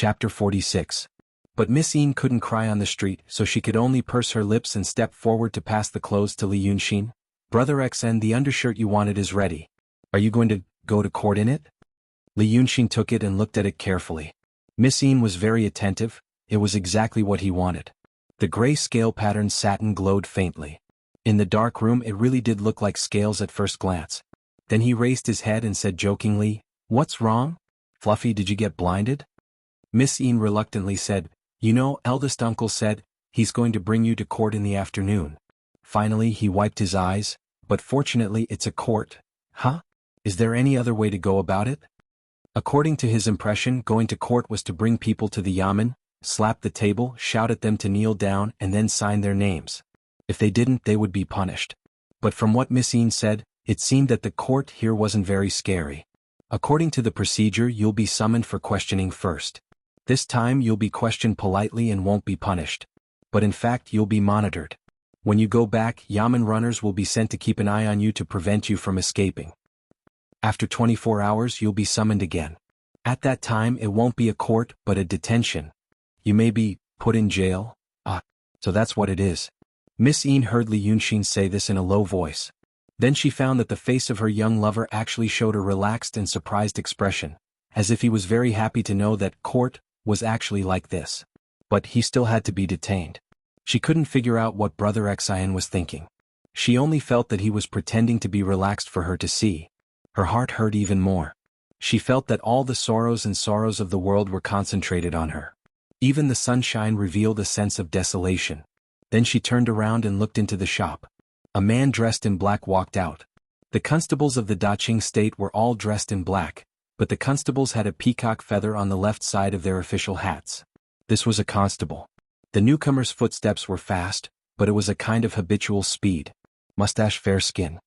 Chapter 46. But Miss Yin couldn't cry on the street, so she could only purse her lips and step forward to pass the clothes to Li Yunxin. Brother XN, the undershirt you wanted is ready. Are you going to go to court in it? Li Yunxin took it and looked at it carefully. Miss Yin was very attentive. It was exactly what he wanted. The gray scale pattern satin glowed faintly. In the dark room it really did look like scales at first glance. Then he raised his head and said jokingly, "What's wrong? Fluffy, did you get blinded?" Miss Yin reluctantly said, "You know, eldest uncle said, he's going to bring you to court in the afternoon." Finally he wiped his eyes, "But fortunately it's a court." "Huh? Is there any other way to go about it?" According to his impression, going to court was to bring people to the yamen, slap the table, shout at them to kneel down and then sign their names. If they didn't, they would be punished. But from what Miss Yin said, it seemed that the court here wasn't very scary. According to the procedure, you'll be summoned for questioning first. This time you'll be questioned politely and won't be punished. But in fact you'll be monitored. When you go back, yamen runners will be sent to keep an eye on you to prevent you from escaping. After 24 hours you'll be summoned again. At that time it won't be a court but a detention. You may be put in jail. So that's what it is. Miss Yin heard Li Yunxin say this in a low voice. Then she found that the face of her young lover actually showed a relaxed and surprised expression, as if he was very happy to know that court was actually like this. But he still had to be detained. She couldn't figure out what Brother Xian was thinking. She only felt that he was pretending to be relaxed for her to see. Her heart hurt even more. She felt that all the sorrows of the world were concentrated on her. Even the sunshine revealed a sense of desolation. Then she turned around and looked into the shop. A man dressed in black walked out. The constables of the Daqing state were all dressed in black, but the constables had a peacock feather on the left side of their official hats. This was a constable. The newcomer's footsteps were fast, but it was a kind of habitual speed. Mustache, fair skin.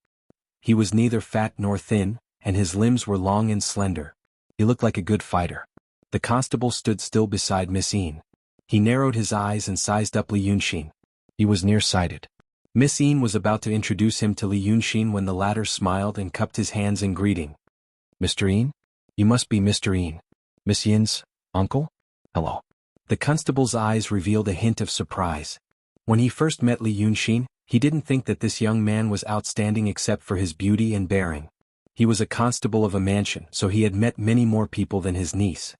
He was neither fat nor thin, and his limbs were long and slender. He looked like a good fighter. The constable stood still beside Miss Yin. He narrowed his eyes and sized up Li Yunxin. He was nearsighted. Miss Yin was about to introduce him to Li Yunxin when the latter smiled and cupped his hands in greeting. "Mr. Yin? You must be Mr. Yin. Miss Yin's uncle? Hello." The constable's eyes revealed a hint of surprise. When he first met Li Yunxin, he didn't think that this young man was outstanding except for his beauty and bearing. He was a constable of a mansion, so he had met many more people than his niece.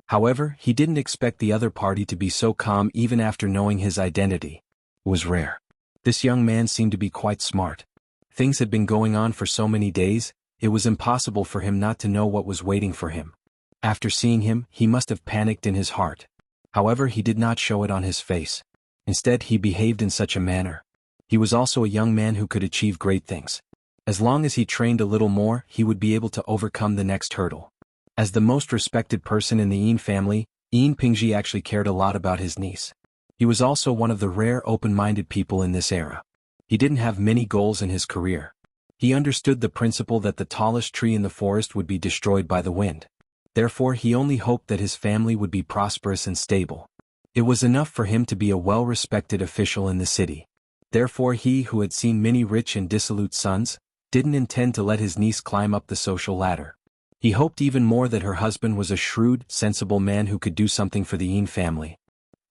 However, he didn't expect the other party to be so calm even after knowing his identity. It was rare. This young man seemed to be quite smart. Things had been going on for so many days, it was impossible for him not to know what was waiting for him. After seeing him, he must have panicked in his heart. However, he did not show it on his face. Instead, he behaved in such a manner. He was also a young man who could achieve great things. As long as he trained a little more, he would be able to overcome the next hurdle. As the most respected person in the Yin family, Yin Pingji actually cared a lot about his niece. He was also one of the rare open-minded people in this era. He didn't have many goals in his career. He understood the principle that the tallest tree in the forest would be destroyed by the wind. Therefore he only hoped that his family would be prosperous and stable. It was enough for him to be a well-respected official in the city. Therefore he, who had seen many rich and dissolute sons, didn't intend to let his niece climb up the social ladder. He hoped even more that her husband was a shrewd, sensible man who could do something for the Yin family.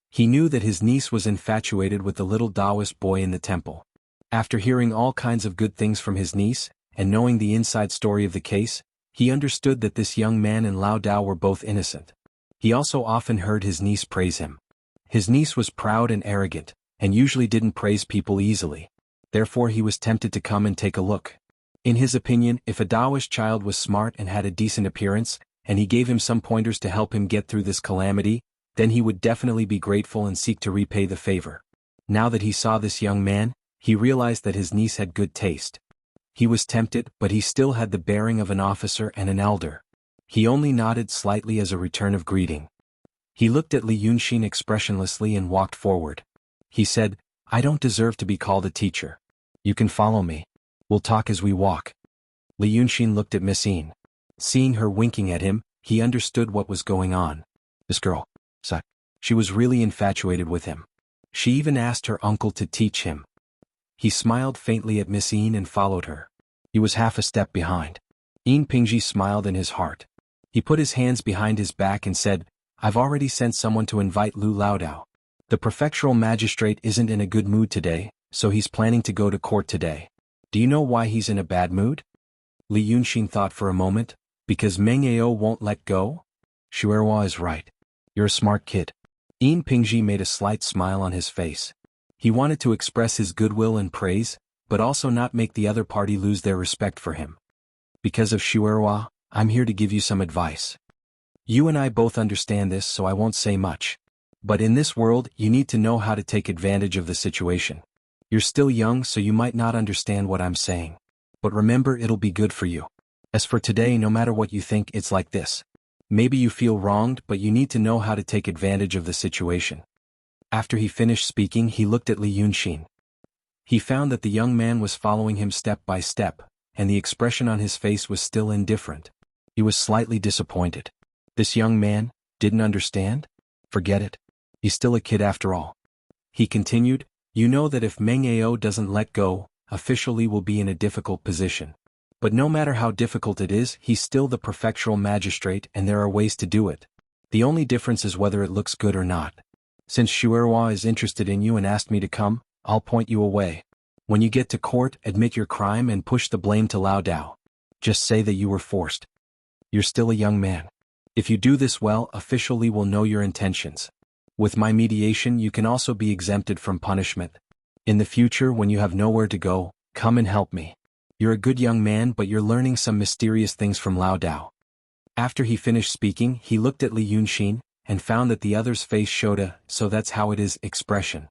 He knew that his niece was infatuated with the little Taoist boy in the temple. After hearing all kinds of good things from his niece, and knowing the inside story of the case, he understood that this young man and Lao Dao were both innocent. He also often heard his niece praise him. His niece was proud and arrogant, and usually didn't praise people easily. Therefore he was tempted to come and take a look. In his opinion, if a Taoist child was smart and had a decent appearance, and he gave him some pointers to help him get through this calamity, then he would definitely be grateful and seek to repay the favor. Now that he saw this young man, he realized that his niece had good taste. He was tempted, but he still had the bearing of an officer and an elder. He only nodded slightly as a return of greeting. He looked at Li Yunxin expressionlessly and walked forward. He said, "I don't deserve to be called a teacher. You can follow me. We'll talk as we walk." Li Yunxin looked at Miss Yin. Seeing her winking at him, he understood what was going on. This girl, she was really infatuated with him. She even asked her uncle to teach him. He smiled faintly at Miss Yin and followed her. He was half a step behind. Yin Pingji smiled in his heart. He put his hands behind his back and said, I've already sent someone to invite Lu Laodao. The prefectural magistrate isn't in a good mood today, so he's planning to go to court today. Do you know why he's in a bad mood? Li Yunxin thought for a moment. Because Meng Ao won't let go? Shuerhua is right. You're a smart kid. Yin Pingji made a slight smile on his face. He wanted to express his goodwill and praise, but also not make the other party lose their respect for him. Because of Shuerhua, I'm here to give you some advice. You and I both understand this, so I won't say much. But in this world, you need to know how to take advantage of the situation. You're still young, so you might not understand what I'm saying. But remember, it'll be good for you. As for today, no matter what you think, it's like this. Maybe you feel wronged, but you need to know how to take advantage of the situation. After he finished speaking, he looked at Li Yunxin. He found that the young man was following him step by step, and the expression on his face was still indifferent. He was slightly disappointed. This young man didn't understand? Forget it. He's still a kid after all. He continued, you know that if Meng Ao doesn't let go, officially will be in a difficult position. But no matter how difficult it is, he's still the prefectural magistrate and there are ways to do it. The only difference is whether it looks good or not. Since Shuerhua is interested in you and asked me to come, I'll point you away. When you get to court, admit your crime and push the blame to Laodao. Just say that you were forced. You're still a young man. If you do this well, officially will know your intentions. With my mediation, you can also be exempted from punishment. In the future, when you have nowhere to go, come and help me. You're a good young man, but you're learning some mysterious things from Laodao. After he finished speaking, he looked at Li Yunxin, and found that the other's face showed a "so that's how it is" expression.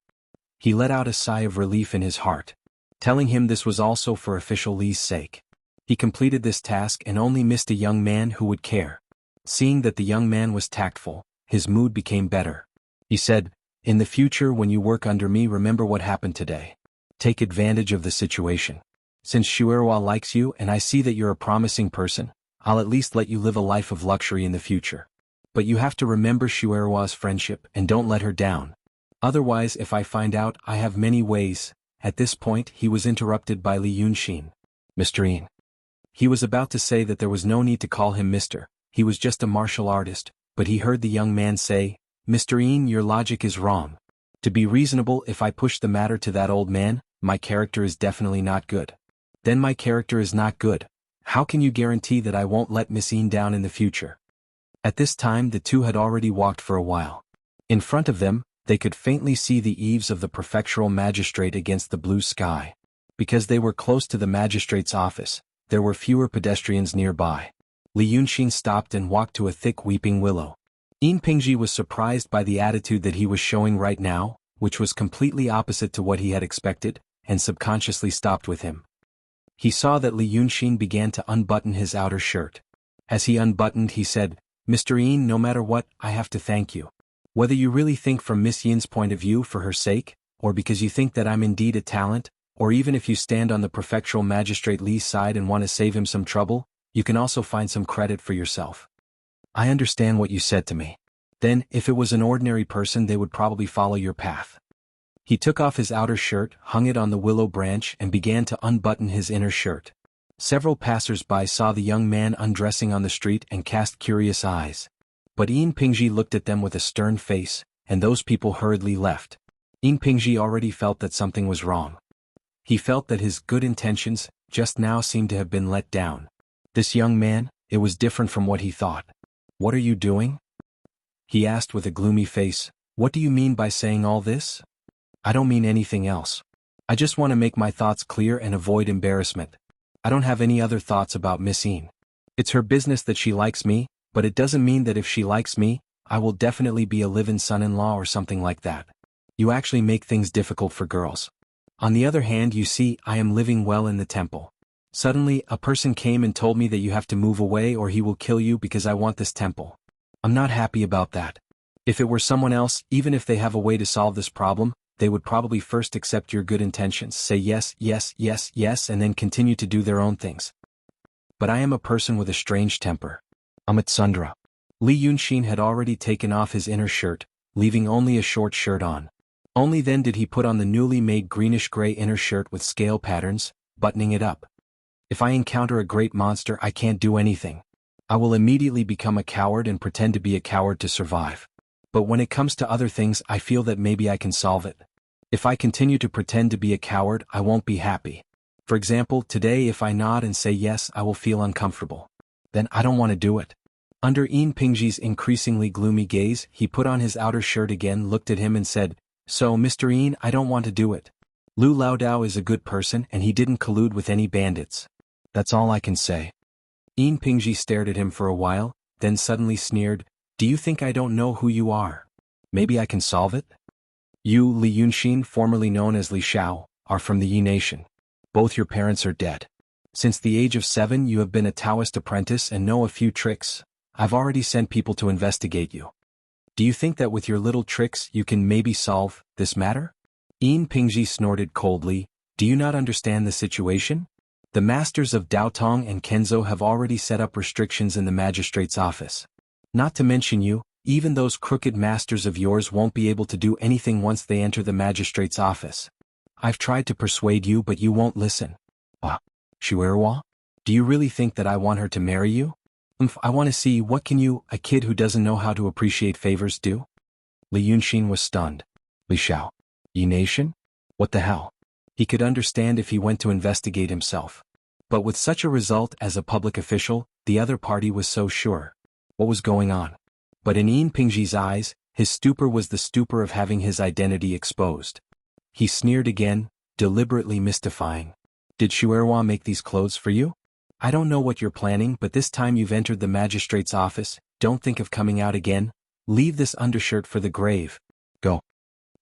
He let out a sigh of relief in his heart, telling him this was also for official Li's sake. He completed this task and only missed a young man who would care. Seeing that the young man was tactful, his mood became better. He said, in the future when you work under me, remember what happened today. Take advantage of the situation. Since Shuerhua likes you and I see that you're a promising person, I'll at least let you live a life of luxury in the future. But you have to remember Shuerhua's friendship and don't let her down. Otherwise, if I find out, I have many ways. At this point, he was interrupted by Li Yunxin. Mr. Yin. He was about to say that there was no need to call him Mr. He was just a martial artist, but he heard the young man say, Mr. Yin, your logic is wrong. To be reasonable, if I push the matter to that old man, my character is definitely not good. Then my character is not good. How can you guarantee that I won't let Miss Yin down in the future? At this time the two had already walked for a while. In front of them, they could faintly see the eaves of the prefectural magistrate against the blue sky. Because they were close to the magistrate's office, there were fewer pedestrians nearby. Li Yunxin stopped and walked to a thick weeping willow. Yin Pingji was surprised by the attitude that he was showing right now, which was completely opposite to what he had expected, and subconsciously stopped with him. He saw that Li Yunxin began to unbutton his outer shirt. As he unbuttoned, he said, Mr. Yin, no matter what, I have to thank you. Whether you really think from Miss Yin's point of view for her sake, or because you think that I'm indeed a talent, or even if you stand on the prefectural magistrate Li's side and want to save him some trouble, you can also find some credit for yourself. I understand what you said to me. Then, if it was an ordinary person, they would probably follow your path. He took off his outer shirt, hung it on the willow branch and began to unbutton his inner shirt. Several passers-by saw the young man undressing on the street and cast curious eyes. But Yin Pingji looked at them with a stern face, and those people hurriedly left. Yin Pingji already felt that something was wrong. He felt that his good intentions, just now, seemed to have been let down. This young man, it was different from what he thought. What are you doing? He asked with a gloomy face. What do you mean by saying all this? I don't mean anything else. I just want to make my thoughts clear and avoid embarrassment. I don't have any other thoughts about Miss Yin. It's her business that she likes me, but it doesn't mean that if she likes me, I will definitely be a live-in son-in-law or something like that. You actually make things difficult for girls. On the other hand, you see, I am living well in the temple. Suddenly, a person came and told me that you have to move away or he will kill you because I want this temple. I'm not happy about that. If it were someone else, even if they have a way to solve this problem, they would probably first accept your good intentions, say yes, yes, yes, yes, and then continue to do their own things. But I am a person with a strange temper. I'm at Sundra. Li Yunxin had already taken off his inner shirt, leaving only a short shirt on. Only then did he put on the newly made greenish-gray inner shirt with scale patterns, buttoning it up. If I encounter a great monster, I can't do anything. I will immediately become a coward and pretend to be a coward to survive. But when it comes to other things, I feel that maybe I can solve it. If I continue to pretend to be a coward, I won't be happy. For example, today if I nod and say yes, I will feel uncomfortable. Then I don't want to do it. Under Yin Pingji's increasingly gloomy gaze, he put on his outer shirt again, looked at him and said, "So, Mr. Yin, I don't want to do it. Lu Laodao is a good person and he didn't collude with any bandits. That's all I can say." Yin Pingji stared at him for a while, then suddenly sneered, "Do you think I don't know who you are? Maybe I can solve it? You, Li Yunxin, formerly known as Li Xiao, are from the Yi nation. Both your parents are dead. Since the age of 7 you have been a Taoist apprentice and know a few tricks. I've already sent people to investigate you. Do you think that with your little tricks you can maybe solve this matter?" Yin Pingji snorted coldly, "Do you not understand the situation? The masters of Daotong and Kenzo have already set up restrictions in the magistrate's office. Not to mention you, even those crooked masters of yours won't be able to do anything once they enter the magistrate's office. I've tried to persuade you but you won't listen. Shuerwa? Do you really think that I want her to marry you? I want to see what can you, a kid who doesn't know how to appreciate favors, do?" Li Yunxin was stunned. Li Xiao. Yi nation? What the hell? He could understand if he went to investigate himself. But with such a result as a public official, the other party was so sure. What was going on? But in Yin Pingji's eyes, his stupor was the stupor of having his identity exposed. He sneered again, deliberately mystifying. "Did Shuerwa make these clothes for you? I don't know what you're planning, but this time you've entered the magistrate's office, don't think of coming out again. Leave this undershirt for the grave. Go."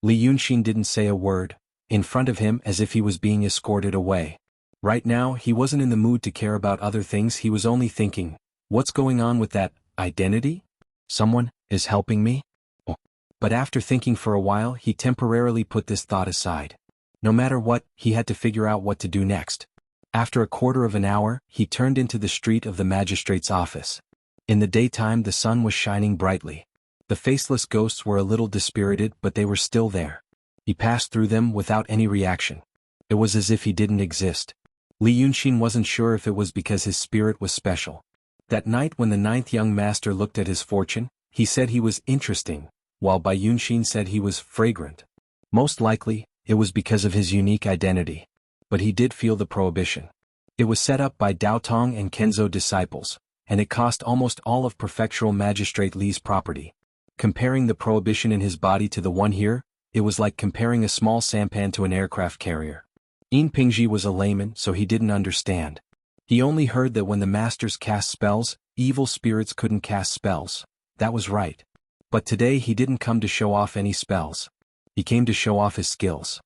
Li Yunxin didn't say a word, in front of him as if he was being escorted away. Right now he wasn't in the mood to care about other things, he was only thinking, what's going on with that identity? Someone is helping me? Oh. But after thinking for a while he temporarily put this thought aside. No matter what, he had to figure out what to do next. After a quarter of an hour, he turned into the street of the magistrate's office. In the daytime the sun was shining brightly. The faceless ghosts were a little dispirited but they were still there. He passed through them without any reaction. It was as if he didn't exist. Li Yunxin wasn't sure if it was because his spirit was special. That night when the 9th young master looked at his fortune, he said he was interesting, while Bai Yunxin said he was fragrant. Most likely, it was because of his unique identity. But he did feel the prohibition. It was set up by Daotong and Kenzo disciples, and it cost almost all of Prefectural Magistrate Li's property. Comparing the prohibition in his body to the one here, it was like comparing a small sampan to an aircraft carrier. Yin Pingji was a layman, so he didn't understand. He only heard that when the masters cast spells, evil spirits couldn't cast spells. That was right. But today he didn't come to show off any spells. He came to show off his skills.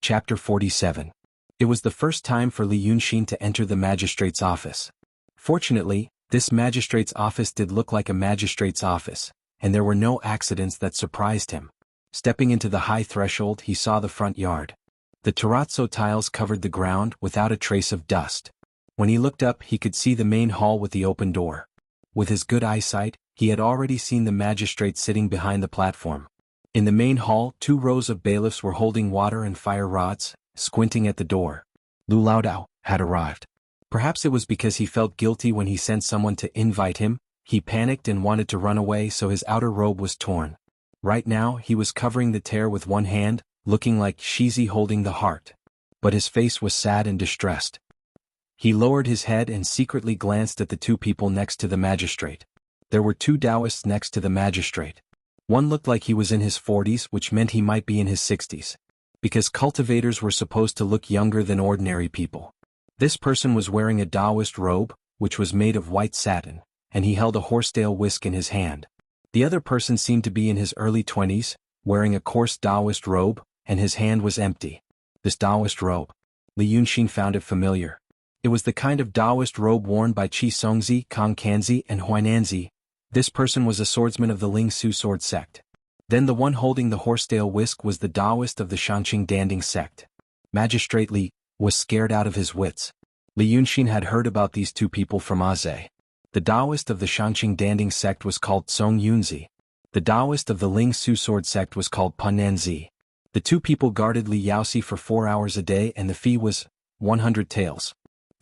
Chapter 47. It was the first time for Li Yunxin to enter the magistrate's office. Fortunately, this magistrate's office did look like a magistrate's office, and there were no accidents that surprised him. Stepping into the high threshold, he saw the front yard. The terrazzo tiles covered the ground without a trace of dust. When he looked up, he could see the main hall with the open door. With his good eyesight, he had already seen the magistrate sitting behind the platform. In the main hall, 2 rows of bailiffs were holding water and fire rods, squinting at the door. Lu Laodao had arrived. Perhaps it was because he felt guilty when he sent someone to invite him, he panicked and wanted to run away, so his outer robe was torn. Right now he was covering the tear with one hand, looking like Shizi holding the heart. But his face was sad and distressed. He lowered his head and secretly glanced at the 2 people next to the magistrate. There were 2 Taoists next to the magistrate. One looked like he was in his 40s, which meant he might be in his 60s. Because cultivators were supposed to look younger than ordinary people. This person was wearing a Taoist robe, which was made of white satin, and he held a horsetail whisk in his hand. The other person seemed to be in his early 20s, wearing a coarse Taoist robe, and his hand was empty. This Taoist robe. Li Yunxin found it familiar. It was the kind of Taoist robe worn by Qi Songzi, Kong Kanzi, and Huainanzi. This person was a swordsman of the Ling Su sword sect. Then the one holding the horsetail whisk was the Taoist of the Shangqing Danding sect. Magistrate Li was scared out of his wits. Li Yunxin had heard about these 2 people from Aze. The Taoist of the Shangqing Danding sect was called Song Yunzi. The Taoist of the Ling Su sword sect was called Pananzi. The 2 people guarded Li Yaoxi for 4 hours a day and the fee was 100 taels.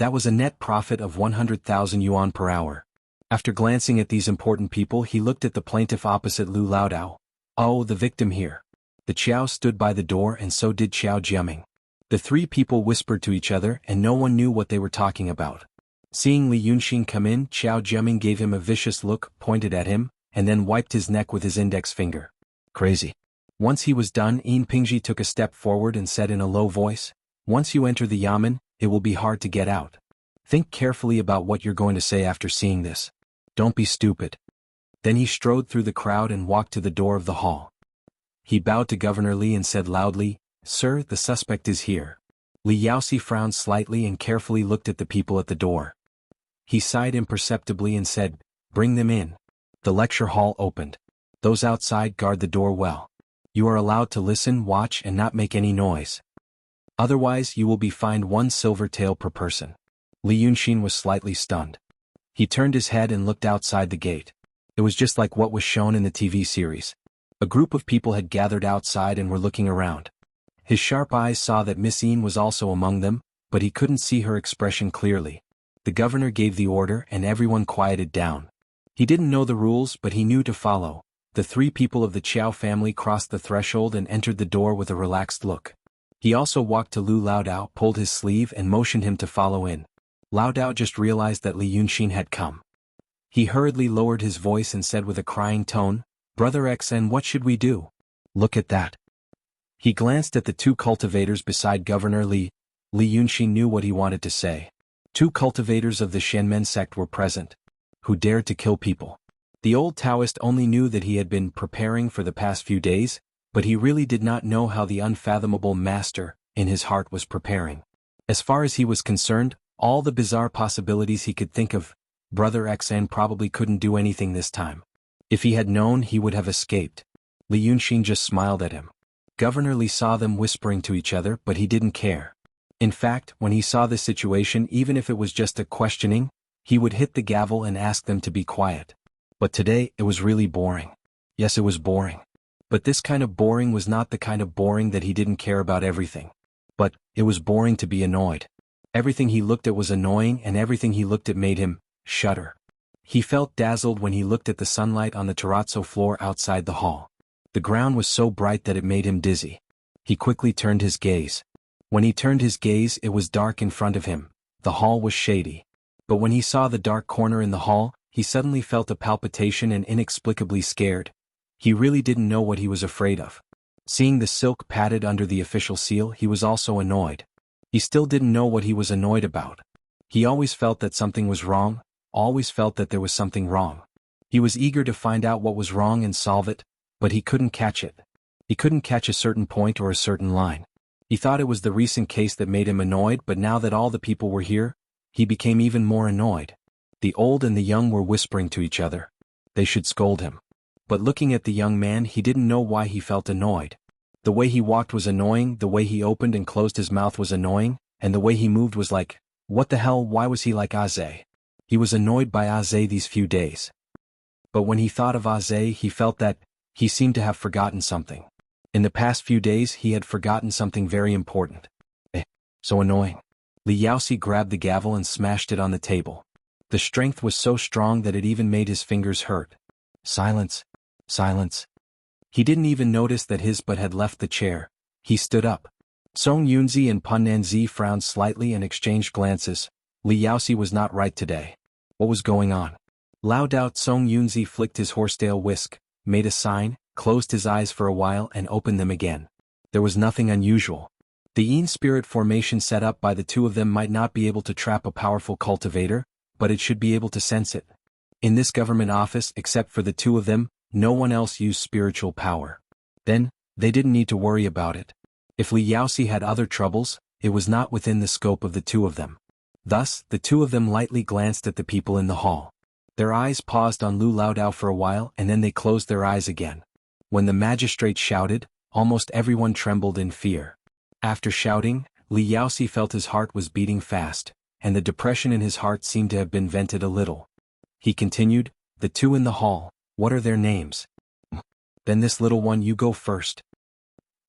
That was a net profit of 100,000 yuan per hour. After glancing at these important people, he looked at the plaintiff opposite Lu Laodao. Oh, the victim here. The Qiao stood by the door and so did Qiao Jiaming. The three people whispered to each other and no one knew what they were talking about. Seeing Li Yunxin come in, Qiao Jiaming gave him a vicious look, pointed at him, and then wiped his neck with his index finger. Crazy. Once he was done, Yin Pingji took a step forward and said in a low voice, "Once you enter the yamen, it will be hard to get out. Think carefully about what you're going to say after seeing this. Don't be stupid." Then he strode through the crowd and walked to the door of the hall. He bowed to Governor Li and said loudly, "Sir, the suspect is here." Li Yaoxi frowned slightly and carefully looked at the people at the door. He sighed imperceptibly and said, "Bring them in." The lecture hall opened. "Those outside guard the door well. You are allowed to listen, watch and not make any noise. Otherwise you will be fined 1 silver tael per person." Li Yunxin was slightly stunned. He turned his head and looked outside the gate. It was just like what was shown in the TV series. A group of people had gathered outside and were looking around. His sharp eyes saw that Miss Yin was also among them, but he couldn't see her expression clearly. The governor gave the order and everyone quieted down. He didn't know the rules but he knew to follow. The three people of the Qiao family crossed the threshold and entered the door with a relaxed look. He also walked to Lu Laodao, pulled his sleeve and motioned him to follow in. Laodao just realized that Li Yunxin had come. He hurriedly lowered his voice and said with a crying tone, "Brother XN, what should we do? Look at that." He glanced at the two cultivators beside Governor Li. Li Yunxin knew what he wanted to say. 2 cultivators of the Shenmen sect were present, who dared to kill people. The old Taoist only knew that he had been preparing for the past few days, but he really did not know how the unfathomable master, in his heart, was preparing. As far as he was concerned, all the bizarre possibilities he could think of, Brother XN probably couldn't do anything this time. If he had known, he would have escaped. Li Yunxin just smiled at him. Governor Li saw them whispering to each other, but he didn't care. In fact, when he saw this situation, even if it was just a questioning, he would hit the gavel and ask them to be quiet. But today, it was really boring. Yes, it was boring. But this kind of boring was not the kind of boring that he didn't care about everything. But it was boring to be annoyed. Everything he looked at was annoying and everything he looked at made him shudder. He felt dazzled when he looked at the sunlight on the terrazzo floor outside the hall. The ground was so bright that it made him dizzy. He quickly turned his gaze. When he turned his gaze, it was dark in front of him. The hall was shady. But when he saw the dark corner in the hall, he suddenly felt a palpitation and inexplicably scared. He really didn't know what he was afraid of. Seeing the silk padded under the official seal, he was also annoyed. He still didn't know what he was annoyed about. He always felt that something was wrong, always felt that there was something wrong. He was eager to find out what was wrong and solve it, but he couldn't catch it. He couldn't catch a certain point or a certain line. He thought it was the recent case that made him annoyed, but now that all the people were here, he became even more annoyed. The old and the young were whispering to each other. They should scold him. But looking at the young man, he didn't know why he felt annoyed. The way he walked was annoying, the way he opened and closed his mouth was annoying, and the way he moved was like, what the hell, why was he like Aze? He was annoyed by Aze these few days. But when he thought of Aze, he felt that he seemed to have forgotten something. In the past few days, he had forgotten something very important. So annoying. Li Yaoxi grabbed the gavel and smashed it on the table. The strength was so strong that it even made his fingers hurt. Silence. Silence. He didn't even notice that his butt had left the chair. He stood up. Song Yunzi and Pan Nanzi frowned slightly and exchanged glances. Li Yaoxi was not right today. What was going on? Loud out. Song Yunzi flicked his horsetail whisk, made a sign, closed his eyes for a while and opened them again. There was nothing unusual. The Yin spirit formation set up by the two of them might not be able to trap a powerful cultivator, but it should be able to sense it. In this government office, except for the two of them, no one else used spiritual power. Then, they didn't need to worry about it. If Li Yaoxi had other troubles, it was not within the scope of the two of them. Thus, the two of them lightly glanced at the people in the hall. Their eyes paused on Lu Laodao for a while and then they closed their eyes again. When the magistrate shouted, almost everyone trembled in fear. After shouting, Li Yaoxi felt his heart was beating fast, and the depression in his heart seemed to have been vented a little. He continued, "The two in the hall, what are their names?" "Then this little one, you go first."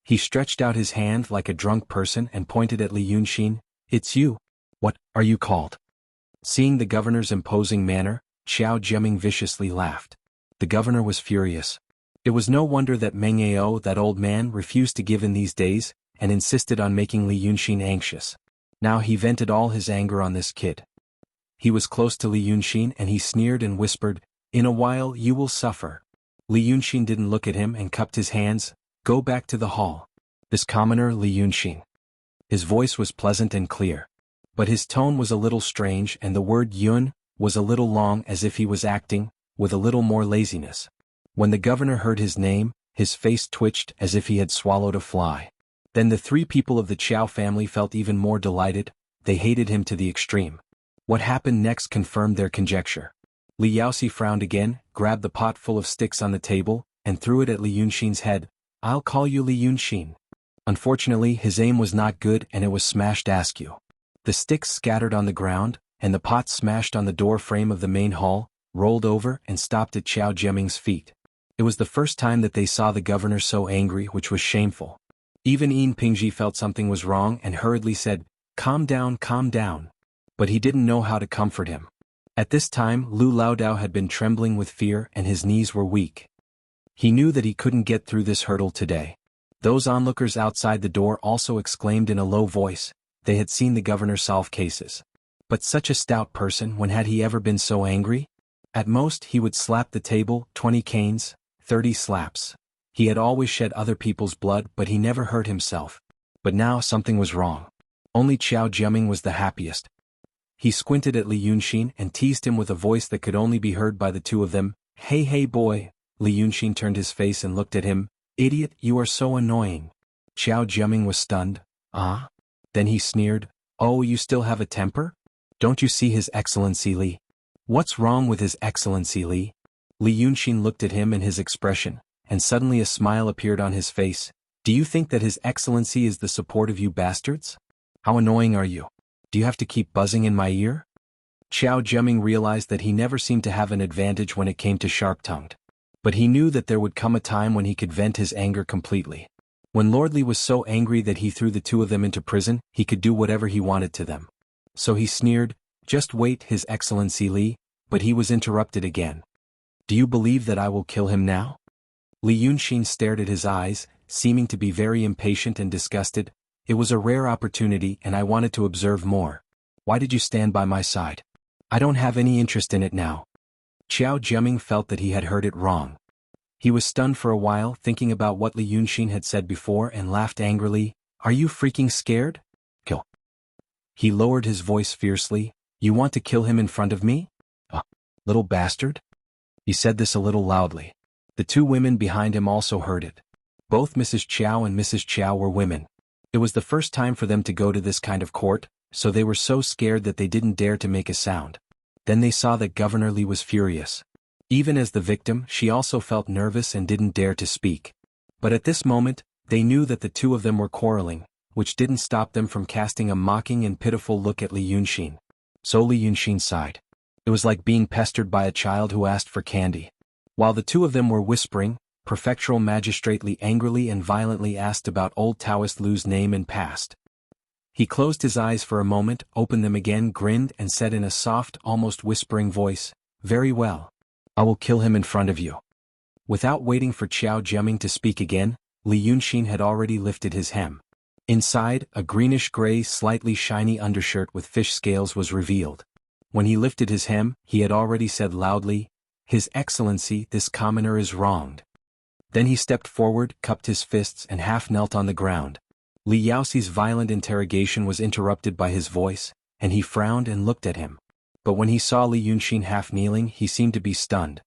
He stretched out his hand like a drunk person and pointed at Li Yunxin. "It's you." What are you called? Seeing the governor's imposing manner, Xiao Jiaming viciously laughed. The governor was furious. It was no wonder that Meng Ao, that old man, refused to give in these days, and insisted on making Li Yunxin anxious. Now he vented all his anger on this kid. He was close to Li Yunxin and he sneered and whispered, "In a while you will suffer." Li Yunxin didn't look at him and cupped his hands. "Go back to the hall." This commoner, Li Yunxin. His voice was pleasant and clear. But his tone was a little strange and the word yun was a little long, as if he was acting with a little more laziness. When the governor heard his name, his face twitched as if he had swallowed a fly. Then the three people of the Qiao family felt even more delighted. They hated him to the extreme. What happened next confirmed their conjecture. Li Yaoxi frowned again, grabbed the pot full of sticks on the table, and threw it at Li Yunxin's head. "I'll call you Li Yunxin." Unfortunately, his aim was not good and it was smashed askew. The sticks scattered on the ground, and the pot smashed on the door frame of the main hall, rolled over and stopped at Xiao Jiaming's feet. It was the first time that they saw the governor so angry, which was shameful. Even Yin Pingji felt something was wrong and hurriedly said, calm down," but he didn't know how to comfort him. At this time Lu Laodao had been trembling with fear and his knees were weak. He knew that he couldn't get through this hurdle today. Those onlookers outside the door also exclaimed in a low voice. They had seen the governor solve cases. But such a stout person, when had he ever been so angry? At most he would slap the table, 20 canes, 30 slaps. He had always shed other people's blood but he never hurt himself. But now something was wrong. Only Xiao Jiaming was the happiest. He squinted at Li Yunxin and teased him with a voice that could only be heard by the two of them. Hey boy." Li Yunxin turned his face and looked at him. "Idiot, you are so annoying." Xiao Jiaming was stunned. "Ah?" Then he sneered. "Oh, you still have a temper? Don't you see His Excellency Li?" "What's wrong with His Excellency Li?" Li Yunxin looked at him and his expression, and suddenly a smile appeared on his face. "Do you think that His Excellency is the support of you bastards? How annoying are you? Do you have to keep buzzing in my ear?" Xiao Jiaming realized that he never seemed to have an advantage when it came to sharp-tongued. But he knew that there would come a time when he could vent his anger completely. When Lord Li was so angry that he threw the two of them into prison, he could do whatever he wanted to them. So he sneered, "Just wait, His Excellency Li," but he was interrupted again. "Do you believe that I will kill him now?" Li Yunxin stared at his eyes, seeming to be very impatient and disgusted. "It was a rare opportunity and I wanted to observe more. Why did you stand by my side? I don't have any interest in it now." Xiao Jiaming felt that he had heard it wrong. He was stunned for a while, thinking about what Li Yunxin had said before, and laughed angrily. "Are you freaking scared? Kill." He lowered his voice fiercely. "You want to kill him in front of me? Little bastard?" He said this a little loudly. The two women behind him also heard it. Both Mrs. Qiao and Mrs. Qiao were women. It was the first time for them to go to this kind of court, so they were so scared that they didn't dare to make a sound. Then they saw that Governor Li was furious. Even as the victim, she also felt nervous and didn't dare to speak. But at this moment, they knew that the two of them were quarreling, which didn't stop them from casting a mocking and pitiful look at Li Yunxin. So Li Yunxin sighed. It was like being pestered by a child who asked for candy. While the two of them were whispering, Prefectural Magistrate Li angrily and violently asked about old Taoist Lu's name and past. He closed his eyes for a moment, opened them again, grinned and said in a soft, almost whispering voice, "Very well. I will kill him in front of you." Without waiting for Xiao Jiaming to speak again, Li Yunxin had already lifted his hem. Inside, a greenish-gray, slightly shiny undershirt with fish scales was revealed. When he lifted his hem, he had already said loudly, "His Excellency, this commoner is wronged." Then he stepped forward, cupped his fists and half knelt on the ground. Li Yaoxi's violent interrogation was interrupted by his voice, and he frowned and looked at him. But when he saw Li Yunxin half kneeling, he seemed to be stunned.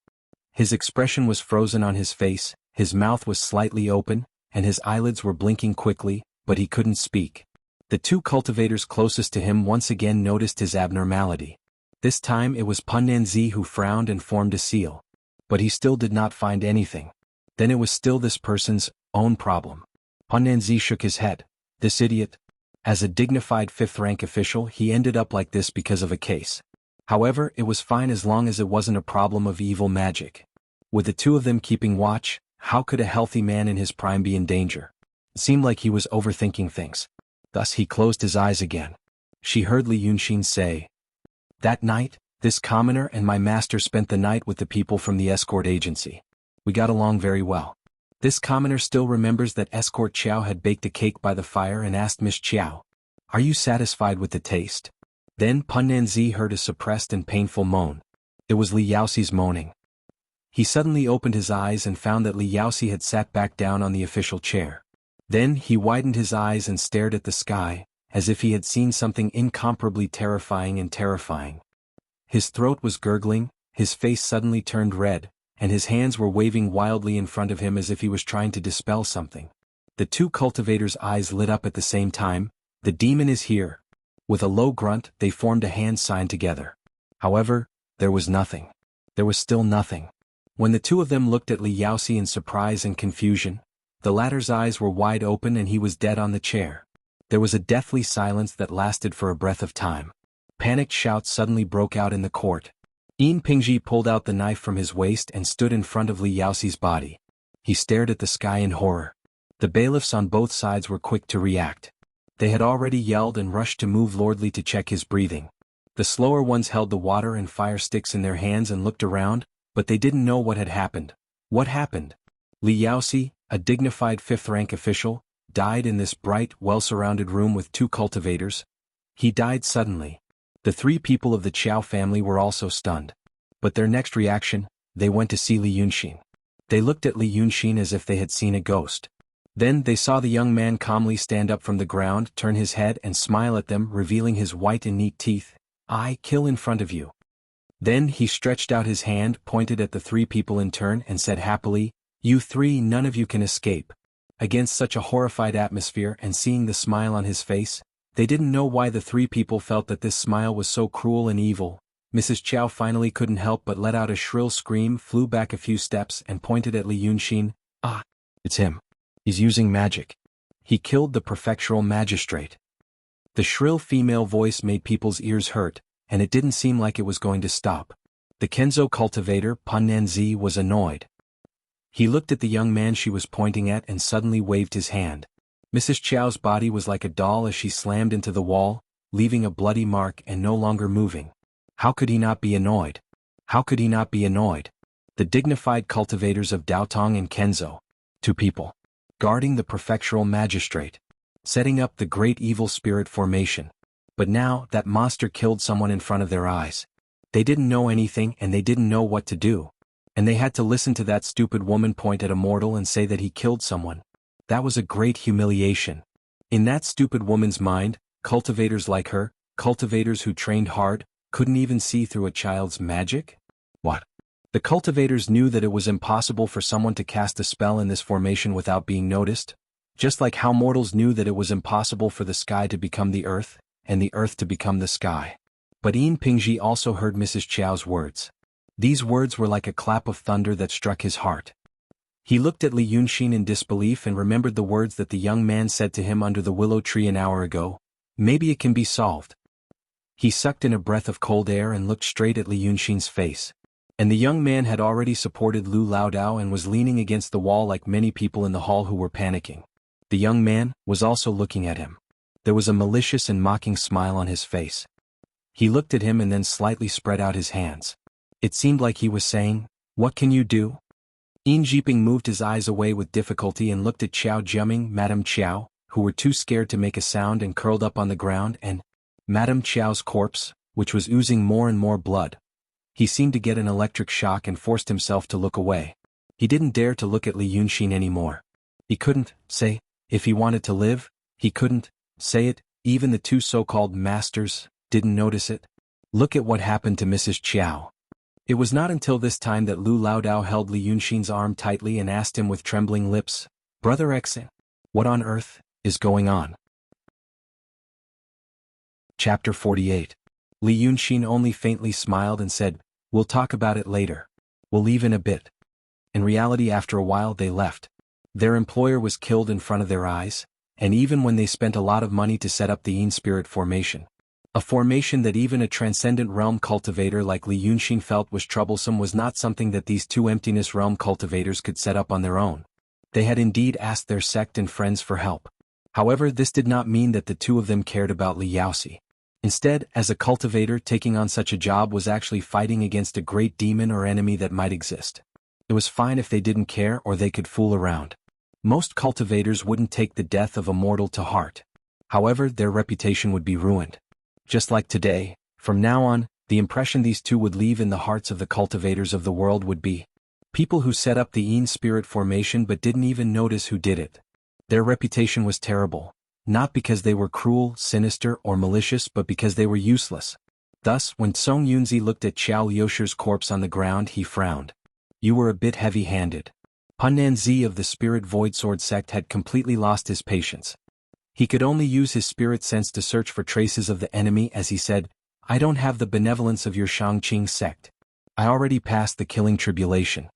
His expression was frozen on his face, his mouth was slightly open, and his eyelids were blinking quickly, but he couldn't speak. The two cultivators closest to him once again noticed his abnormality. This time it was Pan Nanzi who frowned and formed a seal. But he still did not find anything. Then it was still this person's own problem. Pan Nanzi shook his head. This idiot. As a dignified fifth-rank official, he ended up like this because of a case. However, it was fine as long as it wasn't a problem of evil magic. With the two of them keeping watch, how could a healthy man in his prime be in danger? It seemed like he was overthinking things. Thus he closed his eyes again. she heard Li Yunxin say. That night, this commoner and my master spent the night with the people from the escort agency. We got along very well. This commoner still remembers that escort Qiao had baked a cake by the fire and asked Miss Qiao, "Are you satisfied with the taste?" Then Pan Nanzi heard a suppressed and painful moan. It was Li Yaoxi's moaning. He suddenly opened his eyes and found that Li Yaoxi had sat back down on the official chair. Then he widened his eyes and stared at the sky, as if he had seen something incomparably terrifying and terrifying. His throat was gurgling, his face suddenly turned red, and his hands were waving wildly in front of him as if he was trying to dispel something. The two cultivators' eyes lit up at the same time. The demon is here. With a low grunt, they formed a hand sign together. However, there was nothing. There was still nothing. When the two of them looked at Li Yaoxi in surprise and confusion, the latter's eyes were wide open and he was dead on the chair. There was a deathly silence that lasted for a breath of time. Panicked shouts suddenly broke out in the court. Yin Pingji pulled out the knife from his waist and stood in front of Li Yaoxi's body. He stared at the sky in horror. The bailiffs on both sides were quick to react. They had already yelled and rushed to move Lordly to check his breathing. The slower ones held the water and fire sticks in their hands and looked around, but they didn't know what had happened. What happened? Li Yaoxi, a dignified fifth-rank official, died in this bright, well-surrounded room with two cultivators. He died suddenly. The three people of the Qiao family were also stunned. But their next reaction, they went to see Li Yunxin. They looked at Li Yunxin as if they had seen a ghost. Then they saw the young man calmly stand up from the ground, turn his head and smile at them, revealing his white and neat teeth. "I kill in front of you." Then he stretched out his hand, pointed at the three people in turn and said happily, "You three, none of you can escape." Against such a horrified atmosphere and seeing the smile on his face, they didn't know why the three people felt that this smile was so cruel and evil. Mrs. Qiao finally couldn't help but let out a shrill scream, flew back a few steps and pointed at Li Yunxin. "Ah, it's him. He's using magic. He killed the prefectural magistrate." The shrill female voice made people's ears hurt, and it didn't seem like it was going to stop. The Kenzo cultivator, Pan Nanzi, was annoyed. He looked at the young man she was pointing at and suddenly waved his hand. Mrs. Qiao's body was like a doll as she slammed into the wall, leaving a bloody mark and no longer moving. How could he not be annoyed? How could he not be annoyed? The dignified cultivators of Daotong and Kenzo. Two people. Guarding the prefectural magistrate. Setting up the great evil spirit formation. But now, that monster killed someone in front of their eyes. They didn't know anything and they didn't know what to do. And they had to listen to that stupid woman point at a mortal and say that he killed someone. That was a great humiliation. In that stupid woman's mind, cultivators like her, cultivators who trained hard, couldn't even see through a child's magic? What? The cultivators knew that it was impossible for someone to cast a spell in this formation without being noticed, just like how mortals knew that it was impossible for the sky to become the earth, and the earth to become the sky. But Yin Pingji also heard Mrs. Qiao's words. These words were like a clap of thunder that struck his heart. He looked at Li Yunxin in disbelief and remembered the words that the young man said to him under the willow tree an hour ago. Maybe it can be solved. He sucked in a breath of cold air and looked straight at Li Yunxin's face. And the young man had already supported Lu Laodao and was leaning against the wall like many people in the hall who were panicking. The young man was also looking at him. There was a malicious and mocking smile on his face. He looked at him and then slightly spread out his hands. It seemed like he was saying, "What can you do?" Yin Jiping moved his eyes away with difficulty and looked at Qiao Jiaming, Madame Qiao, who were too scared to make a sound and curled up on the ground, and Madame Qiao's corpse, which was oozing more and more blood. He seemed to get an electric shock and forced himself to look away. He didn't dare to look at Li Yunxin anymore. He couldn't say, if he wanted to live, he couldn't say it, even the two so-called masters didn't notice it. Look at what happened to Mrs. Qiao. It was not until this time that Lu Laodao held Li Yunxin's arm tightly and asked him with trembling lips, "Brother Xen, what on earth is going on?" Chapter 48. Li Yunxin only faintly smiled and said, "We'll talk about it later. We'll leave in a bit." In reality, after a while they left. Their employer was killed in front of their eyes, and even when they spent a lot of money to set up the Yin Spirit formation. A formation that even a transcendent realm cultivator like Li Yunxin felt was troublesome was not something that these two emptiness realm cultivators could set up on their own. They had indeed asked their sect and friends for help. However, this did not mean that the two of them cared about Li Yaoxi. Instead, as a cultivator, taking on such a job was actually fighting against a great demon or enemy that might exist. It was fine if they didn't care or they could fool around. Most cultivators wouldn't take the death of a mortal to heart. However, their reputation would be ruined. Just like today, from now on, the impression these two would leave in the hearts of the cultivators of the world would be people who set up the Yin spirit formation but didn't even notice who did it. Their reputation was terrible, not because they were cruel, sinister, or malicious, but because they were useless. Thus, when Song Yunzi looked at Xiao Liushir's corpse on the ground, he frowned. You were a bit heavy-handed. Hunnan Zi of the Spirit Void Sword sect had completely lost his patience. He could only use his spirit sense to search for traces of the enemy as he said, I don't have the benevolence of your Shangqing sect. I already passed the killing tribulation.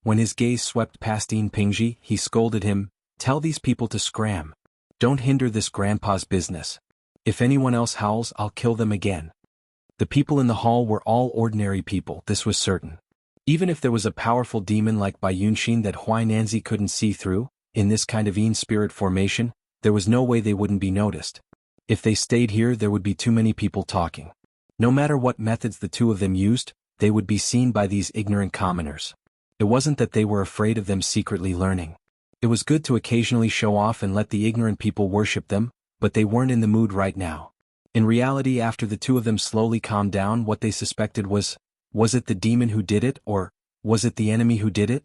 When his gaze swept past Yin Pingji, he scolded him, tell these people to scram. Don't hinder this grandpa's business. If anyone else howls, I'll kill them again. The people in the hall were all ordinary people, this was certain. Even if there was a powerful demon like Bai Yunxin that Huainanzi couldn't see through, in this kind of Yin spirit formation, there was no way they wouldn't be noticed. If they stayed here, there would be too many people talking. No matter what methods the two of them used, they would be seen by these ignorant commoners. It wasn't that they were afraid of them secretly learning. It was good to occasionally show off and let the ignorant people worship them, but they weren't in the mood right now. In reality, after the two of them slowly calmed down, what they suspected was it the demon who did it, or was it the enemy who did it?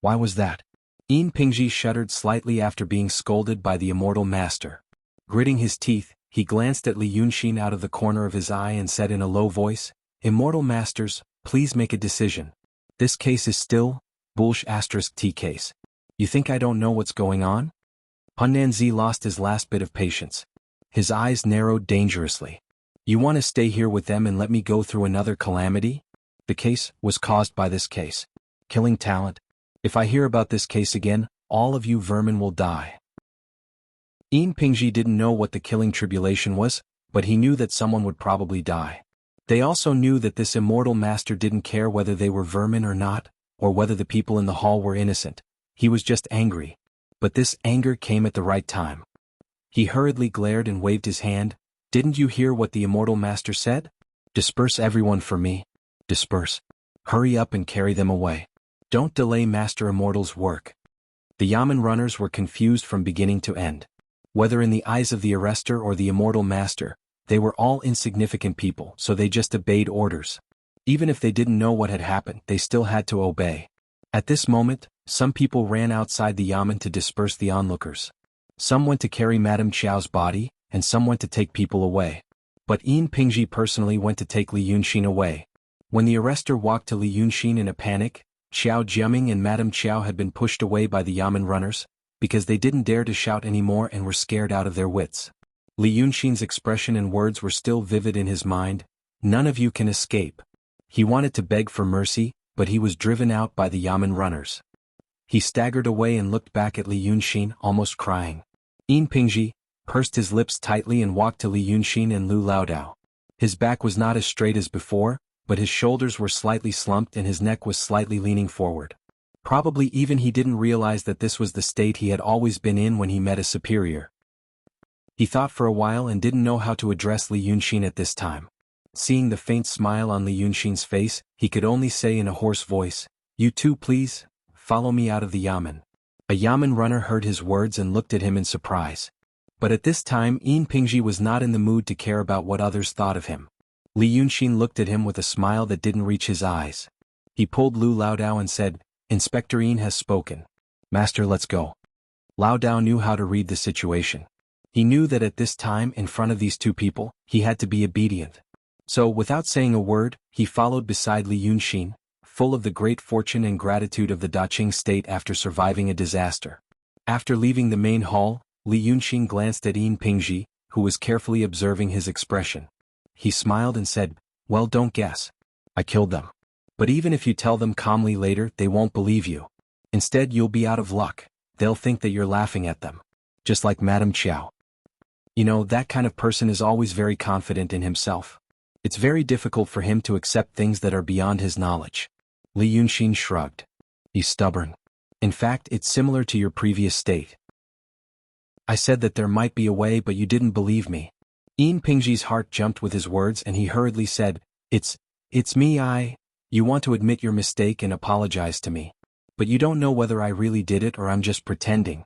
Why was that? Yin Pingji shuddered slightly after being scolded by the immortal master. Gritting his teeth, he glanced at Li Yunxin out of the corner of his eye and said in a low voice, Immortal masters, please make a decision. This case is still, *T case. You think I don't know what's going on? Hunnan Zi lost his last bit of patience. His eyes narrowed dangerously. You want to stay here with them and let me go through another calamity? The case was caused by this case. Killing talent. If I hear about this case again, all of you vermin will die. Yin Pingji didn't know what the killing tribulation was, but he knew that someone would probably die. They also knew that this immortal master didn't care whether they were vermin or not, or whether the people in the hall were innocent. He was just angry. But this anger came at the right time. He hurriedly glared and waved his hand. Didn't you hear what the immortal master said? Disperse everyone for me. Disperse. Hurry up and carry them away. Don't delay Master Immortal's work. The Yamen runners were confused from beginning to end. Whether in the eyes of the arrestor or the immortal master, they were all insignificant people, so they just obeyed orders. Even if they didn't know what had happened, they still had to obey. At this moment, some people ran outside the Yamen to disperse the onlookers. Some went to carry Madame Qiao's body, and some went to take people away. But Yin Pingji personally went to take Li Yunxin away. When the arrestor walked to Li Yunxin in a panic, Xiao Jiaming and Madame Qiao had been pushed away by the Yamen runners, because they didn't dare to shout anymore and were scared out of their wits. Li Yunxin's expression and words were still vivid in his mind. None of you can escape. He wanted to beg for mercy, but he was driven out by the Yamen runners. He staggered away and looked back at Li Yunxin, almost crying. Yin Pingji pursed his lips tightly and walked to Li Yunxin and Lu Laodao. His back was not as straight as before, but his shoulders were slightly slumped and his neck was slightly leaning forward. Probably even he didn't realize that this was the state he had always been in when he met a superior. He thought for a while and didn't know how to address Li Yunxin at this time. Seeing the faint smile on Li Yunxin's face, he could only say in a hoarse voice, You two please, follow me out of the Yamen. A Yamen runner heard his words and looked at him in surprise. But at this time Yin Pingji was not in the mood to care about what others thought of him. Li Yunxin looked at him with a smile that didn't reach his eyes. He pulled Lu Laodao and said, Inspector Yin has spoken. Master, let's go. Laodao knew how to read the situation. He knew that at this time in front of these two people, he had to be obedient. So without saying a word, he followed beside Li Yunxin, full of the great fortune and gratitude of the Daqing state after surviving a disaster. After leaving the main hall, Li Yunxin glanced at Yin Pingji, who was carefully observing his expression. He smiled and said, Well, don't guess. I killed them. But even if you tell them calmly later, they won't believe you. Instead, you'll be out of luck. They'll think that you're laughing at them. Just like Madame Qiao. You know, that kind of person is always very confident in himself. It's very difficult for him to accept things that are beyond his knowledge. Li Yunxin shrugged. He's stubborn. In fact, it's similar to your previous state. I said that there might be a way, but you didn't believe me. Yin Pingji's heart jumped with his words and he hurriedly said, It's me. You want to admit your mistake and apologize to me. But you don't know whether I really did it or I'm just pretending.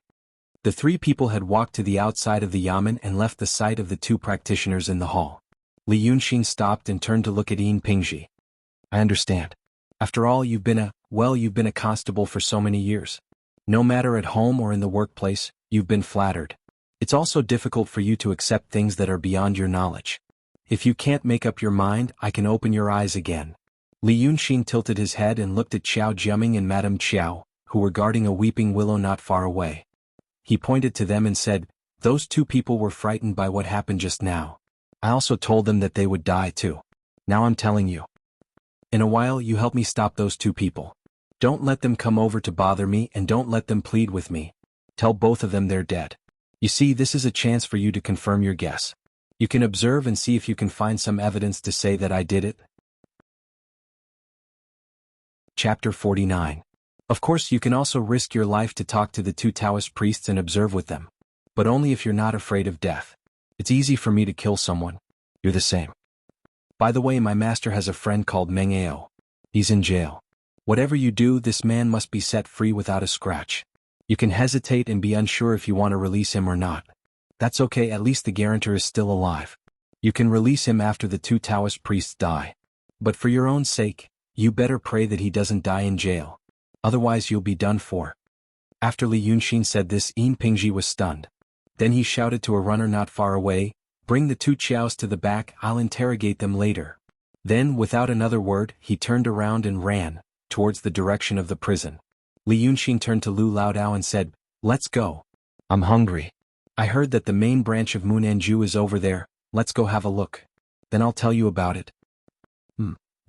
The three people had walked to the outside of the yamen and left the sight of the two practitioners in the hall. Li Yunxin stopped and turned to look at Yin Pingji. I understand. After all, you've been a constable for so many years. No matter at home or in the workplace, you've been flattered. It's also difficult for you to accept things that are beyond your knowledge. If you can't make up your mind, I can open your eyes again. Li Yunxin tilted his head and looked at Qiao Jiaming and Madame Qiao, who were guarding a weeping willow not far away. He pointed to them and said, Those two people were frightened by what happened just now. I also told them that they would die too. Now I'm telling you. In a while you help me stop those two people. Don't let them come over to bother me and don't let them plead with me. Tell both of them they're dead. You see, this is a chance for you to confirm your guess. You can observe and see if you can find some evidence to say that I did it. Chapter 49. Of course you can also risk your life to talk to the two Taoist priests and observe with them. But only if you're not afraid of death. It's easy for me to kill someone. You're the same. By the way, my master has a friend called Meng Ao. He's in jail. Whatever you do, this man must be set free without a scratch. You can hesitate and be unsure if you want to release him or not. That's okay, at least the guarantor is still alive. You can release him after the two Taoist priests die. But for your own sake, you better pray that he doesn't die in jail. Otherwise you'll be done for. After Li Yunxin said this, Yin Pingji was stunned. Then he shouted to a runner not far away, Bring the two Qiaos to the back, I'll interrogate them later. Then, without another word, he turned around and ran, towards the direction of the prison. Li Yunxin turned to Lu Laodao and said, Let's go. I'm hungry. I heard that the main branch of Munanju is over there, let's go have a look. Then I'll tell you about it.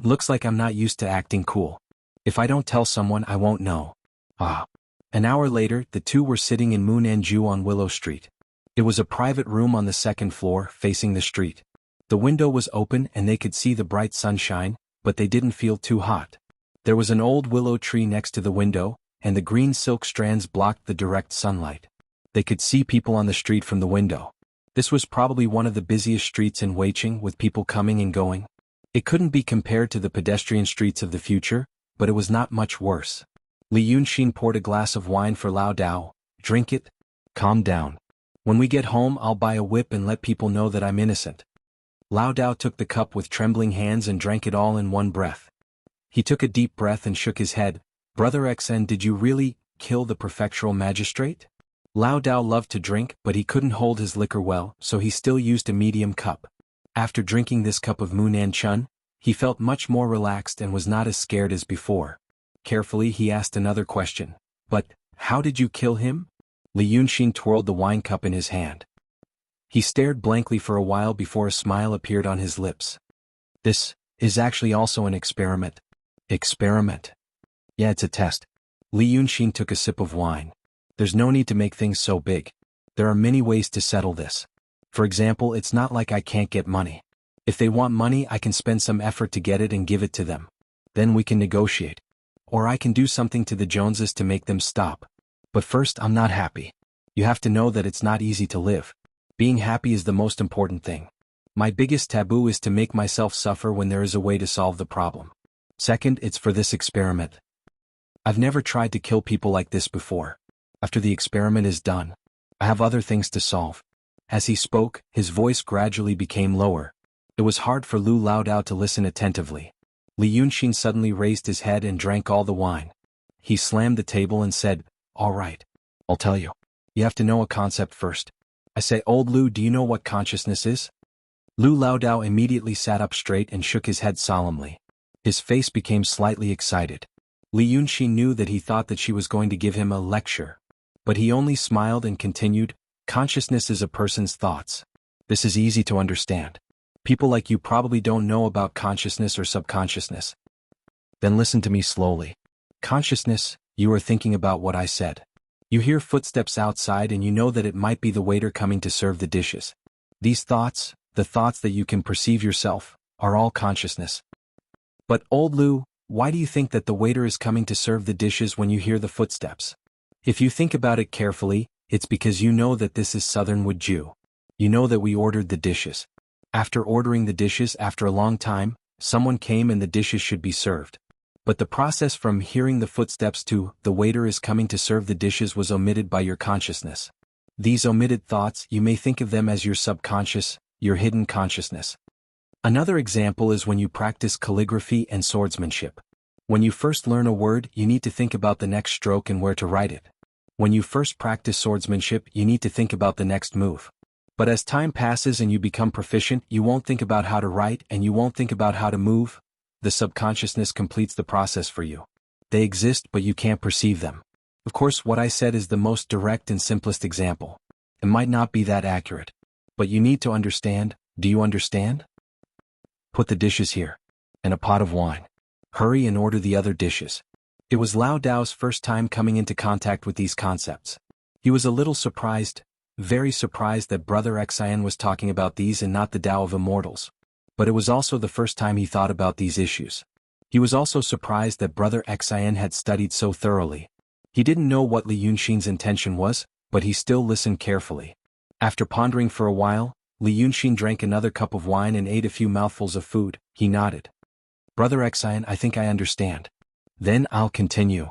Looks like I'm not used to acting cool. If I don't tell someone, I won't know. An hour later, the two were sitting in Munanju on Willow Street. It was a private room on the second floor, facing the street. The window was open and they could see the bright sunshine, but they didn't feel too hot. There was an old willow tree next to the window, and the green silk strands blocked the direct sunlight. They could see people on the street from the window. This was probably one of the busiest streets in Weiqing, with people coming and going. It couldn't be compared to the pedestrian streets of the future, but it was not much worse. Li Yunxin poured a glass of wine for Lao Dao. Drink it. Calm down. When we get home, I'll buy a whip and let people know that I'm innocent. Lao Dao took the cup with trembling hands and drank it all in one breath. He took a deep breath and shook his head. Brother Xen, did you really kill the prefectural magistrate? Lao Dao loved to drink, but he couldn't hold his liquor well, so he still used a medium cup. After drinking this cup of Munan Chun, he felt much more relaxed and was not as scared as before. Carefully he asked another question. But, how did you kill him? Li Yunxin twirled the wine cup in his hand. He stared blankly for a while before a smile appeared on his lips. This is actually also an experiment. Experiment? Yeah, it's a test. Li Yunxin took a sip of wine. There's no need to make things so big. There are many ways to settle this. For example, it's not like I can't get money. If they want money, I can spend some effort to get it and give it to them. Then we can negotiate. Or I can do something to the Joneses to make them stop. But first, I'm not happy. You have to know that it's not easy to live. Being happy is the most important thing. My biggest taboo is to make myself suffer when there is a way to solve the problem. Second, it's for this experiment. I've never tried to kill people like this before. After the experiment is done, I have other things to solve. As he spoke, his voice gradually became lower. It was hard for Lu Laodao to listen attentively. Li Yunxin suddenly raised his head and drank all the wine. He slammed the table and said, All right, I'll tell you. You have to know a concept first. I say, Old Lu, do you know what consciousness is? Lu Laodao immediately sat up straight and shook his head solemnly. His face became slightly excited. Li Yunxin knew that he thought that she was going to give him a lecture. But he only smiled and continued, Consciousness is a person's thoughts. This is easy to understand. People like you probably don't know about consciousness or subconsciousness. Then listen to me slowly. Consciousness, you are thinking about what I said. You hear footsteps outside and you know that it might be the waiter coming to serve the dishes. These thoughts, the thoughts that you can perceive yourself, are all consciousness. But Old Lu, why do you think that the waiter is coming to serve the dishes when you hear the footsteps? If you think about it carefully, it's because you know that this is Southernwood Jew. You know that we ordered the dishes. After ordering the dishes after a long time, someone came and the dishes should be served. But the process from hearing the footsteps to the waiter is coming to serve the dishes was omitted by your consciousness. These omitted thoughts, you may think of them as your subconscious, your hidden consciousness. Another example is when you practice calligraphy and swordsmanship. When you first learn a word, you need to think about the next stroke and where to write it. When you first practice swordsmanship, you need to think about the next move. But as time passes and you become proficient, you won't think about how to write and you won't think about how to move. The subconsciousness completes the process for you. They exist, but you can't perceive them. Of course, what I said is the most direct and simplest example. It might not be that accurate. But you need to understand. Do you understand? Put the dishes here. And a pot of wine. Hurry and order the other dishes. It was Lao Dao's first time coming into contact with these concepts. He was a little surprised, very surprised that Brother Xian was talking about these and not the Tao of Immortals. But it was also the first time he thought about these issues. He was also surprised that Brother Xian had studied so thoroughly. He didn't know what Li Yunxin's intention was, but he still listened carefully. After pondering for a while, Li Yunxin drank another cup of wine and ate a few mouthfuls of food. He nodded. Brother Xian, I think I understand. Then I'll continue.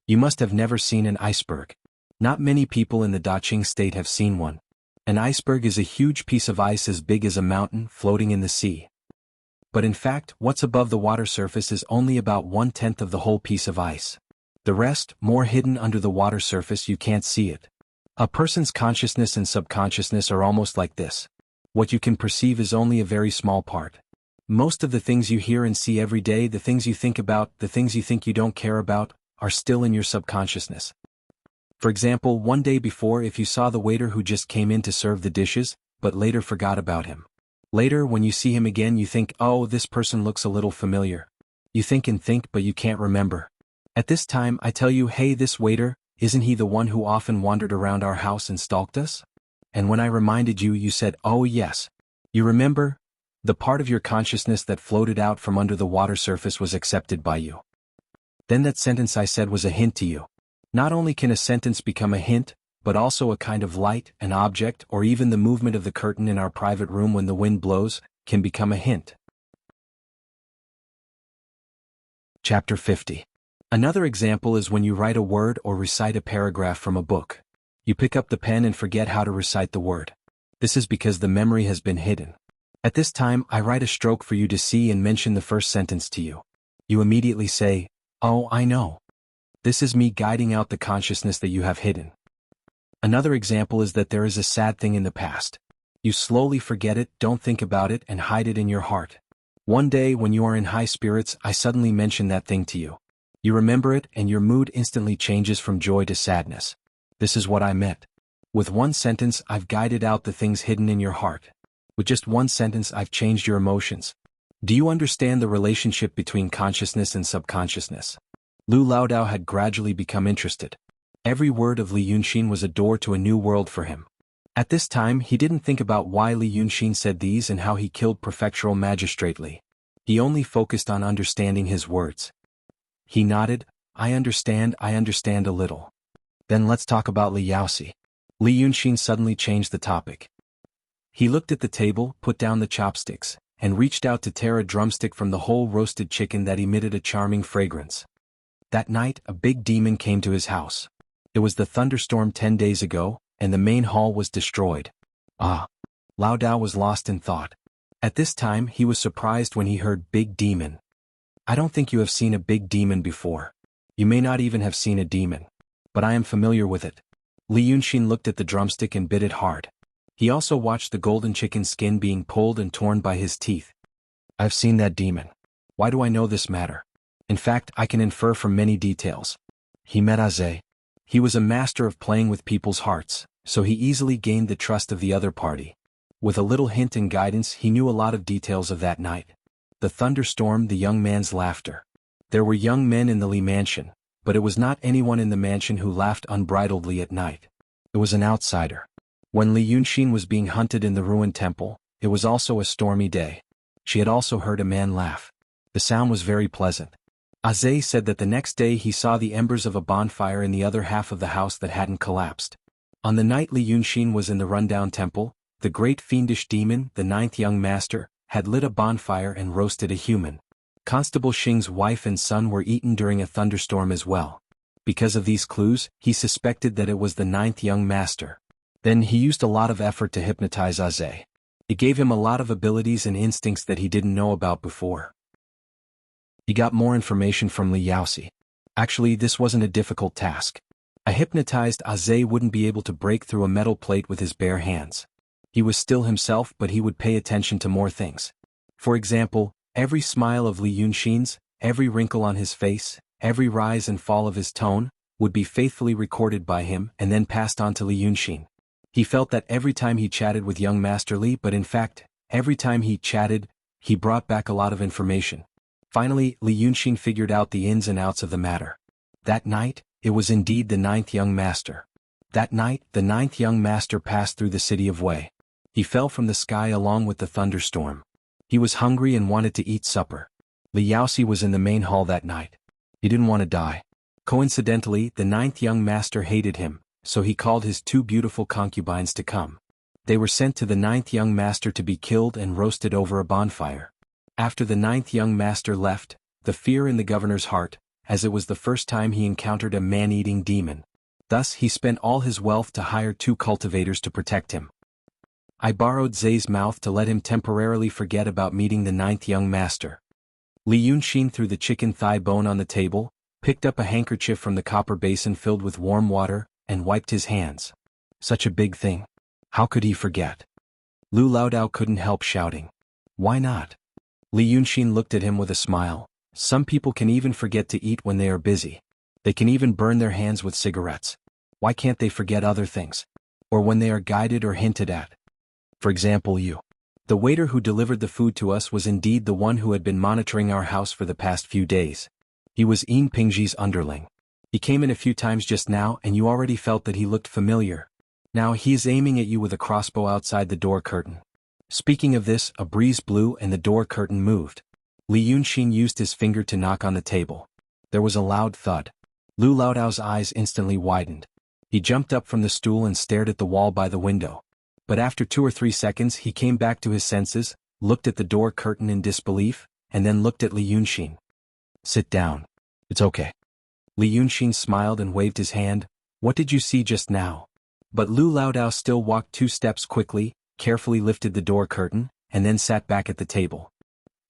You must have never seen an iceberg. Not many people in the Daqing state have seen one. An iceberg is a huge piece of ice as big as a mountain floating in the sea. But in fact, what's above the water surface is only about 1/10 of the whole piece of ice. The rest, more hidden under the water surface, you can't see it. A person's consciousness and subconsciousness are almost like this. What you can perceive is only a very small part. Most of the things you hear and see every day, the things you think about, the things you think you don't care about, are still in your subconsciousness. For example, one day before, if you saw the waiter who just came in to serve the dishes, but later forgot about him. Later, when you see him again, you think, oh, this person looks a little familiar. You think and think, but you can't remember. At this time, I tell you, hey, this waiter, isn't he the one who often wandered around our house and stalked us? And when I reminded you, you said, oh yes. You remember? The part of your consciousness that floated out from under the water surface was accepted by you. Then that sentence I said was a hint to you. Not only can a sentence become a hint, but also a kind of light, an object, or even the movement of the curtain in our private room when the wind blows, can become a hint. Chapter 50. Another example is when you write a word or recite a paragraph from a book. You pick up the pen and forget how to recite the word. This is because the memory has been hidden. At this time, I write a stroke for you to see and mention the first sentence to you. You immediately say, oh, I know. This is me guiding out the consciousness that you have hidden. Another example is that there is a sad thing in the past. You slowly forget it, don't think about it, and hide it in your heart. One day, when you are in high spirits, I suddenly mention that thing to you. You remember it, and your mood instantly changes from joy to sadness. This is what I meant. With one sentence, I've guided out the things hidden in your heart. With just one sentence, I've changed your emotions. Do you understand the relationship between consciousness and subconsciousness? Lu Laodao had gradually become interested. Every word of Li Yunxin was a door to a new world for him. At this time, he didn't think about why Li Yunxin said these and how he killed prefectural magistrate Li. He only focused on understanding his words. He nodded, I understand a little. Then let's talk about Li Yaoxi. Li Yunxin suddenly changed the topic. He looked at the table, put down the chopsticks, and reached out to tear a drumstick from the whole roasted chicken that emitted a charming fragrance. That night, a big demon came to his house. It was the thunderstorm 10 days ago, and the main hall was destroyed. Ah! Lao Dao was lost in thought. At this time, he was surprised when he heard big demon. I don't think you have seen a big demon before. You may not even have seen a demon. But I am familiar with it. Li Yunxin looked at the drumstick and bit it hard. He also watched the golden chicken skin being pulled and torn by his teeth. I've seen that demon. Why do I know this matter? In fact, I can infer from many details. He met Aze. He was a master of playing with people's hearts, so he easily gained the trust of the other party. With a little hint and guidance, he knew a lot of details of that night. The thunderstorm, the young man's laughter. There were young men in the Li mansion, but it was not anyone in the mansion who laughed unbridledly at night. It was an outsider. When Li Yunxin was being hunted in the ruined temple, it was also a stormy day. She had also heard a man laugh. The sound was very pleasant. Aze said that the next day he saw the embers of a bonfire in the other half of the house that hadn't collapsed. On the night Li Yunxin was in the rundown temple, the great fiendish demon, the ninth young master, had lit a bonfire and roasted a human. Constable Xing's wife and son were eaten during a thunderstorm as well. Because of these clues, he suspected that it was the ninth young master. Then he used a lot of effort to hypnotize Aze. It gave him a lot of abilities and instincts that he didn't know about before. He got more information from Li Yaoxi. Actually, this wasn't a difficult task. A hypnotized Aze wouldn't be able to break through a metal plate with his bare hands. He was still himself, but he would pay attention to more things. For example, every smile of Li Yunxin's, every wrinkle on his face, every rise and fall of his tone, would be faithfully recorded by him and then passed on to Li Yunxin. He felt that every time he chatted with young Master Li, but in fact, every time he chatted, he brought back a lot of information. Finally, Li Yunxin figured out the ins and outs of the matter. That night, it was indeed the ninth young master. That night, the ninth young master passed through the city of Wei. He fell from the sky along with the thunderstorm. He was hungry and wanted to eat supper. Li Yaoxi was in the main hall that night. He didn't want to die. Coincidentally, the ninth young master hated him, so he called his two beautiful concubines to come. They were sent to the ninth young master to be killed and roasted over a bonfire. After the ninth young master left, the fear in the governor's heart, as it was the first time he encountered a man-eating demon. Thus he spent all his wealth to hire two cultivators to protect him. I borrowed Zay's mouth to let him temporarily forget about meeting the ninth young master. Li Yunxin threw the chicken thigh bone on the table, picked up a handkerchief from the copper basin filled with warm water, and wiped his hands. Such a big thing. How could he forget? Lu Laodao couldn't help shouting. Why not? Li Yunxin looked at him with a smile. Some people can even forget to eat when they are busy. They can even burn their hands with cigarettes. Why can't they forget other things? Or when they are guided or hinted at? For example, you. The waiter who delivered the food to us was indeed the one who had been monitoring our house for the past few days. He was Yin Pingji's underling. He came in a few times just now and you already felt that he looked familiar. Now he is aiming at you with a crossbow outside the door curtain. Speaking of this, a breeze blew and the door curtain moved. Li Yunxin used his finger to knock on the table. There was a loud thud. Lu Laodao's eyes instantly widened. He jumped up from the stool and stared at the wall by the window. But after 2 or 3 seconds he came back to his senses, looked at the door curtain in disbelief, and then looked at Li Yunxin. Sit down. It's okay. Li Yunxin smiled and waved his hand. What did you see just now? But Lu Laodao still walked 2 steps quickly, carefully lifted the door curtain, and then sat back at the table.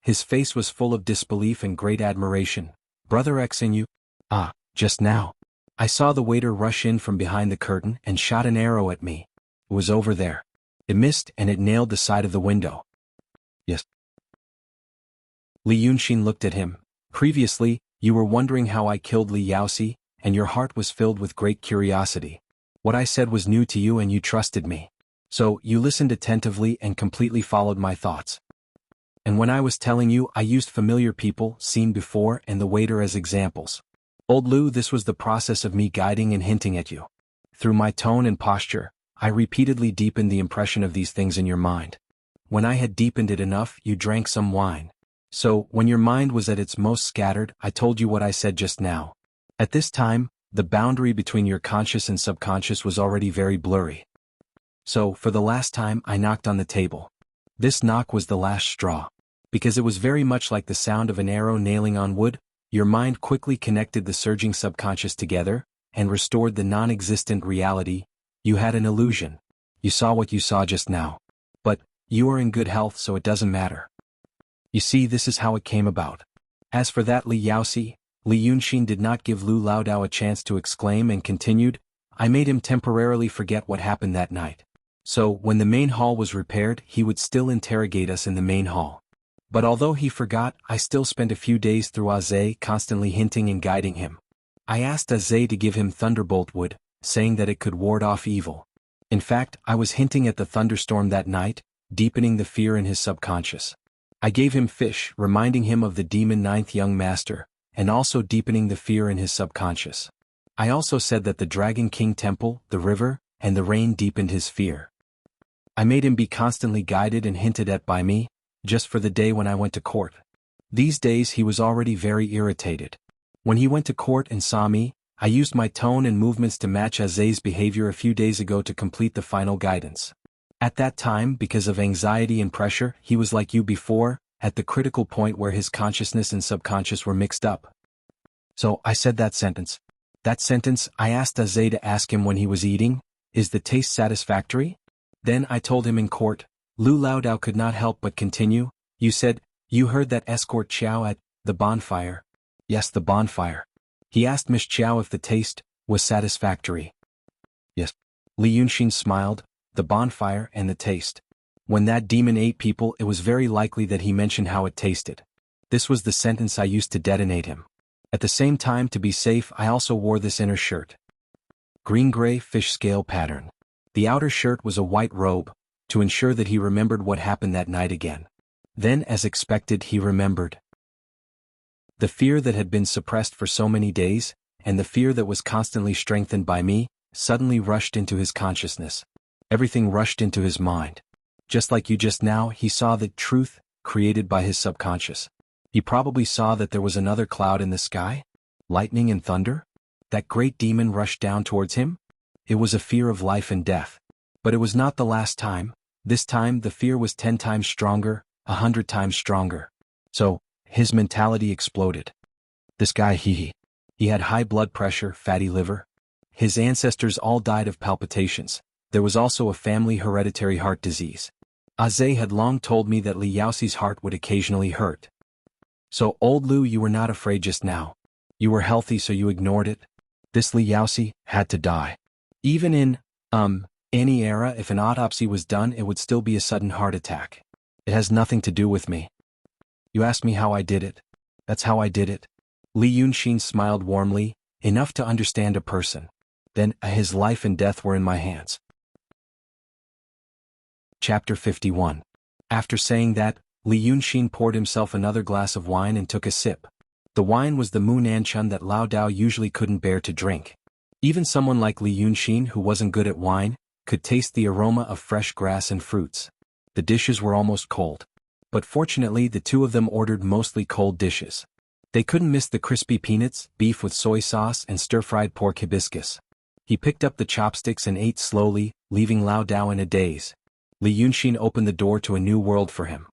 His face was full of disbelief and great admiration. Brother X and you? Ah, just now. I saw the waiter rush in from behind the curtain and shot an arrow at me. It was over there. It missed and it nailed the side of the window. Yes. Li Yunxin looked at him. Previously, you were wondering how I killed Li Yaoxi, and your heart was filled with great curiosity. What I said was new to you and you trusted me. So, you listened attentively and completely followed my thoughts. And when I was telling you, I used familiar people, seen before, and the waiter as examples. Old Lu, this was the process of me guiding and hinting at you. Through my tone and posture, I repeatedly deepened the impression of these things in your mind. When I had deepened it enough, you drank some wine. So, when your mind was at its most scattered, I told you what I said just now. At this time, the boundary between your conscious and subconscious was already very blurry. So, for the last time, I knocked on the table. This knock was the last straw. Because it was very much like the sound of an arrow nailing on wood, your mind quickly connected the surging subconscious together, and restored the non-existent reality. You had an illusion. You saw what you saw just now. But, you are in good health so it doesn't matter. You see, this is how it came about. As for that Li Yaoxi, Li Yunxin did not give Lu Laodao a chance to exclaim and continued, I made him temporarily forget what happened that night. So, when the main hall was repaired, he would still interrogate us in the main hall. But although he forgot, I still spent a few days through Aze constantly hinting and guiding him. I asked Aze to give him thunderbolt wood, saying that it could ward off evil. In fact, I was hinting at the thunderstorm that night, deepening the fear in his subconscious. I gave him fish, reminding him of the demon ninth young master, and also deepening the fear in his subconscious. I also said that the Dragon King Temple, the river, and the rain deepened his fear. I made him be constantly guided and hinted at by me, just for the day when I went to court. These days he was already very irritated. When he went to court and saw me, I used my tone and movements to match Aze's behavior a few days ago to complete the final guidance. At that time, because of anxiety and pressure, he was like you before, at the critical point where his consciousness and subconscious were mixed up. So, I said that sentence. That sentence, I asked Aze to ask him when he was eating, is the taste satisfactory? Then I told him in court. Lu Laodao could not help but continue. You said, you heard that escort Xiao at the bonfire. Yes, the bonfire. He asked Miss Xiao if the taste was satisfactory. Yes. Li Yunxin smiled, the bonfire and the taste. When that demon ate people, it was very likely that he mentioned how it tasted. This was the sentence I used to detonate him. At the same time, to be safe, I also wore this inner shirt. Green-gray fish scale pattern. The outer shirt was a white robe, to ensure that he remembered what happened that night again. Then, as expected, he remembered. The fear that had been suppressed for so many days, and the fear that was constantly strengthened by me, suddenly rushed into his consciousness. Everything rushed into his mind. Just like you just now, he saw the truth, created by his subconscious. He probably saw that there was another cloud in the sky? Lightning and thunder? That great demon rushed down towards him? It was a fear of life and death. But it was not the last time. This time the fear was 10 times stronger, 100 times stronger. So, his mentality exploded. This guy he had high blood pressure, fatty liver. His ancestors all died of palpitations. There was also a family hereditary heart disease. Aze had long told me that Li Yaoxi's heart would occasionally hurt. So, old Lu, you were not afraid just now. You were healthy, so you ignored it. This Li Yaoxi had to die. Even in, any era, if an autopsy was done, it would still be a sudden heart attack. It has nothing to do with me. You asked me how I did it. That's how I did it. Li Yunxin smiled warmly, enough to understand a person. Then, his life and death were in my hands. Chapter 51. After saying that, Li Yunxin poured himself another glass of wine and took a sip. The wine was the Mu Nanchun that Lao Dao usually couldn't bear to drink. Even someone like Li Yunxin, who wasn't good at wine, could taste the aroma of fresh grass and fruits. The dishes were almost cold. But fortunately, the two of them ordered mostly cold dishes. They couldn't miss the crispy peanuts, beef with soy sauce, and stir-fried pork hibiscus. He picked up the chopsticks and ate slowly, leaving Lao Dao in a daze. Li Yunxin opened the door to a new world for him.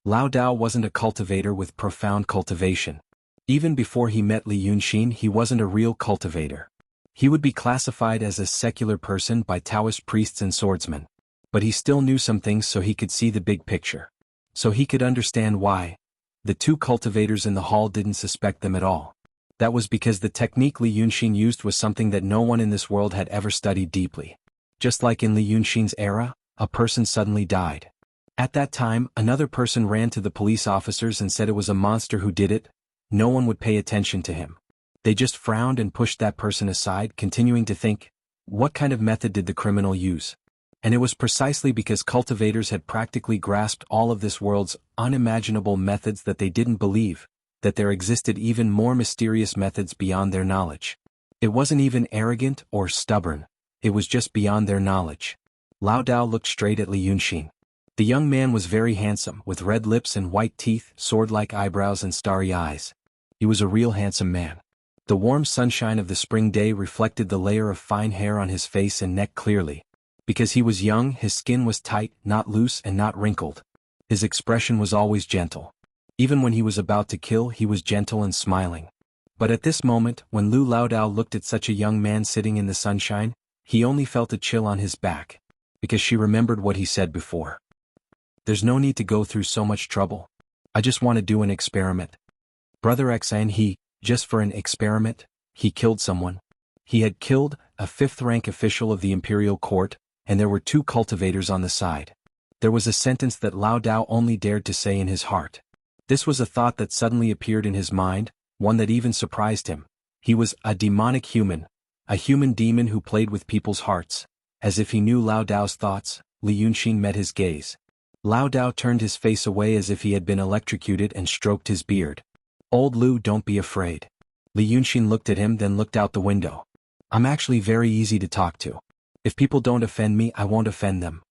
Lao Dao wasn't a cultivator with profound cultivation. Even before he met Li Yunxin, he wasn't a real cultivator. He would be classified as a secular person by Taoist priests and swordsmen. But he still knew some things, so he could see the big picture. So he could understand why the two cultivators in the hall didn't suspect them at all. That was because the technique Li Yunxin used was something that no one in this world had ever studied deeply. Just like in Li Yunxin's era, a person suddenly died. At that time, another person ran to the police officers and said it was a monster who did it. No one would pay attention to him. They just frowned and pushed that person aside, continuing to think, what kind of method did the criminal use? And it was precisely because cultivators had practically grasped all of this world's unimaginable methods that they didn't believe that there existed even more mysterious methods beyond their knowledge. It wasn't even arrogant or stubborn. It was just beyond their knowledge. Lao Dao looked straight at Li Yunxin. The young man was very handsome, with red lips and white teeth, sword-like eyebrows and starry eyes. He was a real handsome man. The warm sunshine of the spring day reflected the layer of fine hair on his face and neck clearly. Because he was young, his skin was tight, not loose and not wrinkled. His expression was always gentle. Even when he was about to kill, he was gentle and smiling. But at this moment, when Lu Laodao looked at such a young man sitting in the sunshine, he only felt a chill on his back. Because she remembered what he said before. There's no need to go through so much trouble. I just want to do an experiment. Brother Xan, just for an experiment, he killed someone. He had killed a 5th-rank official of the imperial court, and there were 2 cultivators on the side. There was a sentence that Lao Dao only dared to say in his heart. This was a thought that suddenly appeared in his mind, one that even surprised him. He was a demonic human, a human demon who played with people's hearts. As if he knew Lao Dao's thoughts, Li Yunxin met his gaze. Lao Dao turned his face away as if he had been electrocuted and stroked his beard. Old Lu, don't be afraid. Li Yunxin looked at him, then looked out the window. I'm actually very easy to talk to. If people don't offend me, I won't offend them.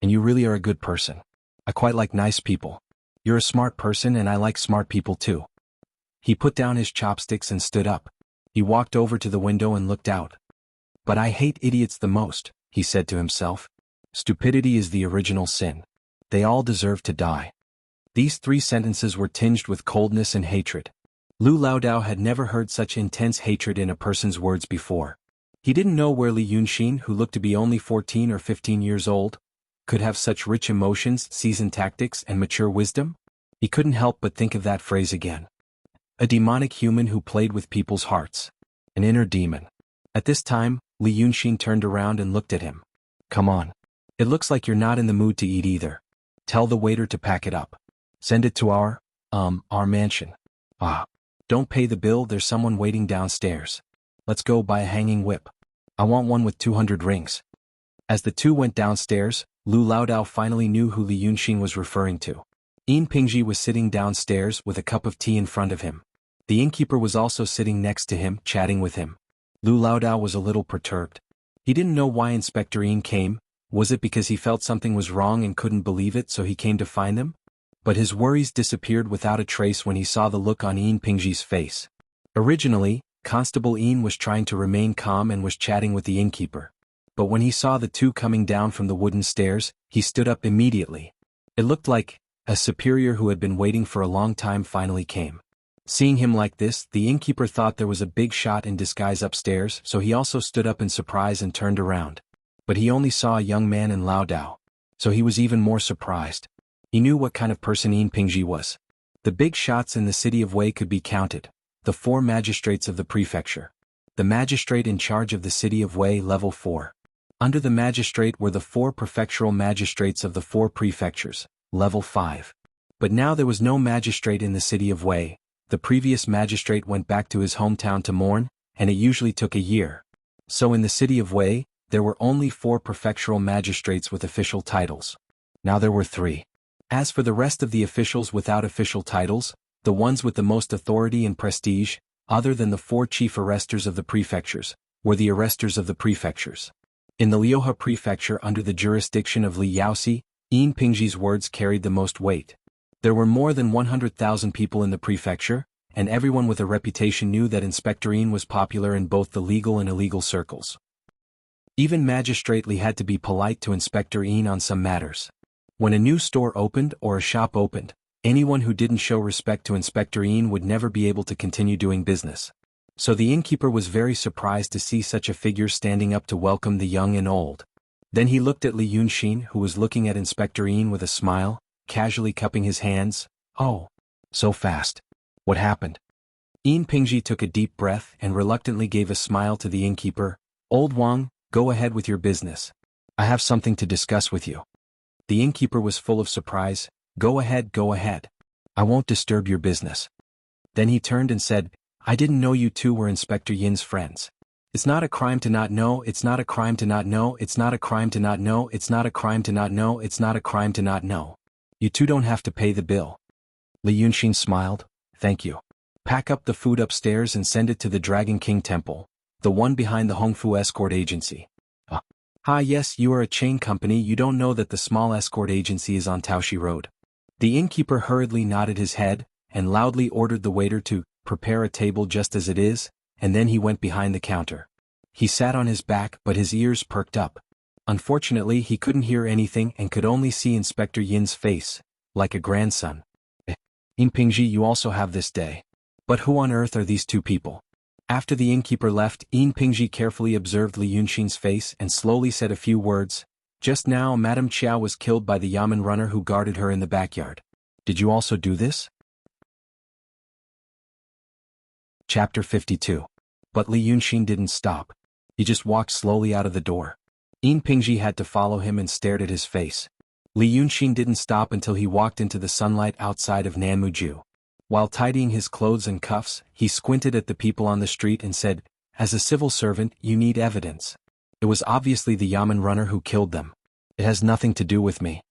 And you really are a good person. I quite like nice people. You're a smart person and I like smart people too. He put down his chopsticks and stood up. He walked over to the window and looked out. But I hate idiots the most, he said to himself. Stupidity is the original sin. They all deserve to die. These 3 sentences were tinged with coldness and hatred. Lu Laodao had never heard such intense hatred in a person's words before. He didn't know where Li Yunxin, who looked to be only 14 or 15 years old, could have such rich emotions, seasoned tactics, and mature wisdom. He couldn't help but think of that phrase again. A demonic human who played with people's hearts. An inner demon. At this time, Li Yunxin turned around and looked at him. Come on. It looks like you're not in the mood to eat either. Tell the waiter to pack it up. Send it to our mansion. Don't pay the bill, there's someone waiting downstairs. Let's go buy a hanging whip. I want one with 200 rings. As the two went downstairs, Lu Laodao finally knew who Li Yunxin was referring to. Yin Pingji was sitting downstairs with a cup of tea in front of him. The innkeeper was also sitting next to him, chatting with him. Lu Laodao was a little perturbed. He didn't know why Inspector Yin came. Was it because he felt something was wrong and couldn't believe it, so he came to find them? But his worries disappeared without a trace when he saw the look on Yin Pingji's face. Originally, Constable Yin was trying to remain calm and was chatting with the innkeeper. But when he saw the two coming down from the wooden stairs, he stood up immediately. It looked like a superior who had been waiting for a long time finally came. Seeing him like this, the innkeeper thought there was a big shot in disguise upstairs, so he also stood up in surprise and turned around. But he only saw a young man in Laodao. So he was even more surprised. He knew what kind of person Yin Pingji was. The big shots in the city of Wei could be counted. The 4 magistrates of the prefecture. The magistrate in charge of the city of Wei, level 4. Under the magistrate were the 4 prefectural magistrates of the 4 prefectures, level 5. But now there was no magistrate in the city of Wei. The previous magistrate went back to his hometown to mourn, and it usually took a year. So in the city of Wei, there were only 4 prefectural magistrates with official titles. Now there were 3. As for the rest of the officials without official titles, the ones with the most authority and prestige, other than the 4 chief arresters of the prefectures, were the arresters of the prefectures. In the Liuhe prefecture under the jurisdiction of Li Yaoxi, Yin Pingji's words carried the most weight. There were more than 100,000 people in the prefecture, and everyone with a reputation knew that Inspector Yin was popular in both the legal and illegal circles. Even Magistrate Li had to be polite to Inspector Yin on some matters. When a new store opened or a shop opened, anyone who didn't show respect to Inspector Yin would never be able to continue doing business. So the innkeeper was very surprised to see such a figure standing up to welcome the young and old. Then he looked at Li Yunxin, who was looking at Inspector Yin with a smile, casually cupping his hands. Oh, so fast. What happened? Yin Pingji took a deep breath and reluctantly gave a smile to the innkeeper. Old Wang, go ahead with your business. I have something to discuss with you. The innkeeper was full of surprise. Go ahead, go ahead. I won't disturb your business. Then he turned and said, I didn't know you two were Inspector Yin's friends. It's not a crime to not know, it's not a crime to not know, it's not a crime to not know, it's not a crime to not know, it's not a crime to not know. You two don't have to pay the bill. Li Yunxin smiled, thank you. Pack up the food upstairs and send it to the Dragon King Temple, the one behind the Hongfu Escort Agency. Yes, you are a chain company, you don't know that the small escort agency is on Taoshi Road. The innkeeper hurriedly nodded his head, and loudly ordered the waiter to prepare a table just as it is, and then he went behind the counter. He sat on his back but his ears perked up. Unfortunately he couldn't hear anything and could only see Inspector Yin's face, like a grandson. Yin Pingji, you also have this day. But who on earth are these two people? After the innkeeper left, Yin Pingji carefully observed Li Yunxin's face and slowly said a few words. Just now Madame Chiao was killed by the Yamen runner who guarded her in the backyard. Did you also do this? Chapter 52. But Li Yunxin didn't stop. He just walked slowly out of the door. Yin Pingji had to follow him and stared at his face. Li Yunxin didn't stop until he walked into the sunlight outside of Nanmuju. While tidying his clothes and cuffs, he squinted at the people on the street and said, as a civil servant, you need evidence. It was obviously the Yamen runner who killed them. It has nothing to do with me.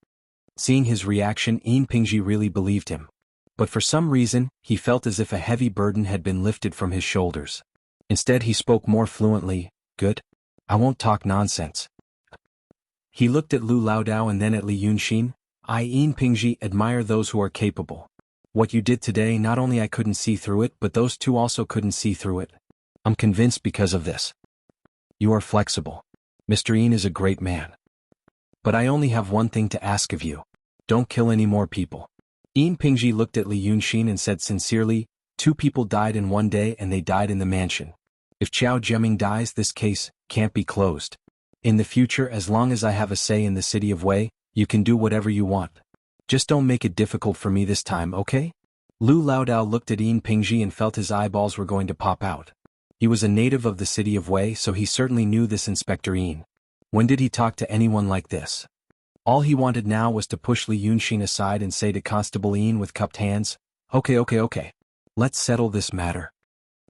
Seeing his reaction, Yin Pingji really believed him. But for some reason, he felt as if a heavy burden had been lifted from his shoulders. Instead he spoke more fluently, good? I won't talk nonsense. He looked at Lu Laodao and then at Li Yunxin. I, Yin Pingji, admire those who are capable. What you did today, not only I couldn't see through it, but those two also couldn't see through it. I'm convinced because of this. You are flexible. Mr. Yin is a great man. But I only have one thing to ask of you. Don't kill any more people. Yin Pingji looked at Li Yunxin and said sincerely, 2 people died in one day and they died in the mansion. If Qiao Jiaming dies, this case can't be closed. In the future, as long as I have a say in the city of Wei, you can do whatever you want. Just don't make it difficult for me this time, okay? Lu Laodao looked at Yin Pingji and felt his eyeballs were going to pop out. He was a native of the city of Wei, so he certainly knew this Inspector Yin. When did he talk to anyone like this? All he wanted now was to push Li Yunxin aside and say to Constable Yin with cupped hands, Okay. Let's settle this matter.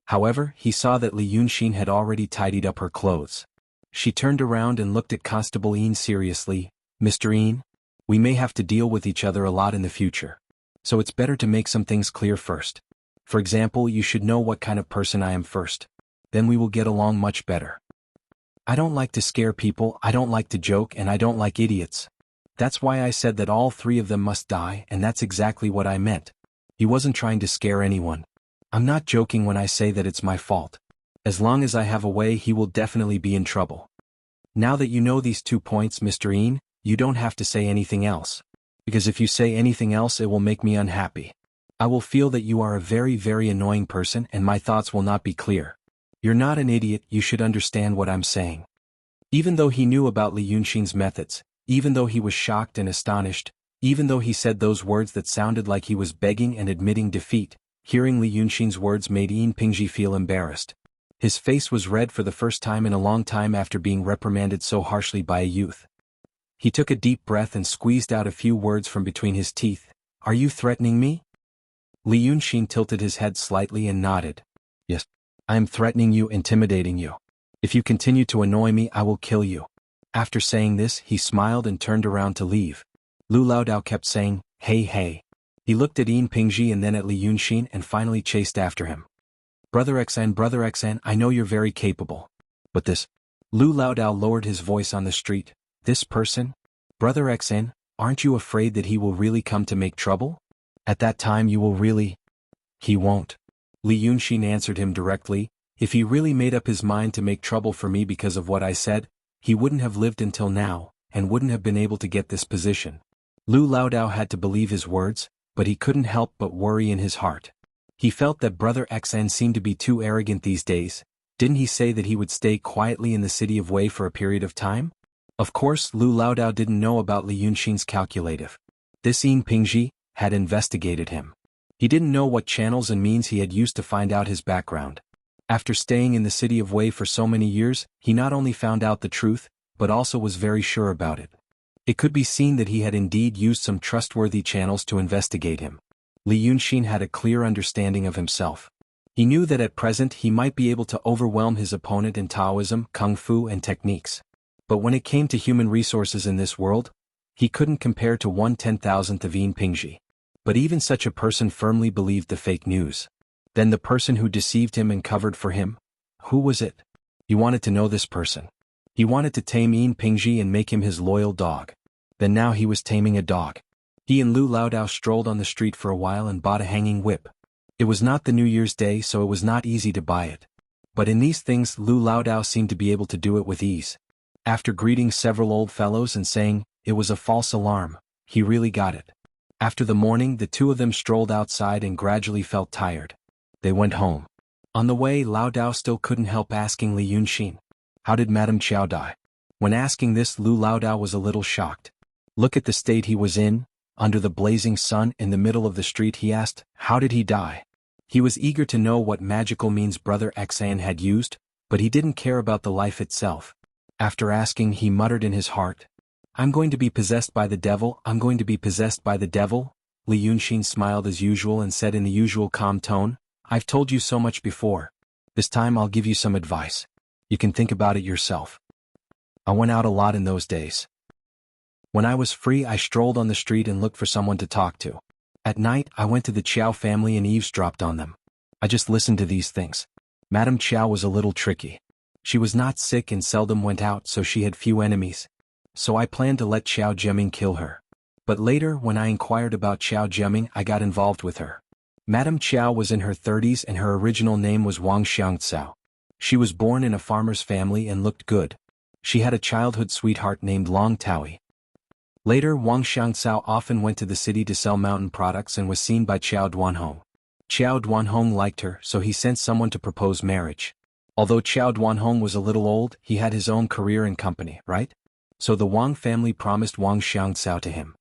However, he saw that Li Yunxin had already tidied up her clothes. She turned around and looked at Constable Yin seriously. Mr. Yin, we may have to deal with each other a lot in the future. So it's better to make some things clear first. For example, you should know what kind of person I am first. Then we will get along much better. I don't like to scare people, I don't like to joke, and I don't like idiots. That's why I said that all 3 of them must die, and that's exactly what I meant. He wasn't trying to scare anyone. I'm not joking when I say that it's my fault. As long as I have a way, he will definitely be in trouble. Now that you know these 2 points, Mr. Yin, you don't have to say anything else. Because if you say anything else, it will make me unhappy. I will feel that you are a very, very annoying person and my thoughts will not be clear. You're not an idiot, you should understand what I'm saying. Even though he knew about Li Yunxin's methods, even though he was shocked and astonished, even though he said those words that sounded like he was begging and admitting defeat, hearing Li Yunxin's words made Yin Pingji feel embarrassed. His face was red for the first time in a long time after being reprimanded so harshly by a youth. He took a deep breath and squeezed out a few words from between his teeth. Are you threatening me? Li Yunxin tilted his head slightly and nodded. Yes. I am threatening you, intimidating you. If you continue to annoy me, I will kill you. After saying this, he smiled and turned around to leave. Lu Laodao kept saying, Hey. He looked at Yin Pingji and then at Li Yunxin and finally chased after him. Brother Xan, I know you're very capable. But this. Lu Laodao lowered his voice on the street. This person? Brother Xan, aren't you afraid that he will really come to make trouble? At that time you will really... He won't. Li Yunxin answered him directly. If he really made up his mind to make trouble for me because of what I said, he wouldn't have lived until now, and wouldn't have been able to get this position. Lu Laodao had to believe his words, but he couldn't help but worry in his heart. He felt that Brother Xan seemed to be too arrogant these days. Didn't he say that he would stay quietly in the city of Wei for a period of time? Of course, Lu Laodao didn't know about Li Yunxin's calculative. This Yin Pingji had investigated him. He didn't know what channels and means he had used to find out his background. After staying in the city of Wei for so many years, he not only found out the truth, but also was very sure about it. It could be seen that he had indeed used some trustworthy channels to investigate him. Li Yunxin had a clear understanding of himself. He knew that at present he might be able to overwhelm his opponent in Taoism, Kung Fu and techniques. But when it came to human resources in this world, he couldn't compare to 1/10,000th of Yin Pingji. But even such a person firmly believed the fake news. Then the person who deceived him and covered for him? Who was it? He wanted to know this person. He wanted to tame Yin Pingji and make him his loyal dog. Then now he was taming a dog. He and Lu Laodao strolled on the street for a while and bought a hanging whip. It was not the New Year's Day, so it was not easy to buy it. But in these things Lu Laodao seemed to be able to do it with ease. After greeting several old fellows and saying, it was a false alarm, he really got it. After the morning, the 2 of them strolled outside and gradually felt tired. They went home. On the way, Laodao still couldn't help asking Li Yunxin, how did Madame Qiao die? When asking this, Lu Laodao was a little shocked. Look at the state he was in, under the blazing sun in the middle of the street. He asked, how did he die? He was eager to know what magical means Brother Xan had used, but he didn't care about the life itself. After asking, he muttered in his heart, I'm going to be possessed by the devil, I'm going to be possessed by the devil. Li Yunxin smiled as usual and said in the usual calm tone, I've told you so much before. This time I'll give you some advice. You can think about it yourself. I went out a lot in those days. When I was free, I strolled on the street and looked for someone to talk to. At night, I went to the Qiao family and eavesdropped on them. I just listened to these things. Madame Qiao was a little tricky. She was not sick and seldom went out, so she had few enemies. So I planned to let Qiao Jiaming kill her. But later, when I inquired about Qiao Jiaming, I got involved with her. Madame Qiao was in her 30s and her original name was Wang Xiangcao. She was born in a farmer's family and looked good. She had a childhood sweetheart named Long Taoyi. Later, Wang Xiangcao often went to the city to sell mountain products and was seen by Qiao Duanhong. Qiao Duanhong liked her, so he sent someone to propose marriage. Although Qiao Duanhong was a little old, he had his own career and company, right? So the Wang family promised Wang Xiangcao to him.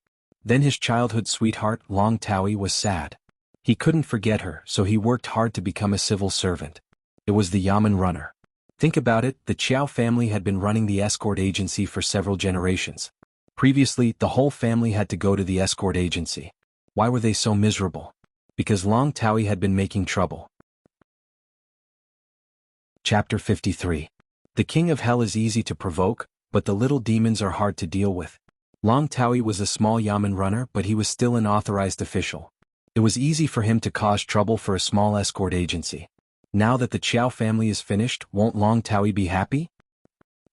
Then his childhood sweetheart, Long Taoyi, was sad. He couldn't forget her, so he worked hard to become a civil servant. It was the Yamen runner. Think about it, the Qiao family had been running the escort agency for several generations. Previously, the whole family had to go to the escort agency. Why were they so miserable? Because Long Taoyi had been making trouble. Chapter 53. The king of hell is easy to provoke, but the little demons are hard to deal with. Long Taoyi was a small Yamen runner, but he was still an authorized official. It was easy for him to cause trouble for a small escort agency. Now that the Qiao family is finished, won't Long Taoyi be happy?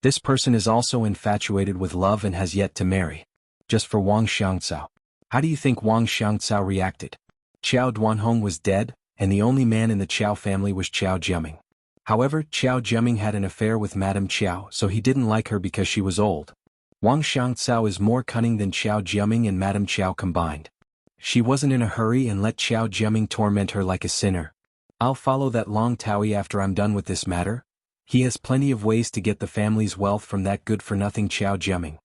This person is also infatuated with love and has yet to marry. Just for Wang Xiangcao. How do you think Wang Xiangcao reacted? Qiao Duanhong was dead, and the only man in the Qiao family was Qiao Jiaming. However, Qiao Jiaming had an affair with Madame Qiao, so he didn't like her because she was old. Wang Xiangcao is more cunning than Qiao Jiaming and Madame Qiao combined. She wasn't in a hurry and let Qiao Jiaming torment her like a sinner. I'll follow that Long Taoyi after I'm done with this matter. He has plenty of ways to get the family's wealth from that good-for-nothing Qiao Jiaming.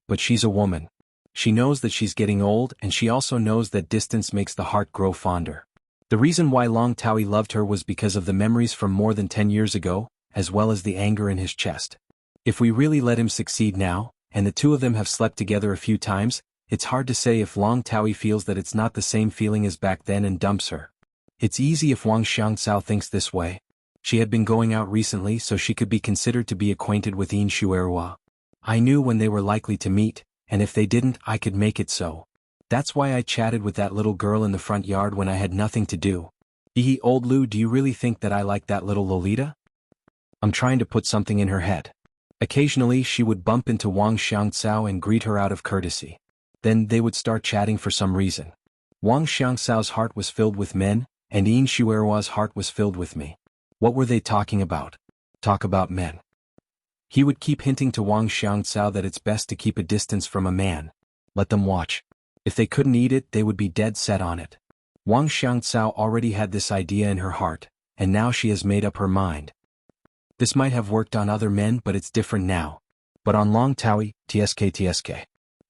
But she's a woman. She knows that she's getting old, and she also knows that distance makes the heart grow fonder. The reason why Long Taoyi loved her was because of the memories from more than 10 years ago, as well as the anger in his chest. If we really let him succeed now, and the two of them have slept together a few times, it's hard to say if Long Taoyi feels that it's not the same feeling as back then and dumps her. It's easy if Wang Xiangcao thinks this way. She had been going out recently, so she could be considered to be acquainted with Yin Shuerhua. I knew when they were likely to meet, and if they didn't, I could make it so. That's why I chatted with that little girl in the front yard when I had nothing to do. Old Lu, do you really think that I like that little Lolita? I'm trying to put something in her head. Occasionally she would bump into Wang Xiangcao and greet her out of courtesy. Then they would start chatting for some reason. Wang Xiangcao's heart was filled with men, and Yin Shuerhua's heart was filled with me. What were they talking about? Talk about men. He would keep hinting to Wang Xiangcao that it's best to keep a distance from a man. Let them watch. If they couldn't eat it, they would be dead set on it. Wang Xiangcao already had this idea in her heart, and now she has made up her mind. This might have worked on other men, but it's different now. But on Long Taoyi, tsk.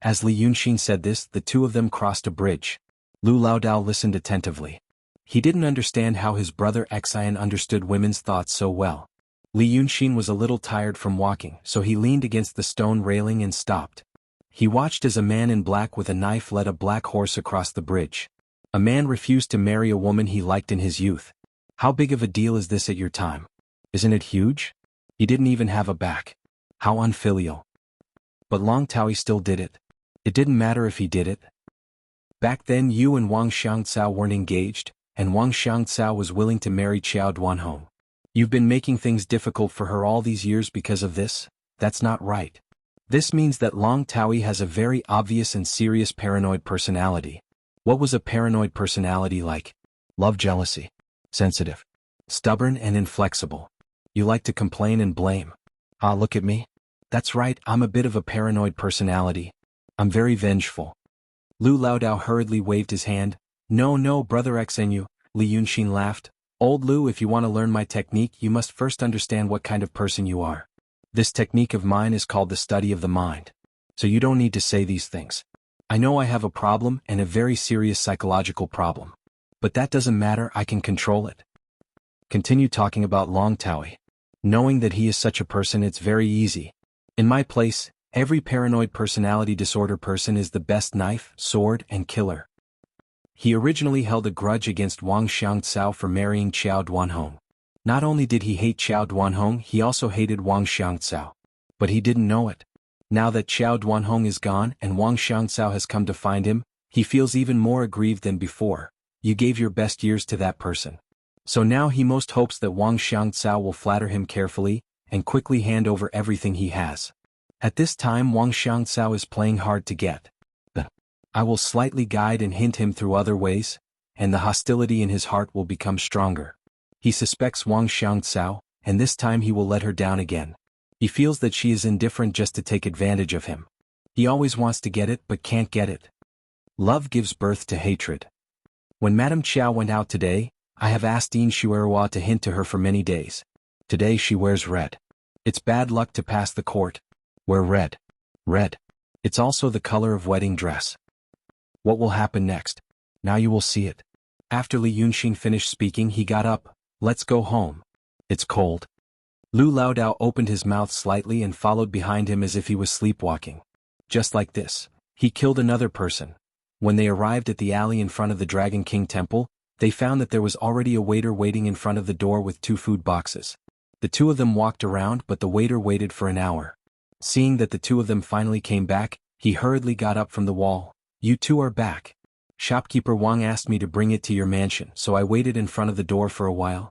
As Li Yunxin said this, the two of them crossed a bridge. Lu Laodao listened attentively. He didn't understand how his brother Xian understood women's thoughts so well. Li Yunxin was a little tired from walking, so he leaned against the stone railing and stopped. He watched as a man in black with a knife led a black horse across the bridge. A man refused to marry a woman he liked in his youth. How big of a deal is this at your time? Isn't it huge? He didn't even have a back. How unfilial. But Long Taoyi still did it. It didn't matter if he did it. Back then you and Wang Xiangcao weren't engaged, and Wang Xiangcao was willing to marry Qiao Duanhong. You've been making things difficult for her all these years because of this? That's not right. This means that Long Taoyi has a very obvious and serious paranoid personality. What was a paranoid personality like? Love jealousy. Sensitive. Stubborn and inflexible. You like to complain and blame. Ah, look at me. That's right, I'm a bit of a paranoid personality. I'm very vengeful. Lu Laodao hurriedly waved his hand. No, brother Xenu, Li Yunxin laughed. Old Lu, if you want to learn my technique, you must first understand what kind of person you are. This technique of mine is called the study of the mind. So you don't need to say these things. I know I have a problem, and a very serious psychological problem. But that doesn't matter, I can control it. Continue talking about Long Taoyi. Knowing that he is such a person, it's very easy. In my place, every paranoid personality disorder person is the best knife, sword, and killer. He originally held a grudge against Wang Xiangcao for marrying Qiao Duanhong. Not only did he hate Qiao Duanhong, he also hated Wang Xiangcao. But he didn't know it. Now that Qiao Duanhong is gone and Wang Xiangcao has come to find him, he feels even more aggrieved than before. You gave your best years to that person. So now he most hopes that Wang Xiangcao will flatter him carefully, and quickly hand over everything he has. At this time Wang Xiangcao is playing hard to get. I will slightly guide and hint him through other ways, and the hostility in his heart will become stronger. He suspects Wang Xiangcao, and this time he will let her down again. He feels that she is indifferent just to take advantage of him. He always wants to get it but can't get it. Love gives birth to hatred. When Madame Chiao went out today, I have asked Dean Shuerwa to hint to her for many days. Today she wears red. It's bad luck to pass the court. Wear red. Red. It's also the color of wedding dress. What will happen next? Now you will see it. After Li Yunxin finished speaking, he got up. Let's go home. It's cold. Lu Laodao opened his mouth slightly and followed behind him as if he was sleepwalking. Just like this, he killed another person. When they arrived at the alley in front of the Dragon King Temple, they found that there was already a waiter waiting in front of the door with 2 food boxes. The 2 of them walked around, but the waiter waited for an hour. Seeing that the 2 of them finally came back, he hurriedly got up from the wall. You 2 are back. Shopkeeper Wang asked me to bring it to your mansion, so I waited in front of the door for a while.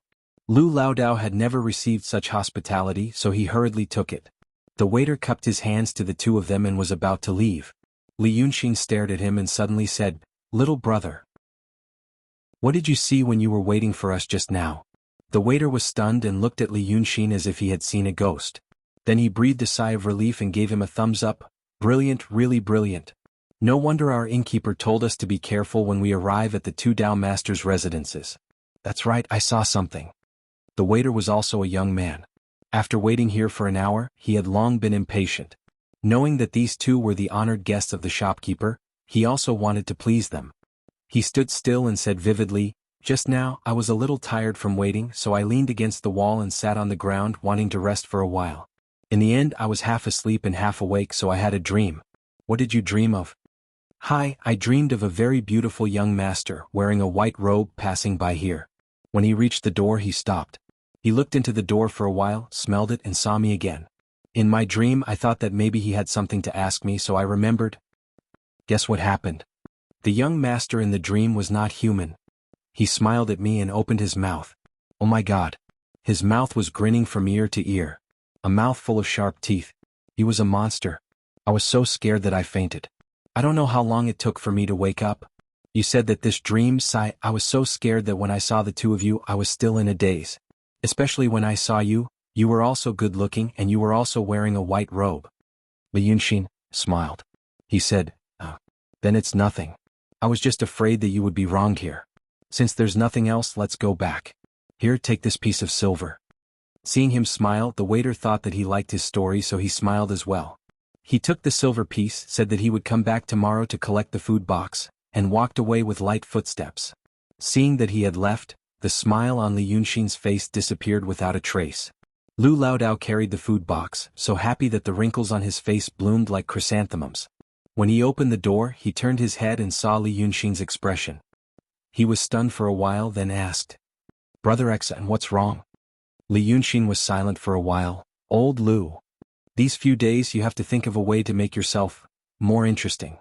Lu Laodao had never received such hospitality, so he hurriedly took it. The waiter cupped his hands to the 2 of them and was about to leave. Li Yunxin stared at him and suddenly said, "Little brother, what did you see when you were waiting for us just now?" The waiter was stunned and looked at Li Yunxin as if he had seen a ghost. Then he breathed a sigh of relief and gave him a thumbs up. Brilliant, really brilliant. No wonder our innkeeper told us to be careful when we arrive at the 2 Dao masters' residences. That's right, I saw something. The waiter was also a young man. After waiting here for an hour, he had long been impatient. Knowing that these 2 were the honored guests of the shopkeeper, he also wanted to please them. He stood still and said vividly, "Just now, I was a little tired from waiting, so I leaned against the wall and sat on the ground wanting to rest for a while. In the end, I was half asleep and half awake, so I had a dream." "What did you dream of?" "Hi, I dreamed of a very beautiful young master wearing a white robe passing by here. When he reached the door, he stopped. He looked into the door for a while, smelled it and saw me again. In my dream, I thought that maybe he had something to ask me, so I remembered. Guess what happened? The young master in the dream was not human. He smiled at me and opened his mouth. Oh my God. His mouth was grinning from ear to ear. A mouth full of sharp teeth. He was a monster. I was so scared that I fainted. I don't know how long it took for me to wake up. You said that this dream, I was so scared that when I saw the 2 of you, I was still in a daze. Especially when I saw you. You were also good-looking and you were also wearing a white robe." Li Yunxin smiled. He said, "Then it's nothing. I was just afraid that you would be wronged here. Since there's nothing else, let's go back. Here, take this piece of silver." Seeing him smile, the waiter thought that he liked his story, so he smiled as well. He took the silver piece, said that he would come back tomorrow to collect the food box, and walked away with light footsteps. Seeing that he had left, the smile on Li Yunxin's face disappeared without a trace. Lu Laodao carried the food box, so happy that the wrinkles on his face bloomed like chrysanthemums. When he opened the door, he turned his head and saw Li Yunxin's expression. He was stunned for a while, then asked, "Brother X, and what's wrong?" Li Yunxin was silent for a while. "Old Lu, these few days you have to think of a way to make yourself more interesting."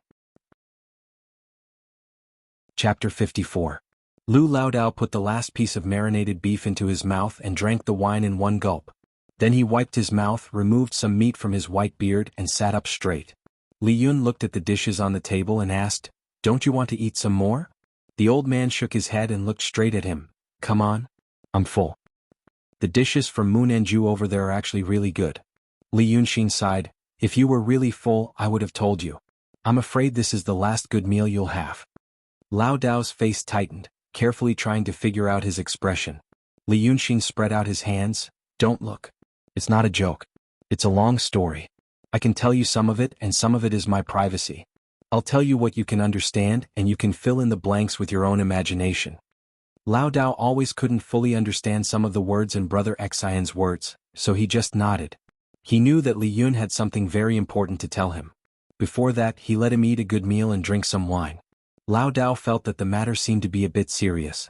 Chapter 54. Lu Laodao put the last piece of marinated beef into his mouth and drank the wine in one gulp. Then he wiped his mouth, removed some meat from his white beard, and sat up straight. Li Yun looked at the dishes on the table and asked, "Don't you want to eat some more?" The old man shook his head and looked straight at him. "Come on. I'm full. The dishes from Moon and Ju over there are actually really good." Li Yunxin sighed. "If you were really full, I would have told you. I'm afraid this is the last good meal you'll have." Lao Dao's face tightened, carefully trying to figure out his expression. Li Yunxin spread out his hands. "Don't look. It's not a joke. It's a long story. I can tell you some of it, and some of it is my privacy. I'll tell you what you can understand, and you can fill in the blanks with your own imagination." Lao Dao always couldn't fully understand some of the words in Brother Xian's words, so he just nodded. He knew that Li Yun had something very important to tell him. Before that, he let him eat a good meal and drink some wine. Lao Dao felt that the matter seemed to be a bit serious.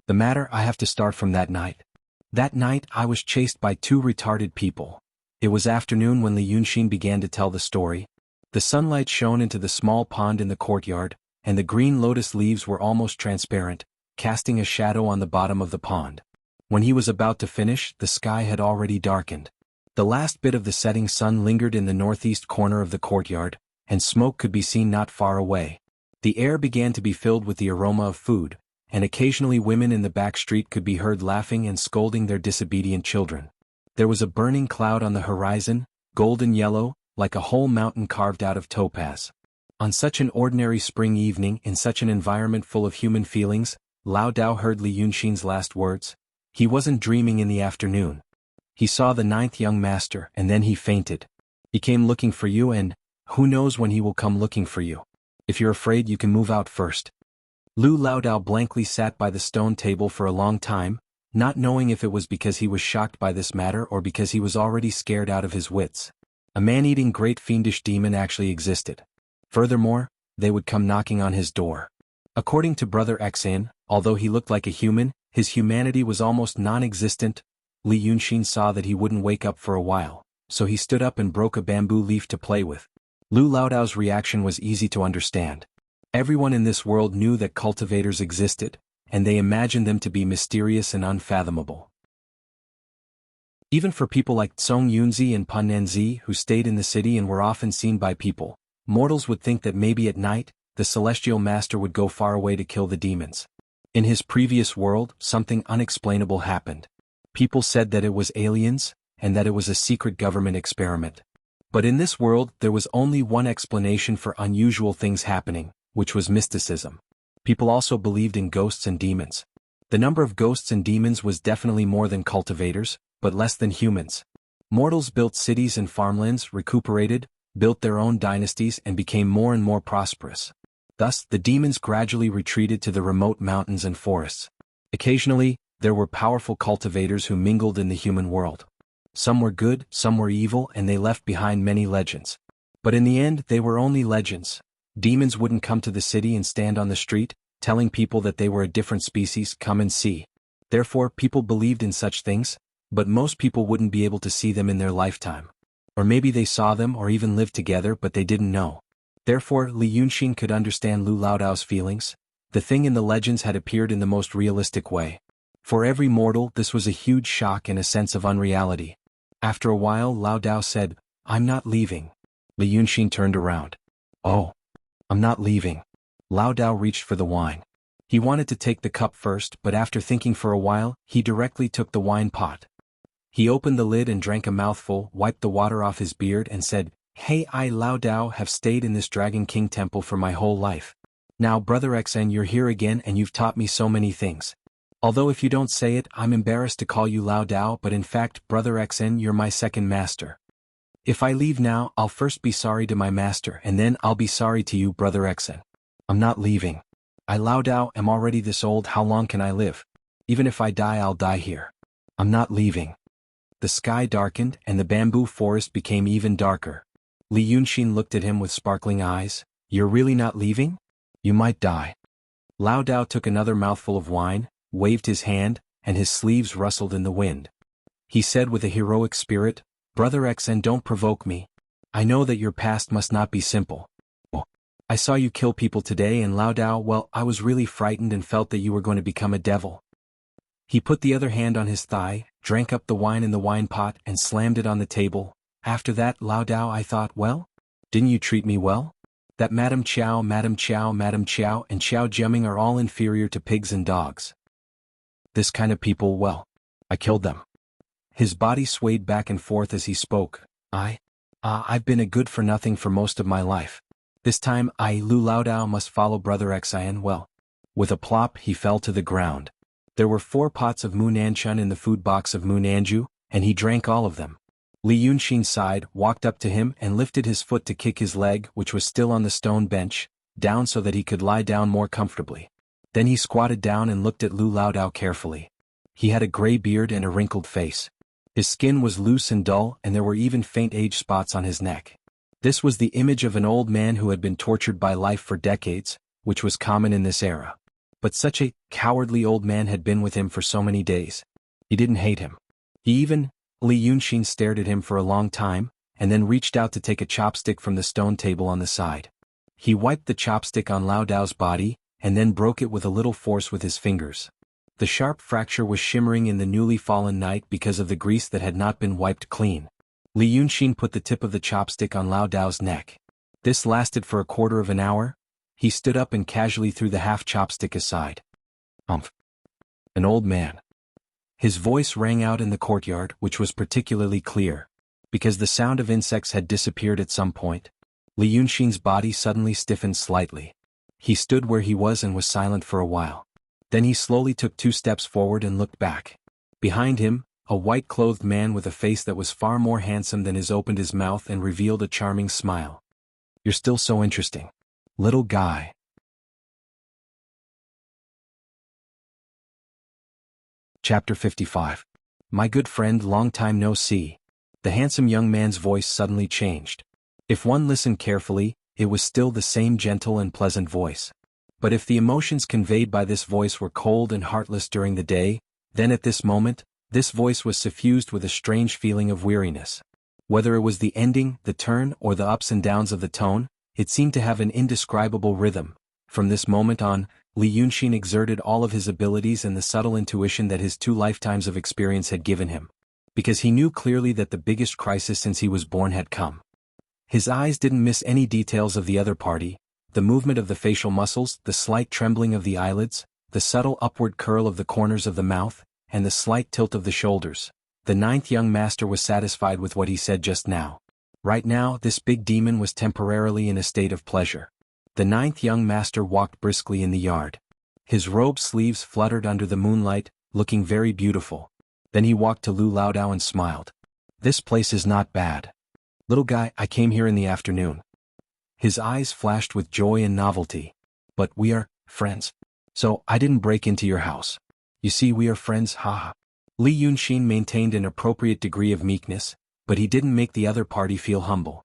"The matter, I have to start from that night. That night, I was chased by 2 retarded people. It was afternoon when Li Yunxin began to tell the story. The sunlight shone into the small pond in the courtyard, and the green lotus leaves were almost transparent, casting a shadow on the bottom of the pond. When he was about to finish, the sky had already darkened. The last bit of the setting sun lingered in the northeast corner of the courtyard, and smoke could be seen not far away. The air began to be filled with the aroma of food, and occasionally women in the back street could be heard laughing and scolding their disobedient children. There was a burning cloud on the horizon, golden yellow, like a whole mountain carved out of topaz. On such an ordinary spring evening in such an environment full of human feelings, Lao Dao heard Li Yunxin's last words. He wasn't dreaming in the afternoon. He saw the ninth young master and then he fainted. He came looking for you and, who knows when he will come looking for you. If you're afraid you can move out first. Lao Dao blankly sat by the stone table for a long time, not knowing if it was because he was shocked by this matter or because he was already scared out of his wits. A man-eating great fiendish demon actually existed. Furthermore, they would come knocking on his door. According to Brother Xin, although he looked like a human, his humanity was almost non-existent. Li Yunxin saw that he wouldn't wake up for a while, so he stood up and broke a bamboo leaf to play with. Lao Dao's reaction was easy to understand. Everyone in this world knew that cultivators existed, and they imagined them to be mysterious and unfathomable. Even for people like Tsong Yunzi and Pan Nanzi who stayed in the city and were often seen by people, mortals would think that maybe at night, the celestial master would go far away to kill the demons. In his previous world, something unexplainable happened. People said that it was aliens, and that it was a secret government experiment. But in this world there was only one explanation for unusual things happening, which was mysticism. People also believed in ghosts and demons. The number of ghosts and demons was definitely more than cultivators, but less than humans. Mortals built cities and farmlands, recuperated, built their own dynasties and became more and more prosperous. Thus, the demons gradually retreated to the remote mountains and forests. Occasionally, there were powerful cultivators who mingled in the human world. Some were good, some were evil, and they left behind many legends. But in the end, they were only legends. Demons wouldn't come to the city and stand on the street, telling people that they were a different species, come and see. Therefore, people believed in such things, but most people wouldn't be able to see them in their lifetime. Or maybe they saw them or even lived together but they didn't know. Therefore, Li Yunxin could understand Lao Dao's feelings. The thing in the legends had appeared in the most realistic way. For every mortal, this was a huge shock and a sense of unreality. After a while, Lao Dao said, "I'm not leaving." Li Yunxin turned around. "Oh, I'm not leaving." Lao Dao reached for the wine. He wanted to take the cup first, but after thinking for a while, he directly took the wine pot. He opened the lid and drank a mouthful, wiped the water off his beard and said, "Hey, I Lao Dao have stayed in this Dragon King temple for my whole life. Now Brother Xin, you're here again and you've taught me so many things. Although if you don't say it, I'm embarrassed to call you Lao Dao, but in fact, Brother Xin, you're my second master. If I leave now, I'll first be sorry to my master and then I'll be sorry to you, Brother Xin. I'm not leaving. I Lao Dao am already this old, how long can I live? Even if I die, I'll die here. I'm not leaving." The sky darkened and the bamboo forest became even darker. Li Yunxin looked at him with sparkling eyes. "You're really not leaving? You might die." Lao Dao took another mouthful of wine, waved his hand, and his sleeves rustled in the wind. He said with a heroic spirit, "Brother Xin, don't provoke me. I know that your past must not be simple. I saw you kill people today and Lao Dao, well, I was really frightened and felt that you were going to become a devil." He put the other hand on his thigh, drank up the wine in the wine pot and slammed it on the table. "After that, Lao Dao, I thought, well, didn't you treat me well? That Madame Chow, Madame Chow, Madame Chow and Chow Jiaming are all inferior to pigs and dogs. This kind of people, well, I killed them." His body swayed back and forth as he spoke. I've been a good for nothing for most of my life. This time Lao Dao must follow Brother Xin well." With a plop he fell to the ground. There were 4 pots of Mu Nanchun in the food box of Mu Nanju, and he drank all of them. Li Yunxin sighed, walked up to him and lifted his foot to kick his leg, which was still on the stone bench, down so that he could lie down more comfortably. Then he squatted down and looked at Lao Dao carefully. He had a gray beard and a wrinkled face. His skin was loose and dull and there were even faint age spots on his neck. This was the image of an old man who had been tortured by life for decades, which was common in this era. But such a cowardly old man had been with him for so many days. He didn't hate him. Li Yunxin stared at him for a long time, and then reached out to take a chopstick from the stone table on the side. He wiped the chopstick on Lao Dao's body, and then broke it with a little force with his fingers. The sharp fracture was shimmering in the newly fallen night because of the grease that had not been wiped clean. Li Yunxin put the tip of the chopstick on Lao Dao's neck. This lasted for a quarter of an hour. He stood up and casually threw the half chopstick aside. "Umph. An old man." His voice rang out in the courtyard, which was particularly clear. because the sound of insects had disappeared at some point. Li Yunxin's body suddenly stiffened slightly. He stood where he was and was silent for a while. Then he slowly took 2 steps forward and looked back. Behind him, a white-clothed man with a face that was far more handsome than his opened his mouth and revealed a charming smile. "You're still so interesting, little guy." Chapter 55. My good friend, long time no see. The handsome young man's voice suddenly changed. If one listened carefully, it was still the same gentle and pleasant voice. But if the emotions conveyed by this voice were cold and heartless during the day, then at this moment, this voice was suffused with a strange feeling of weariness. Whether it was the ending, the turn, or the ups and downs of the tone, it seemed to have an indescribable rhythm. From this moment on, Li Yunxin exerted all of his abilities and the subtle intuition that his 2 lifetimes of experience had given him. Because he knew clearly that the biggest crisis since he was born had come. His eyes didn't miss any details of the other party, the movement of the facial muscles, the slight trembling of the eyelids, the subtle upward curl of the corners of the mouth, and the slight tilt of the shoulders. The 9th young master was satisfied with what he said just now. Right now, this big demon was temporarily in a state of pleasure. The 9th young master walked briskly in the yard. His robe sleeves fluttered under the moonlight, looking very beautiful. Then he walked to Lu Laodao and smiled. "This place is not bad. Little guy, I came here in the afternoon." His eyes flashed with joy and novelty. "But we are friends. So I didn't break into your house. You see, we are friends, haha." Li Yunxin maintained an appropriate degree of meekness, but he didn't make the other party feel humble.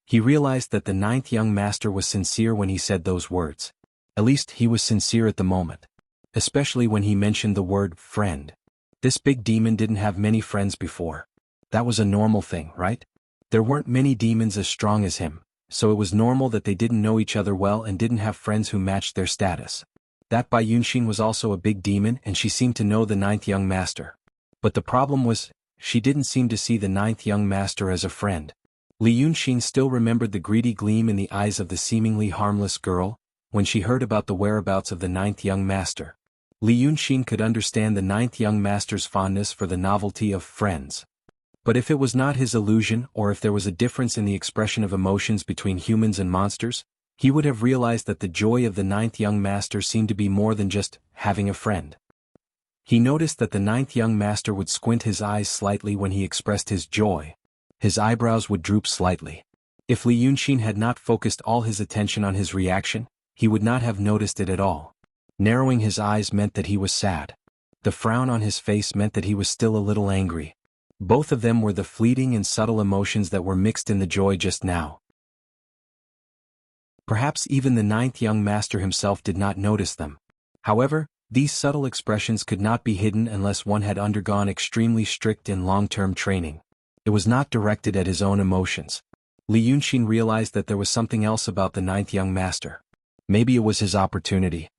He realized that the 9th young master was sincere when he said those words. At least he was sincere at the moment. Especially when he mentioned the word friend. This big demon didn't have many friends before. That was a normal thing, right? There weren't many demons as strong as him, so it was normal that they didn't know each other well and didn't have friends who matched their status. That Bai Yunxin was also a big demon and she seemed to know the 9th young master. But the problem was, she didn't seem to see the 9th young master as a friend. Li Yunxin still remembered the greedy gleam in the eyes of the seemingly harmless girl, when she heard about the whereabouts of the 9th young master. Li Yunxin could understand the 9th young master's fondness for the novelty of friends. But if it was not his illusion or if there was a difference in the expression of emotions between humans and monsters, he would have realized that the joy of the 9th young master seemed to be more than just having a friend. He noticed that the 9th young master would squint his eyes slightly when he expressed his joy. His eyebrows would droop slightly. If Li Yunxin had not focused all his attention on his reaction, he would not have noticed it at all. Narrowing his eyes meant that he was sad. The frown on his face meant that he was still a little angry. Both of them were the fleeting and subtle emotions that were mixed in the joy just now. Perhaps even the 9th young master himself did not notice them. However, these subtle expressions could not be hidden unless one had undergone extremely strict and long-term training. It was not directed at his own emotions. Li Yunxin realized that there was something else about the 9th young master. Maybe it was his opportunity.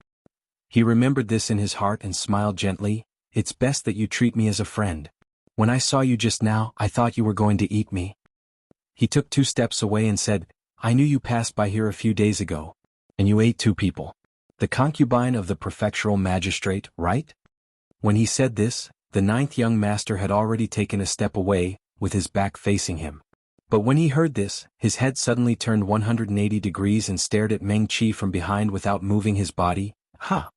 He remembered this in his heart and smiled gently. "It's best that you treat me as a friend. When I saw you just now, I thought you were going to eat me." He took 2 steps away and said, "I knew you passed by here a few days ago. And you ate 2 people. The concubine of the prefectural magistrate, right?" When he said this, the 9th young master had already taken a step away, with his back facing him. But when he heard this, his head suddenly turned 180 degrees and stared at Meng Qi from behind without moving his body. "Ha!"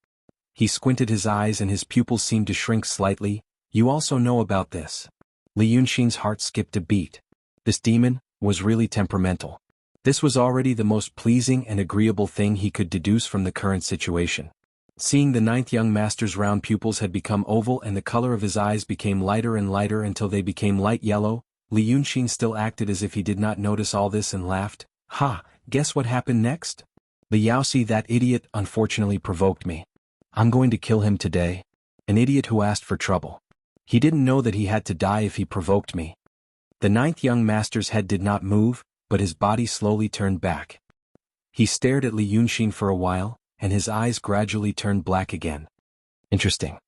He squinted his eyes and his pupils seemed to shrink slightly. "You also know about this." Li Yunxin's heart skipped a beat. This demon was really temperamental. This was already the most pleasing and agreeable thing he could deduce from the current situation. Seeing the 9th young master's round pupils had become oval and the color of his eyes became lighter and lighter until they became light yellow, Li Yunxin still acted as if he did not notice all this and laughed. "Ha, guess what happened next? The Yaoxi, that idiot, unfortunately provoked me. I'm going to kill him today. An idiot who asked for trouble. He didn't know that he had to die if he provoked me." The 9th young master's head did not move, but his body slowly turned back. He stared at Li Yunxin for a while, and his eyes gradually turned black again. "Interesting."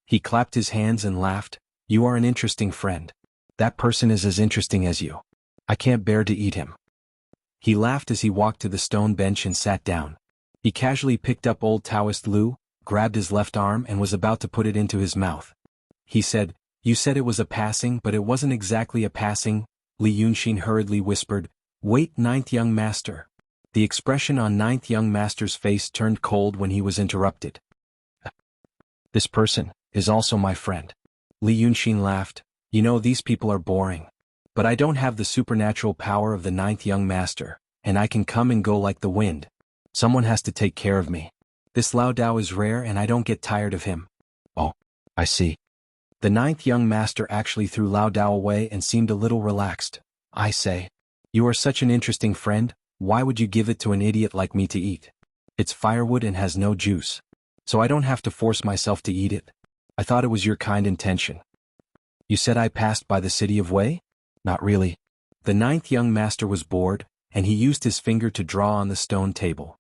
He clapped his hands and laughed. "You are an interesting friend. That person is as interesting as you. I can't bear to eat him." He laughed as he walked to the stone bench and sat down. He casually picked up old Taoist Lu, grabbed his left arm and was about to put it into his mouth. He said, "You said it was a passing, but it wasn't exactly a passing." Li Yunxin hurriedly whispered. Wait, ninth young master. The expression on ninth young master's face turned cold when he was interrupted. This person is also my friend. Li Yunxin laughed. You know, these people are boring. But I don't have the supernatural power of the ninth young master, and I can come and go like the wind. Someone has to take care of me. This Lao Dao is rare and I don't get tired of him. Oh, I see. The ninth young master actually threw Lao Dao away and seemed a little relaxed. I say. You are such an interesting friend, why would you give it to an idiot like me to eat? It's firewood and has no juice. So I don't have to force myself to eat it. I thought it was your kind intention. You said I passed by the city of Wei? Not really. The ninth young master was bored, and he used his finger to draw on the stone table.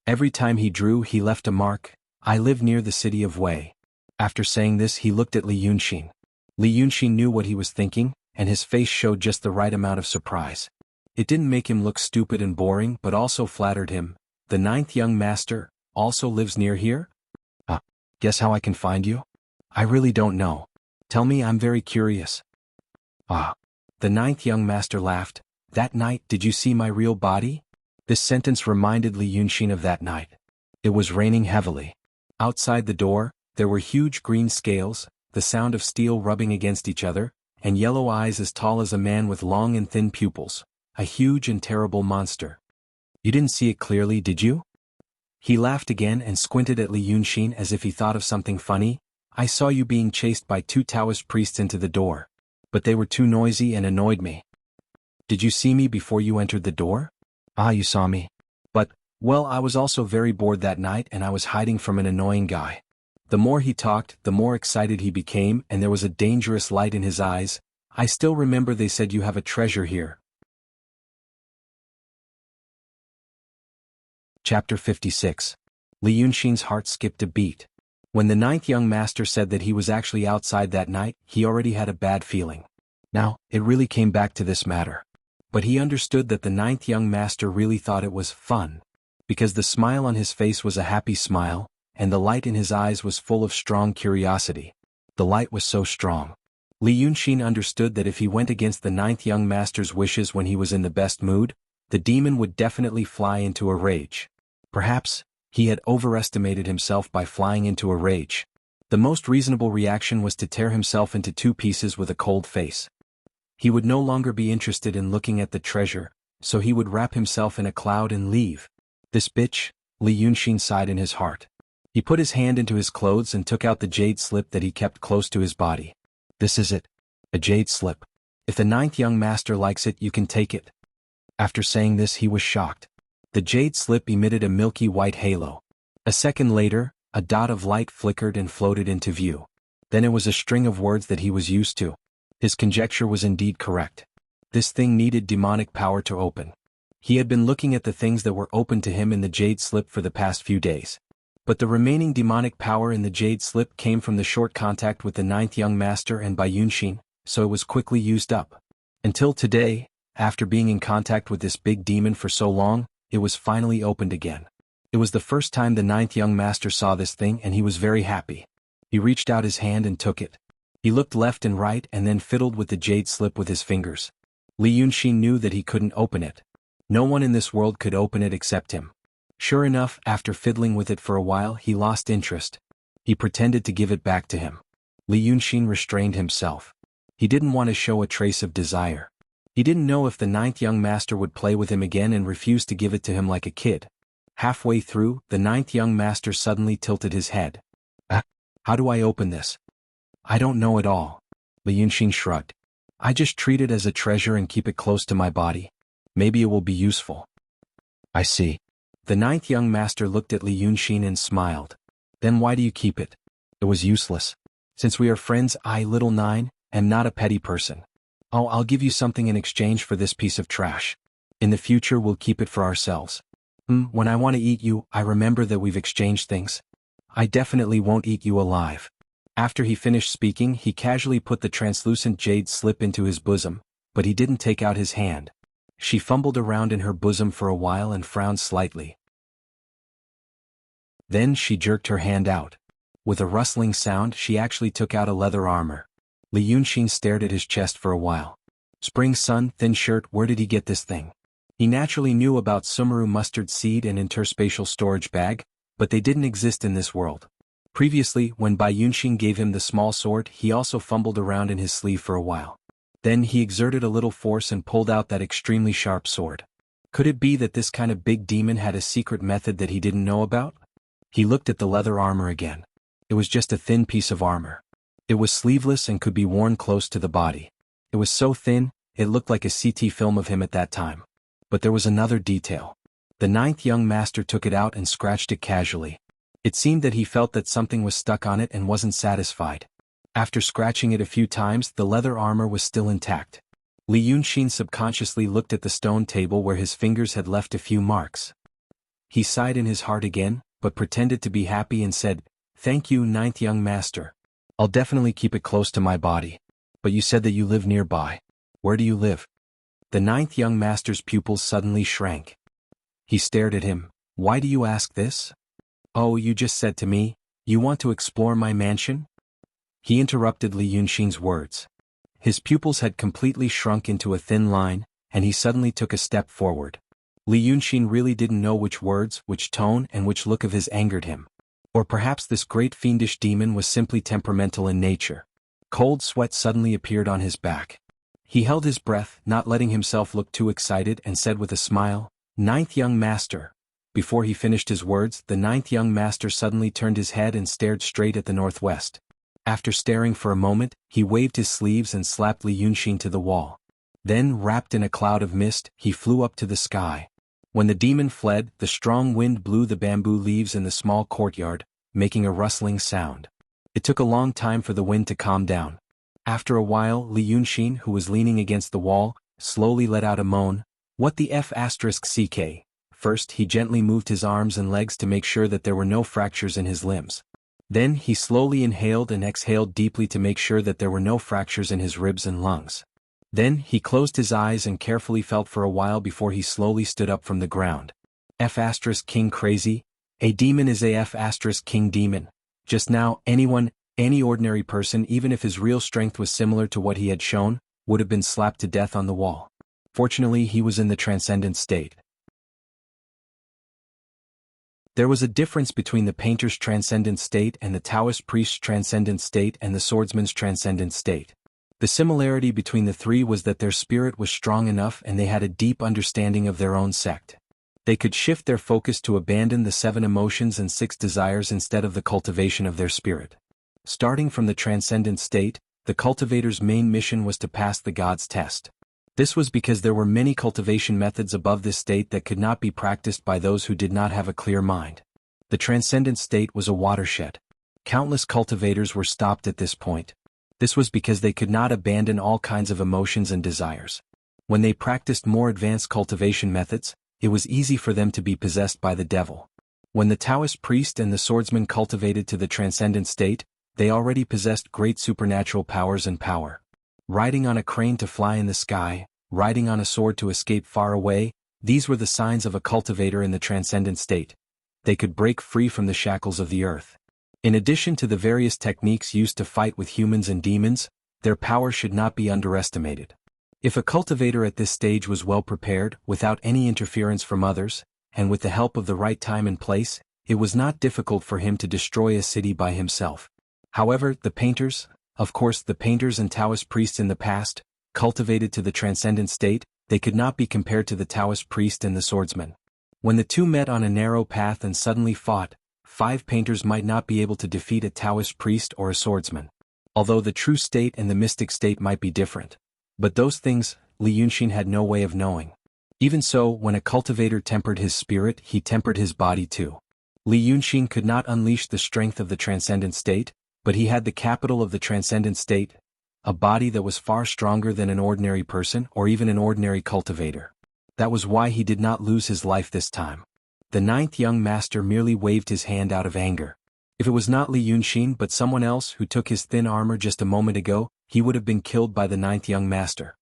Every time he drew, he left a mark. I live near the city of Wei. After saying this, he looked at Li Yunxin. Li Yunxin knew what he was thinking, and his face showed just the right amount of surprise. It didn't make him look stupid and boring, but also flattered him. The ninth young master also lives near here? Guess how I can find you? I really don't know. Tell me, I'm very curious. The ninth young master laughed. That night, did you see my real body? This sentence reminded Li Yunxin of that night. It was raining heavily. Outside the door, there were huge green scales, the sound of steel rubbing against each other, and yellow eyes as tall as a man with long and thin pupils, a huge and terrible monster. You didn't see it clearly, did you? He laughed again and squinted at Li Yunxin as if he thought of something funny. I saw you being chased by 2 Taoist priests into the door. But they were too noisy and annoyed me. Did you see me before you entered the door? You saw me. But, well, I was also very bored that night and I was hiding from an annoying guy. The more he talked, the more excited he became, and there was a dangerous light in his eyes. I still remember they said you have a treasure here. Chapter 56. Li Yunxin's heart skipped a beat. When the ninth young master said that he was actually outside that night, he already had a bad feeling. Now, it really came back to this matter. But he understood that the ninth young master really thought it was fun. Because the smile on his face was a happy smile, and the light in his eyes was full of strong curiosity. The light was so strong. Li Yunxin understood that if he went against the ninth young master's wishes when he was in the best mood, the demon would definitely fly into a rage. Perhaps, he had overestimated himself by flying into a rage. The most reasonable reaction was to tear himself into 2 pieces with a cold face. He would no longer be interested in looking at the treasure, so he would wrap himself in a cloud and leave. This bitch, Li Yunxin sighed in his heart. He put his hand into his clothes and took out the jade slip that he kept close to his body. This is it. A jade slip. If the ninth young master likes it, you can take it. After saying this, he was shocked. The jade slip emitted a milky white halo. A second later, a dot of light flickered and floated into view. Then it was a string of words that he was used to. His conjecture was indeed correct. This thing needed demonic power to open. He had been looking at the things that were open to him in the jade slip for the past few days. But the remaining demonic power in the jade slip came from the short contact with the ninth young master and by Yunxin, so it was quickly used up. Until today, after being in contact with this big demon for so long, it was finally opened again. It was the first time the ninth young master saw this thing and he was very happy. He reached out his hand and took it. He looked left and right and then fiddled with the jade slip with his fingers. Li Yunxin knew that he couldn't open it. No one in this world could open it except him. Sure enough, after fiddling with it for a while, he lost interest. He pretended to give it back to him. Li Yunxin restrained himself. He didn't want to show a trace of desire. He didn't know if the ninth young master would play with him again and refuse to give it to him like a kid. Halfway through, the ninth young master suddenly tilted his head. How do I open this? I don't know at all. Li Yunxin shrugged. I just treat it as a treasure and keep it close to my body. Maybe it will be useful. I see. The ninth young master looked at Li Yunxin and smiled. Then why do you keep it? It was useless. Since we are friends, I, little nine, am not a petty person. Oh, I'll give you something in exchange for this piece of trash. In the future we'll keep it for ourselves. When I want to eat you, I remember that we've exchanged things. I definitely won't eat you alive. After he finished speaking, he casually put the translucent jade slip into his bosom, but he didn't take out his hand. She fumbled around in her bosom for a while and frowned slightly. Then she jerked her hand out. With a rustling sound, she actually took out a leather armor. Li Yunxin stared at his chest for a while. Spring sun, thin shirt, where did he get this thing? He naturally knew about Sumeru mustard seed and interspatial storage bag, but they didn't exist in this world. Previously, when Bai Yunxin gave him the small sword, he also fumbled around in his sleeve for a while. Then he exerted a little force and pulled out that extremely sharp sword. Could it be that this kind of big demon had a secret method that he didn't know about? He looked at the leather armor again. It was just a thin piece of armor. It was sleeveless and could be worn close to the body. It was so thin, it looked like a CT film of him at that time. But there was another detail. The ninth young master took it out and scratched it casually. It seemed that he felt that something was stuck on it and wasn't satisfied. After scratching it a few times, the leather armor was still intact. Li Yunxin subconsciously looked at the stone table where his fingers had left a few marks. He sighed in his heart again, but pretended to be happy and said, "Thank you, ninth young master. I'll definitely keep it close to my body. But you said that you live nearby. Where do you live?" The ninth young master's pupils suddenly shrank. He stared at him. "Why do you ask this?" "Oh, you just said to me, you want to explore my mansion?" He interrupted Li Yunxin's words. His pupils had completely shrunk into a thin line, and he suddenly took a step forward. Li Yunxin really didn't know which words, which tone, and which look of his angered him. Or perhaps this great fiendish demon was simply temperamental in nature. Cold sweat suddenly appeared on his back. He held his breath, not letting himself look too excited, and said with a smile, "Ninth young master." Before he finished his words, the ninth young master suddenly turned his head and stared straight at the northwest. After staring for a moment, he waved his sleeves and slapped Li Yunxin to the wall. Then, wrapped in a cloud of mist, he flew up to the sky. When the demon fled, the strong wind blew the bamboo leaves in the small courtyard, making a rustling sound. It took a long time for the wind to calm down. After a while, Li Yunxin, who was leaning against the wall, slowly let out a moan. "What the F***ck?" First, he gently moved his arms and legs to make sure that there were no fractures in his limbs. Then he slowly inhaled and exhaled deeply to make sure that there were no fractures in his ribs and lungs. Then he closed his eyes and carefully felt for a while before he slowly stood up from the ground. F***king crazy? A demon is a F***king demon. Just now, any ordinary person, even if his real strength was similar to what he had shown, would have been slapped to death on the wall. Fortunately, he was in the transcendent state. There was a difference between the painter's transcendent state and the Taoist priest's transcendent state and the swordsman's transcendent state. The similarity between the three was that their spirit was strong enough and they had a deep understanding of their own sect. They could shift their focus to abandon the 7 emotions and 6 desires instead of the cultivation of their spirit. Starting from the transcendent state, the cultivator's main mission was to pass the God's test. This was because there were many cultivation methods above this state that could not be practiced by those who did not have a clear mind. The transcendent state was a watershed. Countless cultivators were stopped at this point. This was because they could not abandon all kinds of emotions and desires. When they practiced more advanced cultivation methods, it was easy for them to be possessed by the devil. When the Taoist priest and the swordsman cultivated to the transcendent state, they already possessed great supernatural powers and power. Riding on a crane to fly in the sky, riding on a sword to escape far away, these were the signs of a cultivator in the transcendent state. They could break free from the shackles of the earth. In addition to the various techniques used to fight with humans and demons, their power should not be underestimated. If a cultivator at this stage was well prepared, without any interference from others, and with the help of the right time and place, it was not difficult for him to destroy a city by himself. However, the painters and Taoist priests in the past, cultivated to the transcendent state, they could not be compared to the Taoist priest and the swordsman. When the two met on a narrow path and suddenly fought, 5 painters might not be able to defeat a Taoist priest or a swordsman. Although the true state and the mystic state might be different. But those things, Li Yunxin had no way of knowing. Even so, when a cultivator tempered his spirit, he tempered his body too. Li Yunxin could not unleash the strength of the transcendent state, but he had the capital of the transcendent state, a body that was far stronger than an ordinary person or even an ordinary cultivator. That was why he did not lose his life this time. The 9th young master merely waved his hand out of anger. If it was not Li Yunxin but someone else who took his thin armor just a moment ago, he would have been killed by the 9th young master.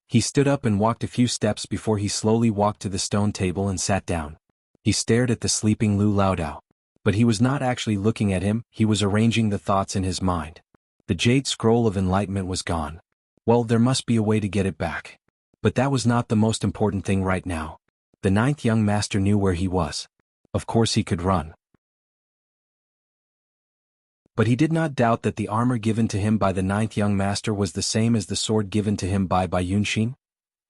He stood up and walked a few steps before he slowly walked to the stone table and sat down. He stared at the sleeping Lu Laodao. But he was not actually looking at him, he was arranging the thoughts in his mind. The jade scroll of enlightenment was gone. Well, there must be a way to get it back. But that was not the most important thing right now. The ninth young master knew where he was. Of course he could run. But he did not doubt that the armor given to him by the ninth young master was the same as the sword given to him by Yunshin.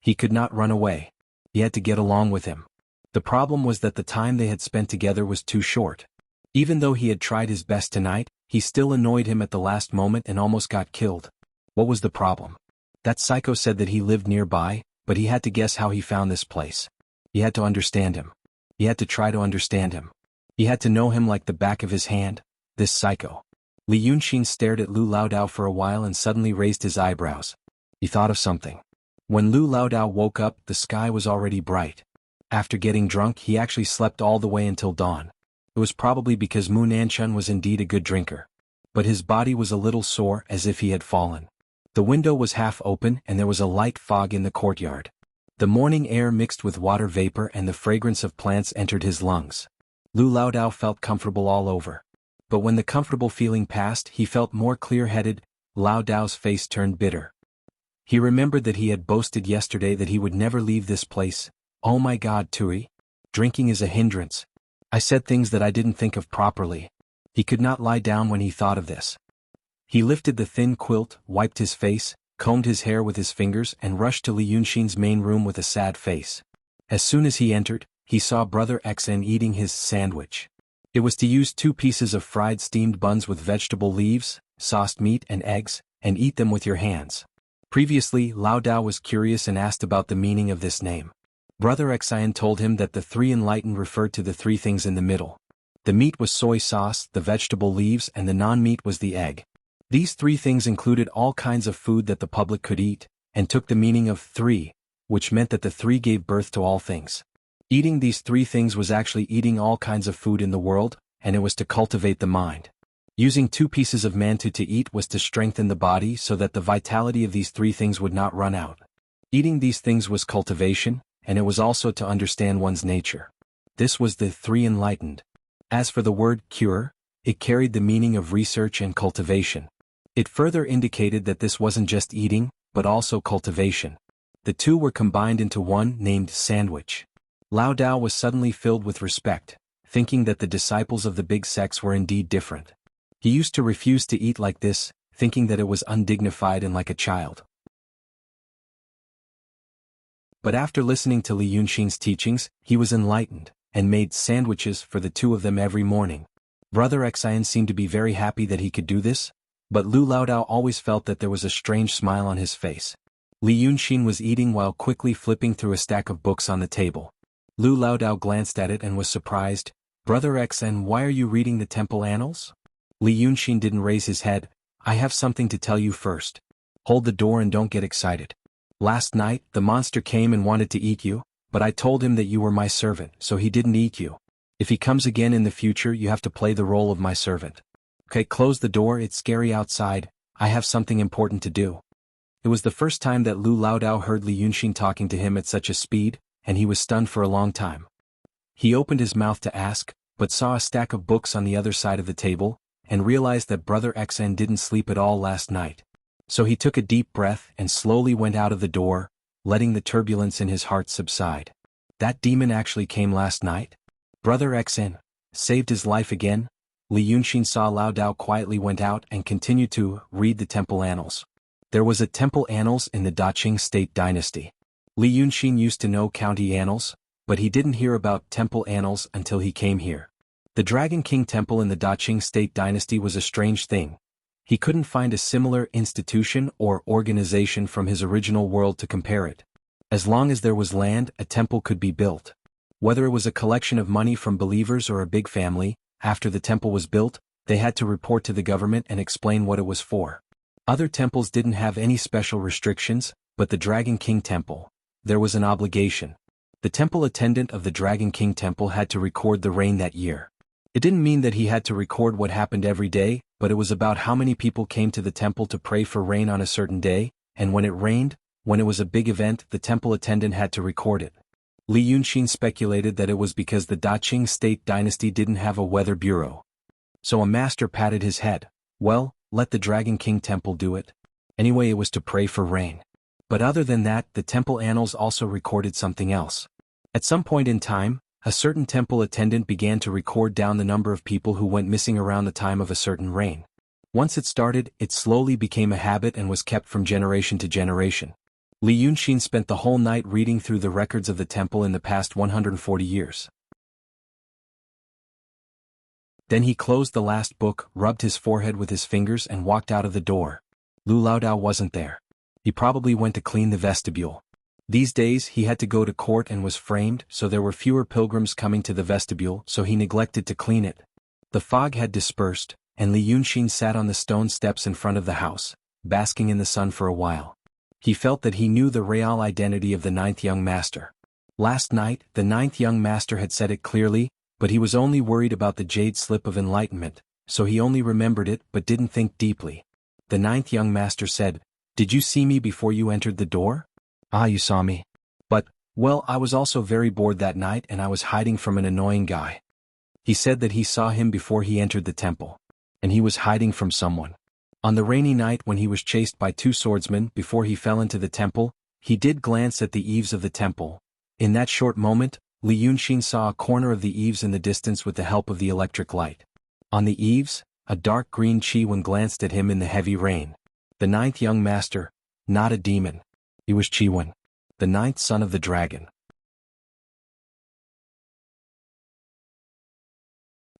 He could not run away. He had to get along with him. The problem was that the time they had spent together was too short. Even though he had tried his best tonight, he still annoyed him at the last moment and almost got killed. What was the problem? That psycho said that he lived nearby, but he had to guess how he found this place. He had to understand him. He had to try to understand him. He had to know him like the back of his hand, this psycho. Li Yunshin stared at Lu Laodao for a while and suddenly raised his eyebrows. He thought of something. When Lu Laodao woke up, the sky was already bright. After getting drunk, he actually slept all the way until dawn. It was probably because Mu Nanchun was indeed a good drinker. But his body was a little sore, as if he had fallen. The window was half open and there was a light fog in the courtyard. The morning air mixed with water vapor and the fragrance of plants entered his lungs. Lu Laodao felt comfortable all over. But when the comfortable feeling passed, he felt more clear-headed. Laodao's face turned bitter. He remembered that he had boasted yesterday that he would never leave this place. Oh my God, Tui. Drinking is a hindrance. I said things that I didn't think of properly. He could not lie down when he thought of this. He lifted the thin quilt, wiped his face, combed his hair with his fingers and rushed to Li Yunshin's main room with a sad face. As soon as he entered, he saw Brother XN eating his sandwich. It was to use 2 pieces of fried steamed buns with vegetable leaves, sauced meat and eggs, and eat them with your hands. Previously, Laodao was curious and asked about the meaning of this name. Brother XN told him that the 3 enlightened referred to the 3 things in the middle. The meat was soy sauce, the vegetable leaves and the non-meat was the egg. These 3 things included all kinds of food that the public could eat, and took the meaning of 3, which meant that the 3 gave birth to all things. Eating these 3 things was actually eating all kinds of food in the world, and it was to cultivate the mind. Using 2 pieces of mantu to eat was to strengthen the body so that the vitality of these 3 things would not run out. Eating these things was cultivation, and it was also to understand one's nature. This was the 3 enlightened. As for the word cure, it carried the meaning of research and cultivation. It further indicated that this wasn't just eating, but also cultivation. The 2 were combined into one named sandwich. Laodao was suddenly filled with respect, thinking that the disciples of the big sects were indeed different. He used to refuse to eat like this, thinking that it was undignified and like a child. But after listening to Li Yunshin's teachings, he was enlightened, and made sandwiches for the 2 of them every morning. Brother XN seemed to be very happy that he could do this, but Lu Laodao always felt that there was a strange smile on his face. Li Yunshin was eating while quickly flipping through a stack of books on the table. Lu Laodao glanced at it and was surprised. Brother XN, why are you reading the temple annals? Li Yunshin didn't raise his head. I have something to tell you first. Hold the door and don't get excited. Last night, the monster came and wanted to eat you, but I told him that you were my servant, so he didn't eat you. If he comes again in the future, you have to play the role of my servant. Okay, close the door, it's scary outside. I have something important to do. It was the first time that Lu Laodao heard Li Yunshin talking to him at such a speed, and he was stunned for a long time. He opened his mouth to ask, but saw a stack of books on the other side of the table, and realized that Brother XN didn't sleep at all last night. So he took a deep breath and slowly went out of the door, letting the turbulence in his heart subside. That demon actually came last night? Brother XN saved his life again? Li Yunshin saw Laodao quietly went out and continued to read the temple annals. There was a temple annals in the Daqing State dynasty. Li Yunshin used to know county annals, but he didn't hear about temple annals until he came here. The Dragon King Temple in the Daqing State dynasty was a strange thing. He couldn't find a similar institution or organization from his original world to compare it. As long as there was land, a temple could be built. Whether it was a collection of money from believers or a big family, after the temple was built, they had to report to the government and explain what it was for. Other temples didn't have any special restrictions, but the Dragon King Temple, there was an obligation. The temple attendant of the Dragon King Temple had to record the rain that year. It didn't mean that he had to record what happened every day, but it was about how many people came to the temple to pray for rain on a certain day, and when it rained, when it was a big event, the temple attendant had to record it. Li Yunshin speculated that it was because the Daqing State dynasty didn't have a weather bureau. So a master patted his head. Well, let the Dragon King Temple do it. Anyway, it was to pray for rain. But other than that, the temple annals also recorded something else. At some point in time, a certain temple attendant began to record down the number of people who went missing around the time of a certain rain. Once it started, it slowly became a habit and was kept from generation to generation. Li Yunxin spent the whole night reading through the records of the temple in the past 140 years. Then he closed the last book, rubbed his forehead with his fingers and walked out of the door. Lu Laodao wasn't there. He probably went to clean the vestibule. These days he had to go to court and was framed, so there were fewer pilgrims coming to the vestibule, so he neglected to clean it. The fog had dispersed, and Li Yunxin sat on the stone steps in front of the house, basking in the sun for a while. He felt that he knew the real identity of the ninth young master. Last night, the ninth young master had said it clearly, but he was only worried about the jade slip of enlightenment, so he only remembered it but didn't think deeply. The ninth young master said, "Did you see me before you entered the door?" "Ah, you saw me. But, well, I was also very bored that night and I was hiding from an annoying guy." He said that he saw him before he entered the temple. And he was hiding from someone. On the rainy night when he was chased by two swordsmen before he fell into the temple, he did glance at the eaves of the temple. In that short moment, Li Yunxin saw a corner of the eaves in the distance with the help of the electric light. On the eaves, a dark green Qi-Wen glanced at him in the heavy rain. The ninth young master, not a demon. He was Qi-Wen, the ninth son of the dragon.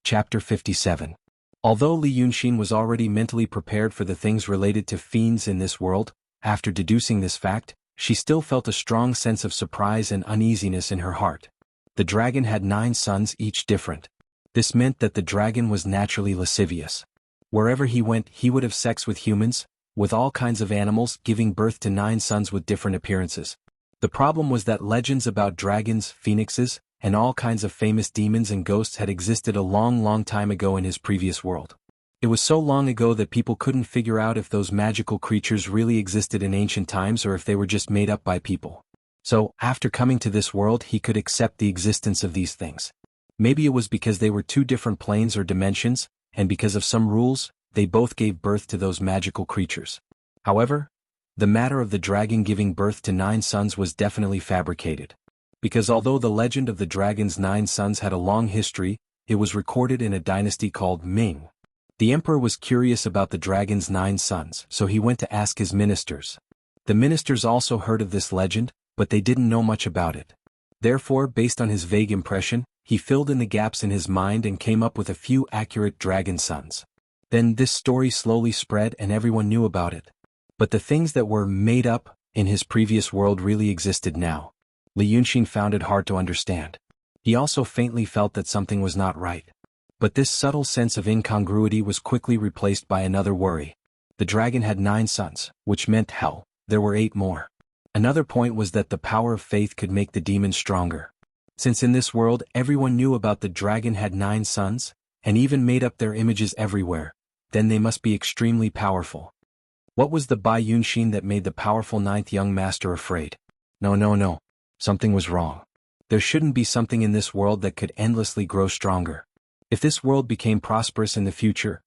Chapter 57. Although Li Yunxin was already mentally prepared for the things related to fiends in this world, after deducing this fact, she still felt a strong sense of surprise and uneasiness in her heart. The dragon had 9 sons, each different. This meant that the dragon was naturally lascivious. Wherever he went, he would have sex with humans, with all kinds of animals, giving birth to 9 sons with different appearances. The problem was that legends about dragons, phoenixes, and all kinds of famous demons and ghosts had existed a long time ago in his previous world. It was so long ago that people couldn't figure out if those magical creatures really existed in ancient times or if they were just made up by people. So, after coming to this world, he could accept the existence of these things. Maybe it was because they were 2 different planes or dimensions, and because of some rules, they both gave birth to those magical creatures. However, the matter of the dragon giving birth to 9 sons was definitely fabricated. Because although the legend of the dragon's 9 sons had a long history, it was recorded in a dynasty called Ming. The emperor was curious about the dragon's 9 sons, so he went to ask his ministers. The ministers also heard of this legend, but they didn't know much about it. Therefore, based on his vague impression, he filled in the gaps in his mind and came up with a few accurate dragon sons. Then this story slowly spread and everyone knew about it. But the things that were made up in his previous world really existed now. Li Yunxin found it hard to understand. He also faintly felt that something was not right. But this subtle sense of incongruity was quickly replaced by another worry. The dragon had 9 sons, which meant hell, there were 8 more. Another point was that the power of faith could make the demon stronger. Since in this world everyone knew about the dragon had 9 sons, and even made up their images everywhere, then they must be extremely powerful. What was the Bai Yunxin that made the powerful 9th young master afraid? No. Something was wrong. There shouldn't be something in this world that could endlessly grow stronger. If this world became prosperous in the future,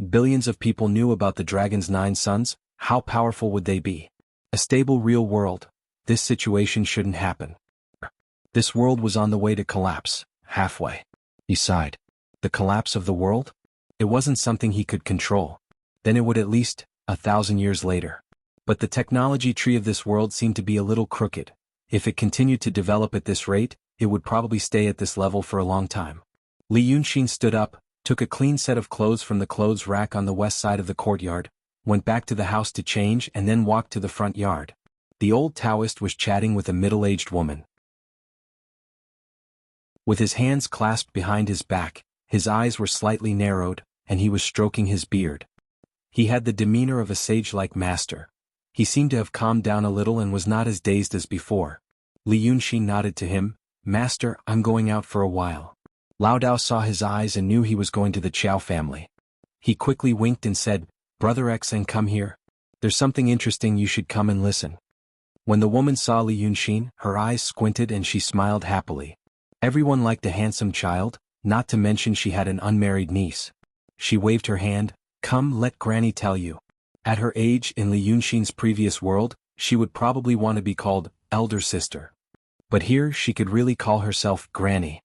billions of people knew about the dragon's 9 sons, how powerful would they be? A stable real world, this situation shouldn't happen. This world was on the way to collapse, halfway. He sighed. The collapse of the world? It wasn't something he could control. Then it would at least, 1,000 years later. But the technology tree of this world seemed to be a little crooked. If it continued to develop at this rate, it would probably stay at this level for a long time. Li Yunxin stood up, took a clean set of clothes from the clothes rack on the west side of the courtyard, went back to the house to change and then walked to the front yard. The old Taoist was chatting with a middle-aged woman. With his hands clasped behind his back, his eyes were slightly narrowed, and he was stroking his beard. He had the demeanor of a sage-like master. He seemed to have calmed down a little and was not as dazed as before. Li Yunxin nodded to him, "Master, I'm going out for a while." Lao Dao saw his eyes and knew he was going to the Chow family. He quickly winked and said, "Brother X, and come here. There's something interesting, you should come and listen." When the woman saw Li Yunxin, her eyes squinted and she smiled happily. Everyone liked a handsome child, not to mention she had an unmarried niece. She waved her hand, Come, let Granny tell you. At her age in Li Yunxin's previous world, she would probably want to be called elder sister. But here she could really call herself Granny.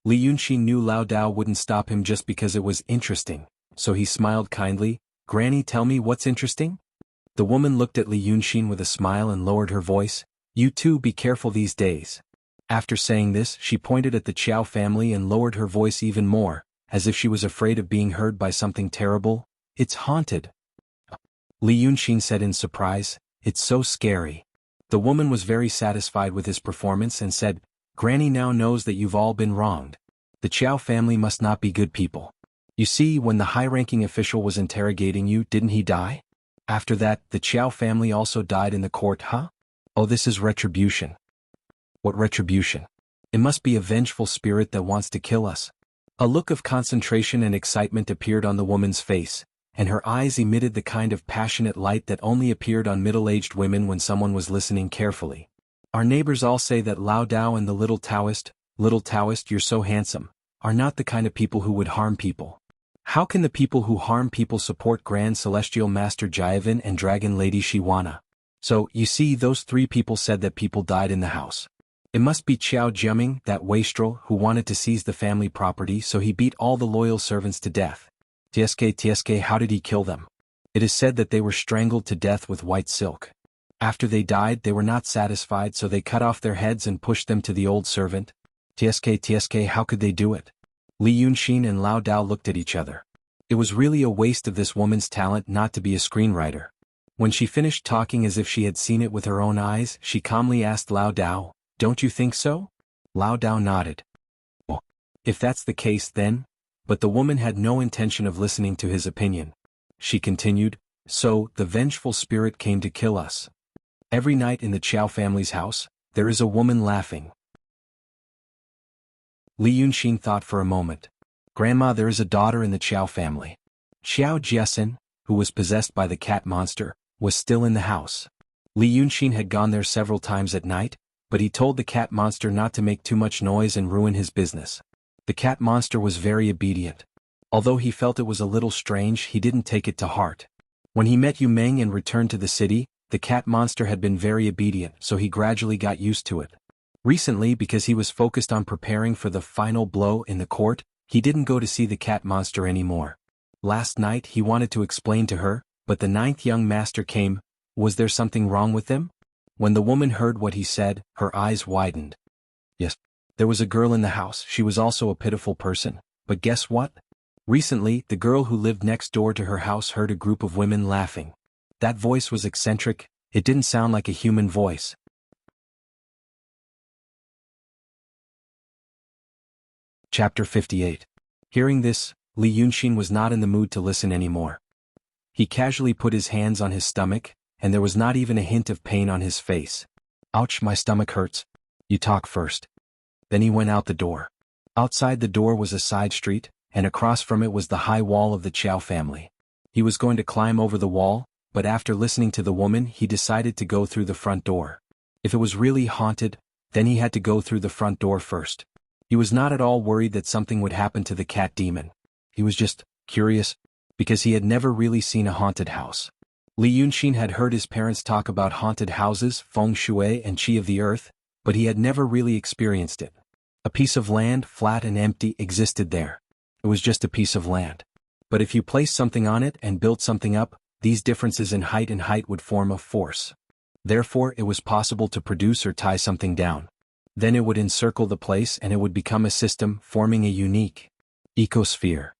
Li Yunxin knew Lao Dao wouldn't stop him just because it was interesting, so he smiled kindly. Granny, tell me what's interesting? The woman looked at Li Yunxin with a smile and lowered her voice. You too, be careful these days. After saying this, she pointed at the Qiao family and lowered her voice even more, as if she was afraid of being heard by something terrible. It's haunted. Li Yunxin said in surprise. It's so scary. The woman was very satisfied with his performance and said, Granny now knows that you've all been wronged. The Qiao family must not be good people. You see, when the high-ranking official was interrogating you, didn't he die? After that, the Qiao family also died in the court, huh? Oh, this is retribution. What retribution? It must be a vengeful spirit that wants to kill us. A look of concentration and excitement appeared on the woman's face, and her eyes emitted the kind of passionate light that only appeared on middle-aged women when someone was listening carefully. Our neighbors all say that Lao Dao and the little Taoist, you're so handsome, are not the kind of people who would harm people. How can the people who harm people support Grand Celestial Master Jiavan and Dragon Lady Shiwana? So, you see, those three people said that people died in the house. It must be Qiao Jiaming, that wastrel, who wanted to seize the family property, so he beat all the loyal servants to death. TSK, how did he kill them? It is said that they were strangled to death with white silk. After they died, they were not satisfied, so they cut off their heads and pushed them to the old servant. TSK, how could they do it? Li Yunxin and Lao Dao looked at each other. It was really a waste of this woman's talent not to be a screenwriter. When she finished talking as if she had seen it with her own eyes, she calmly asked Lao Dao, Don't you think so? Lao Dao nodded. Well, if that's the case then. But the woman had no intention of listening to his opinion. She continued, So, the vengeful spirit came to kill us. Every night in the Qiao family's house, there is a woman laughing. Li Yunxin thought for a moment. Grandma, there is a daughter in the Qiao family. Qiao Jiasen, who was possessed by the cat monster, was still in the house. Li Yunxin had gone there several times at night, but he told the cat monster not to make too much noise and ruin his business. The cat monster was very obedient. Although he felt it was a little strange, he didn't take it to heart. When he met Yu Meng and returned to the city, the cat monster had been very obedient, so he gradually got used to it. Recently, because he was focused on preparing for the final blow in the court, he didn't go to see the cat monster anymore. Last night he wanted to explain to her, but the ninth young master came. Was there something wrong with them? When the woman heard what he said, her eyes widened. Yes. There was a girl in the house. She was also a pitiful person. But guess what? Recently, the girl who lived next door to her house heard a group of women laughing. That voice was eccentric. It didn't sound like a human voice. Chapter 58. Hearing this, Li Yunxin was not in the mood to listen anymore. He casually put his hands on his stomach, and there was not even a hint of pain on his face. Ouch, my stomach hurts. You talk first. Then he went out the door. Outside the door was a side street, and across from it was the high wall of the Qiao family. He was going to climb over the wall, but after listening to the woman he decided to go through the front door. If it was really haunted, then he had to go through the front door first. He was not at all worried that something would happen to the cat demon. He was just curious, because he had never really seen a haunted house. Li Yunxin had heard his parents talk about haunted houses, feng shui and qi of the earth, but he had never really experienced it. A piece of land, flat and empty, existed there. It was just a piece of land. But if you placed something on it and built something up, these differences in height and height would form a force. Therefore, it was possible to produce or tie something down. Then it would encircle the place and it would become a system, forming a unique ecosphere.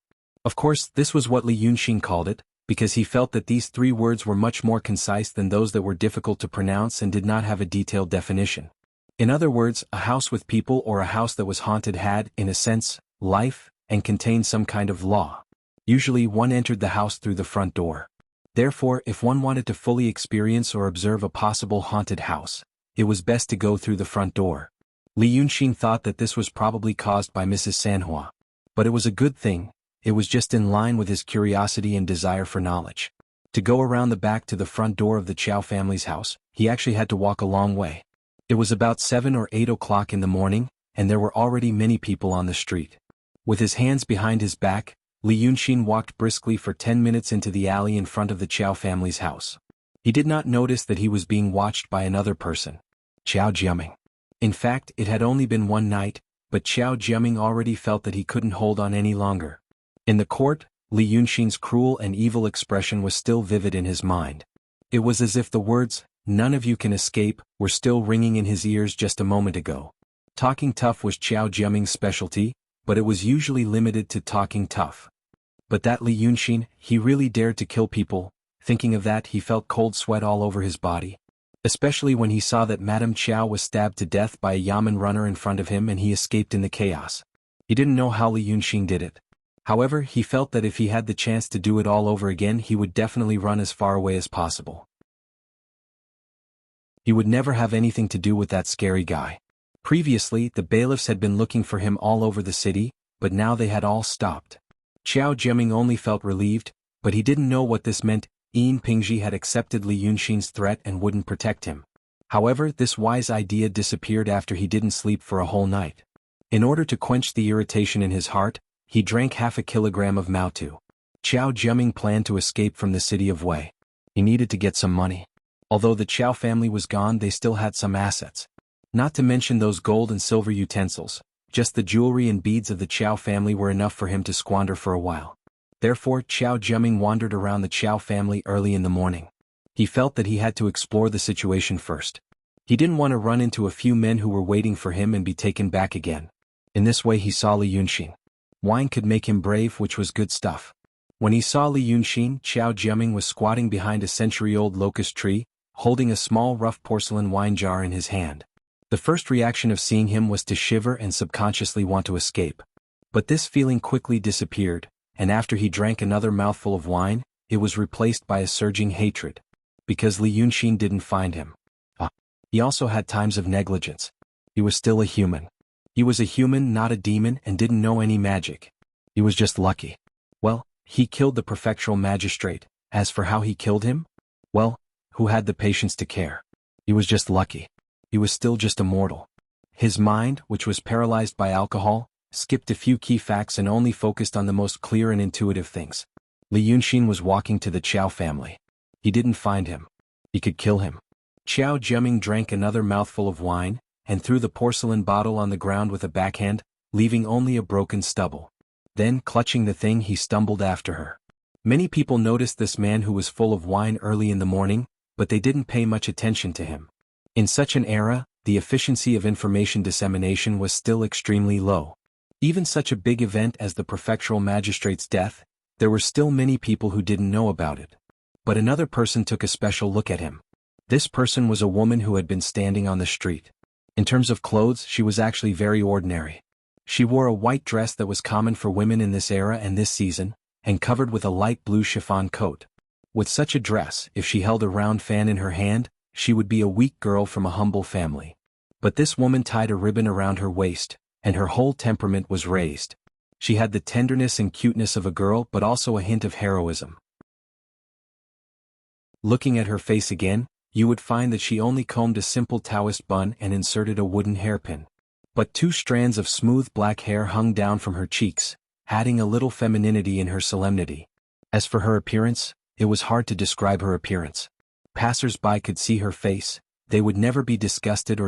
Of course, this was what Li Yunxin called it, because he felt that these three words were much more concise than those that were difficult to pronounce and did not have a detailed definition. In other words, a house with people or a house that was haunted had, in a sense, life, and contained some kind of law. Usually one entered the house through the front door. Therefore, if one wanted to fully experience or observe a possible haunted house, it was best to go through the front door. Li Yunxin thought that this was probably caused by Mrs. Sanhua. But it was a good thing. It was just in line with his curiosity and desire for knowledge. To go around the back to the front door of the Qiao family's house, he actually had to walk a long way. It was about 7 or 8 o'clock in the morning, and there were already many people on the street. With his hands behind his back, Li Yunxin walked briskly for 10 minutes into the alley in front of the Qiao family's house. He did not notice that he was being watched by another person, Qiao Jiaming. In fact, it had only been one night, but Qiao Jiaming already felt that he couldn't hold on any longer. In the court, Li Yunxin's cruel and evil expression was still vivid in his mind. It was as if the words, "None of you can escape," were still ringing in his ears just a moment ago. Talking tough was Qiao Jiaming's specialty, but it was usually limited to talking tough. But that Li Yunxin, he really dared to kill people. Thinking of that, he felt cold sweat all over his body. Especially when he saw that Madame Qiao was stabbed to death by a Yamen runner in front of him and he escaped in the chaos. He didn't know how Li Yunxin did it. However, he felt that if he had the chance to do it all over again, he would definitely run as far away as possible. He would never have anything to do with that scary guy. Previously, the bailiffs had been looking for him all over the city, but now they had all stopped. Qiao Jiaming only felt relieved, but he didn't know what this meant. Yin Pingji had accepted Li Yunxin's threat and wouldn't protect him. However, this wise idea disappeared after he didn't sleep for a whole night. In order to quench the irritation in his heart, he drank half a kilogram of Maotu. Qiao Jiaming planned to escape from the city of Wei. He needed to get some money. Although the Qiao family was gone, they still had some assets. Not to mention those gold and silver utensils, just the jewelry and beads of the Qiao family were enough for him to squander for a while. Therefore, Qiao Jiaming wandered around the Qiao family early in the morning. He felt that he had to explore the situation first. He didn't want to run into a few men who were waiting for him and be taken back again. In this way he saw Li Yunxin. Wine could make him brave, which was good stuff. When he saw Li Yunxin, Qiao Jiaming was squatting behind a century-old locust tree, holding a small rough porcelain wine jar in his hand. The first reaction of seeing him was to shiver and subconsciously want to escape. But this feeling quickly disappeared, and after he drank another mouthful of wine, it was replaced by a surging hatred. Because Li Yunxin didn't find him. He also had times of negligence. He was still a human. He was a human, not a demon, and didn't know any magic. He was just lucky. Well, he killed the prefectural magistrate. As for how he killed him? Well, who had the patience to care? He was just lucky. He was still just a mortal. His mind, which was paralyzed by alcohol, skipped a few key facts and only focused on the most clear and intuitive things. Li Yunxin was walking to the Qiao family. He didn't find him. He could kill him. Qiao Jiaming drank another mouthful of wine, and threw the porcelain bottle on the ground with a backhand, leaving only a broken stubble. Then, clutching the thing, he stumbled after her. Many people noticed this man who was full of wine early in the morning, but they didn't pay much attention to him. In such an era, the efficiency of information dissemination was still extremely low. Even such a big event as the prefectural magistrate's death, there were still many people who didn't know about it. But another person took a special look at him. This person was a woman who had been standing on the street. In terms of clothes, she was actually very ordinary. She wore a white dress that was common for women in this era and this season, and covered with a light blue chiffon coat. With such a dress, if she held a round fan in her hand, she would be a weak girl from a humble family. But this woman tied a ribbon around her waist, and her whole temperament was raised. She had the tenderness and cuteness of a girl, but also a hint of heroism. Looking at her face again, you would find that she only combed a simple Taoist bun and inserted a wooden hairpin. But 2 strands of smooth black hair hung down from her cheeks, adding a little femininity in her solemnity. As for her appearance, it was hard to describe her appearance. Passers-by could see her face, they would never be disgusted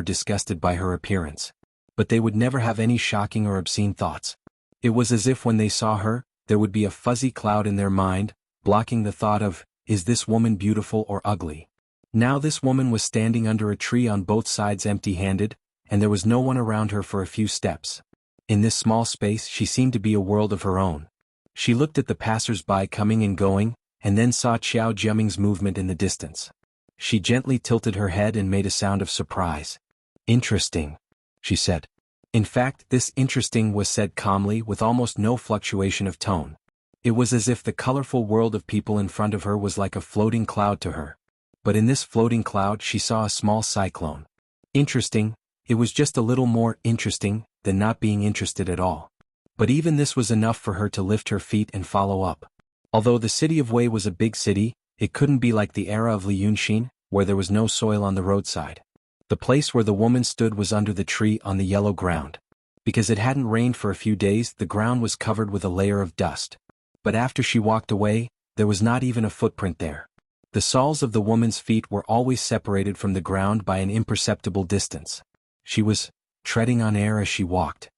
by her appearance. But they would never have any shocking or obscene thoughts. It was as if when they saw her, there would be a fuzzy cloud in their mind, blocking the thought of, is this woman beautiful or ugly? Now this woman was standing under a tree on both sides empty-handed, and there was no one around her for a few steps. In this small space she seemed to be a world of her own. She looked at the passers-by coming and going, and then saw Qiao Jiaming's movement in the distance. She gently tilted her head and made a sound of surprise. Interesting, she said. In fact, this interesting was said calmly with almost no fluctuation of tone. It was as if the colorful world of people in front of her was like a floating cloud to her. But in this floating cloud she saw a small cyclone. Interesting, it was just a little more interesting than not being interested at all. But even this was enough for her to lift her feet and follow up. Although the city of Wei was a big city, it couldn't be like the era of Li Yunxin, where there was no soil on the roadside. The place where the woman stood was under the tree on the yellow ground. Because it hadn't rained for a few days, the ground was covered with a layer of dust. But after she walked away, there was not even a footprint there. The soles of the woman's feet were always separated from the ground by an imperceptible distance. She was treading on air as she walked.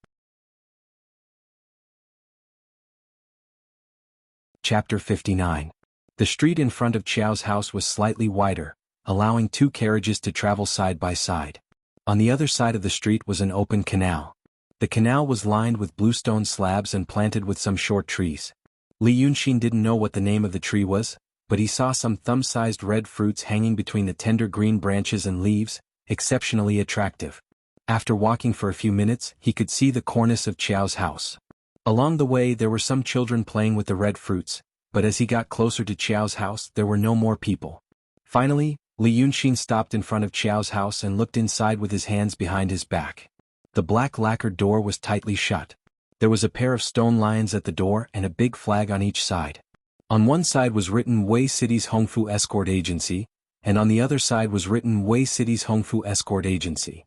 Chapter 59. The street in front of Qiao's house was slightly wider, allowing 2 carriages to travel side by side. On the other side of the street was an open canal. The canal was lined with bluestone slabs and planted with some short trees. Li Yunxin didn't know what the name of the tree was, but he saw some thumb-sized red fruits hanging between the tender green branches and leaves, exceptionally attractive. After walking for a few minutes, he could see the cornice of Qiao's house. Along the way there were some children playing with the red fruits, but as he got closer to Qiao's house there were no more people. Finally, Li Yunxin stopped in front of Qiao's house and looked inside with his hands behind his back. The black lacquered door was tightly shut. There was a pair of stone lions at the door and a big flag on each side. On one side was written Wei City's Hongfu Escort Agency, and on the other side was written Wei City's Hongfu Escort Agency.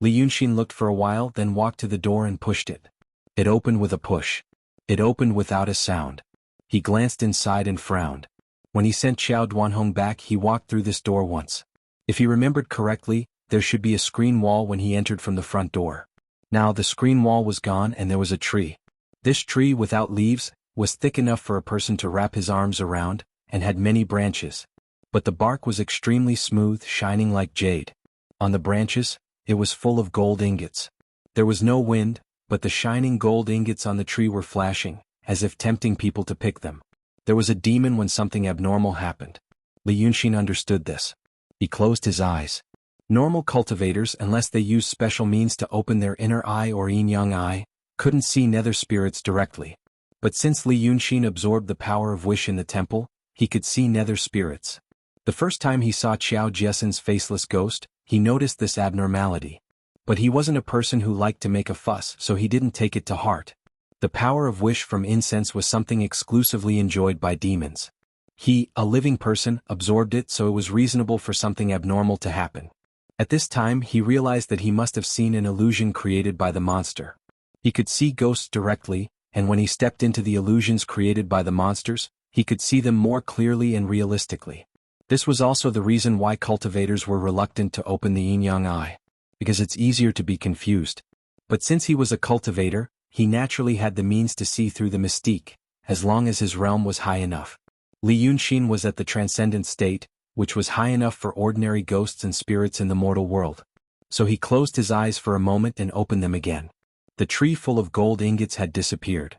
Li Yunxin looked for a while, then walked to the door and pushed it. It opened with a push. It opened without a sound. He glanced inside and frowned. When he sent Qiao Duanhong back, he walked through this door once. If he remembered correctly, there should be a screen wall when he entered from the front door. Now the screen wall was gone and there was a tree. This tree, without leaves, was thick enough for a person to wrap his arms around, and had many branches. But the bark was extremely smooth, shining like jade. On the branches, it was full of gold ingots. There was no wind, but the shining gold ingots on the tree were flashing, as if tempting people to pick them. There was a demon when something abnormal happened. Li Yunxin understood this. He closed his eyes. Normal cultivators, unless they used special means to open their inner eye or yin-yang eye, couldn't see nether spirits directly. But since Li Yunxin absorbed the power of wish in the temple, he could see nether spirits. The first time he saw Qiao Jiesen's faceless ghost, he noticed this abnormality. But he wasn't a person who liked to make a fuss, so he didn't take it to heart. The power of wish from incense was something exclusively enjoyed by demons. He, a living person, absorbed it, so it was reasonable for something abnormal to happen. At this time he realized that he must have seen an illusion created by the monster. He could see ghosts directly, and when he stepped into the illusions created by the monsters, he could see them more clearly and realistically. This was also the reason why cultivators were reluctant to open the yin-yang eye, because it's easier to be confused. But since he was a cultivator, he naturally had the means to see through the mystique, as long as his realm was high enough. Li Yunxin was at the transcendent state, which was high enough for ordinary ghosts and spirits in the mortal world. So he closed his eyes for a moment and opened them again. The tree full of gold ingots had disappeared.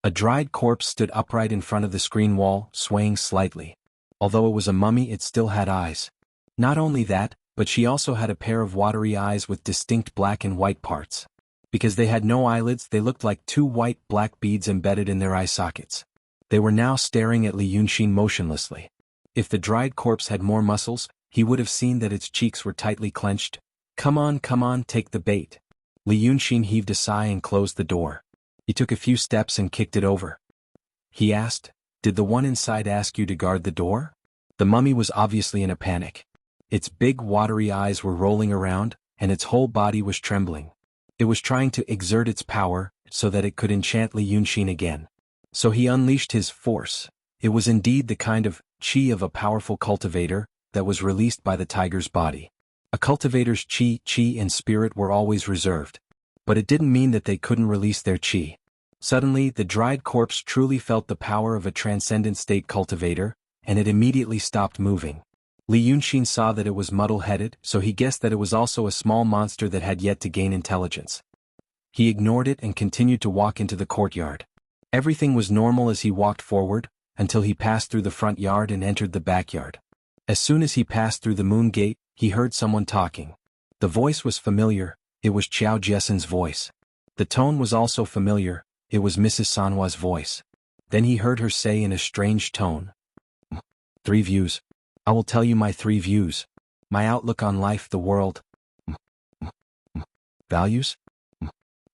A dried corpse stood upright in front of the screen wall, swaying slightly. Although it was a mummy, it still had eyes. Not only that, but she also had a pair of watery eyes with distinct black and white parts. Because they had no eyelids, they looked like 2 white-black beads embedded in their eye sockets. They were now staring at Li Yunxin motionlessly. If the dried corpse had more muscles, he would have seen that its cheeks were tightly clenched. Come on, take the bait." Li Yunxin heaved a sigh and closed the door. He took a few steps and kicked it over. He asked, "Did the one inside ask you to guard the door?" The mummy was obviously in a panic. Its big watery eyes were rolling around, and its whole body was trembling. It was trying to exert its power, so that it could enchant Li Yunxin again. So he unleashed his force. It was indeed the kind of qi of a powerful cultivator that was released by the tiger's body. A cultivator's qi and spirit were always reserved. But it didn't mean that they couldn't release their qi. Suddenly, the dried corpse truly felt the power of a transcendent state cultivator, and it immediately stopped moving. Li Yunxin saw that it was muddle-headed, so he guessed that it was also a small monster that had yet to gain intelligence. He ignored it and continued to walk into the courtyard. Everything was normal as he walked forward, until he passed through the front yard and entered the backyard. As soon as he passed through the moon gate, he heard someone talking. The voice was familiar, it was Qiao Jiesen's voice. The tone was also familiar, it was Mrs. Sanhua's voice. Then he heard her say in a strange tone, "3 views. I will tell you my 3 views. My outlook on life, the world. Values?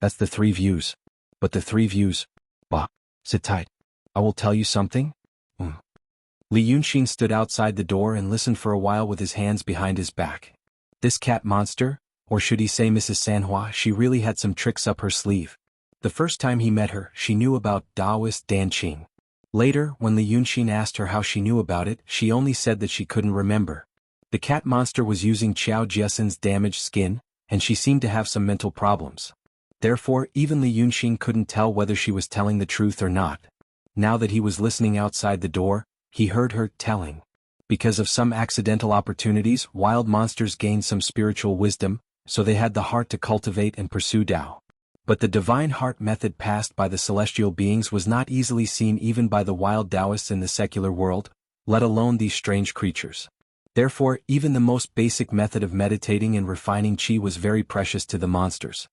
That's the 3 views. But the 3 views. Bah, sit tight. I will tell you something." Li Yunxin stood outside the door and listened for a while with his hands behind his back. This cat monster, or should he say Mrs. Sanhua, she really had some tricks up her sleeve. The first time he met her, she knew about Taoist dancing. Later, when Li Yunxin asked her how she knew about it, she only said that she couldn't remember. The cat monster was using Qiao Jiesen's damaged skin, and she seemed to have some mental problems. Therefore, even Li Yunxin couldn't tell whether she was telling the truth or not. Now that he was listening outside the door, he heard her telling. Because of some accidental opportunities, wild monsters gained some spiritual wisdom, so they had the heart to cultivate and pursue Tao. But the divine heart method passed by the celestial beings was not easily seen even by the wild Taoists in the secular world, let alone these strange creatures. Therefore, even the most basic method of meditating and refining qi was very precious to the monsters.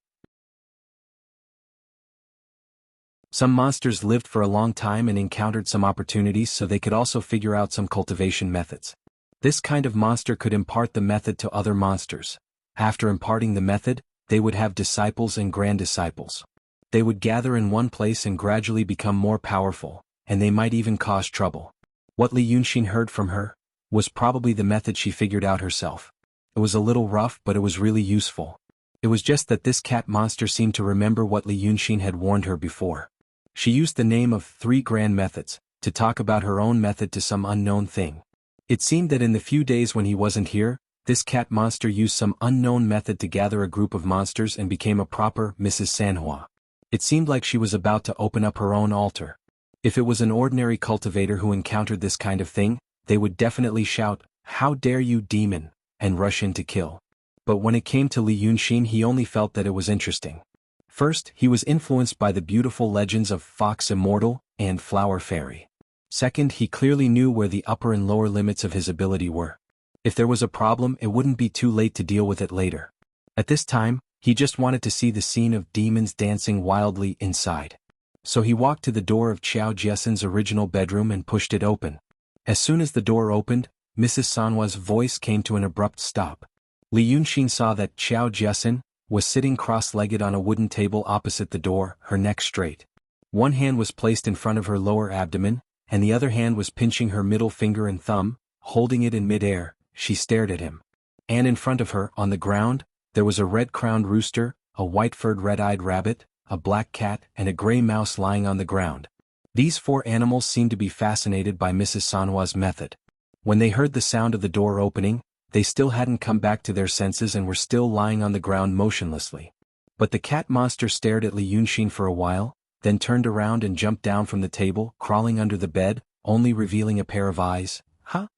Some monsters lived for a long time and encountered some opportunities, so they could also figure out some cultivation methods. This kind of monster could impart the method to other monsters. After imparting the method, they would have disciples and grand disciples. They would gather in one place and gradually become more powerful, and they might even cause trouble. What Li Yunxin heard from her was probably the method she figured out herself. It was a little rough, but it was really useful. It was just that this cat monster seemed to remember what Li Yunxin had warned her before. She used the name of 3 grand methods to talk about her own method to some unknown thing. It seemed that in the few days when he wasn't here, this cat monster used some unknown method to gather a group of monsters and became a proper Mrs. Sanhua. It seemed like she was about to open up her own altar. If it was an ordinary cultivator who encountered this kind of thing, they would definitely shout, "How dare you, demon," and rush in to kill. But when it came to Li Yunxin, he only felt that it was interesting. First, he was influenced by the beautiful legends of Fox Immortal and Flower Fairy. Second, he clearly knew where the upper and lower limits of his ability were. If there was a problem, it wouldn't be too late to deal with it later. At this time, he just wanted to see the scene of demons dancing wildly inside. So he walked to the door of Qiao Jiesen's original bedroom and pushed it open. As soon as the door opened, Mrs. Sanhua's voice came to an abrupt stop. Li Yunxin saw that Qiao Jiesen was sitting cross-legged on a wooden table opposite the door, her neck straight. One hand was placed in front of her lower abdomen, and the other hand was pinching her middle finger and thumb, holding it in mid-air. She stared at him. And in front of her, on the ground, there was a red-crowned rooster, a white-furred red-eyed rabbit, a black cat, and a gray mouse lying on the ground. These 4 animals seemed to be fascinated by Mrs. Sanhua's method. When they heard the sound of the door opening, they still hadn't come back to their senses and were still lying on the ground motionlessly. But the cat monster stared at Li Yunxin for a while, then turned around and jumped down from the table, crawling under the bed, only revealing a pair of eyes. "Huh?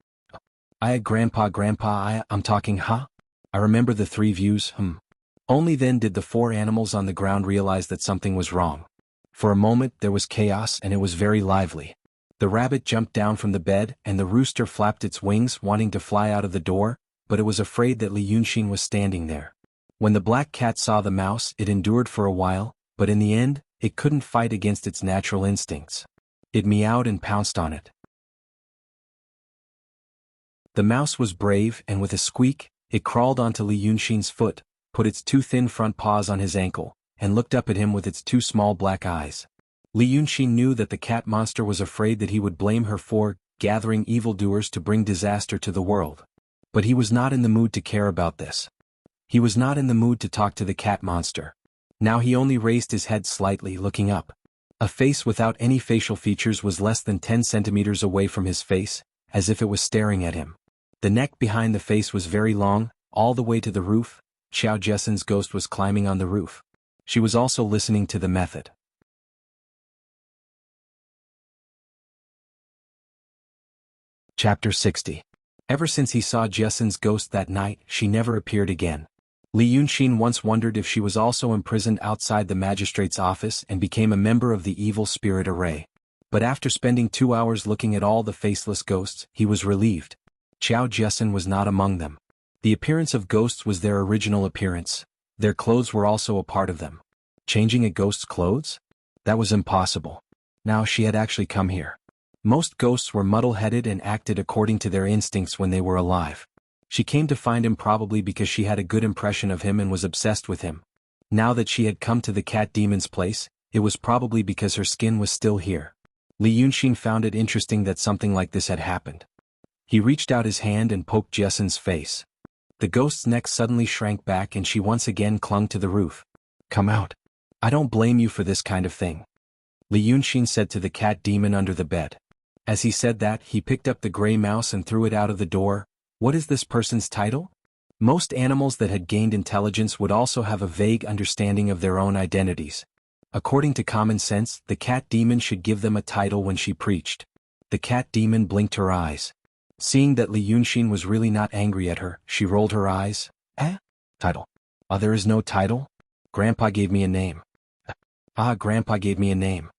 Grandpa, I'm talking, huh? I remember the 3 views, Only then did the 4 animals on the ground realize that something was wrong. For a moment there was chaos and it was very lively. The rabbit jumped down from the bed and the rooster flapped its wings wanting to fly out of the door, but it was afraid that Li Yunxin was standing there. When the black cat saw the mouse, it endured for a while, but in the end, it couldn't fight against its natural instincts. It meowed and pounced on it. The mouse was brave, and with a squeak, it crawled onto Li Yunxin's foot, put its 2 thin front paws on his ankle, and looked up at him with its 2 small black eyes. Li Yunxin knew that the cat monster was afraid that he would blame her for gathering evildoers to bring disaster to the world. But he was not in the mood to care about this. He was not in the mood to talk to the cat monster. Now he only raised his head slightly, looking up. A face without any facial features was less than 10 centimeters away from his face, as if it was staring at him. The neck behind the face was very long, all the way to the roof. Qiao Jiesen's ghost was climbing on the roof. She was also listening to the method. Chapter 60. Ever since he saw Jiesen's ghost that night, she never appeared again. Li Yunxin once wondered if she was also imprisoned outside the magistrate's office and became a member of the evil spirit array. But after spending 2 hours looking at all the faceless ghosts, he was relieved. Qiao Jiesen was not among them. The appearance of ghosts was their original appearance. Their clothes were also a part of them. Changing a ghost's clothes? That was impossible. Now she had actually come here. Most ghosts were muddle-headed and acted according to their instincts when they were alive. She came to find him probably because she had a good impression of him and was obsessed with him. Now that she had come to the cat demon's place, it was probably because her skin was still here. Li Yunxin found it interesting that something like this had happened. He reached out his hand and poked Jiesen's face. The ghost's neck suddenly shrank back and she once again clung to the roof. "Come out. I don't blame you for this kind of thing. Li Yunxin said to the cat demon under the bed. As he said that, he picked up the gray mouse and threw it out of the door. What is this person's title? Most animals that had gained intelligence would also have a vague understanding of their own identities. According to common sense, the cat demon should give them a title when she preached. The cat demon blinked her eyes. Seeing that Li Yunxin was really not angry at her, she rolled her eyes. Title. There is no title? Grandpa gave me a name. Grandpa gave me a name.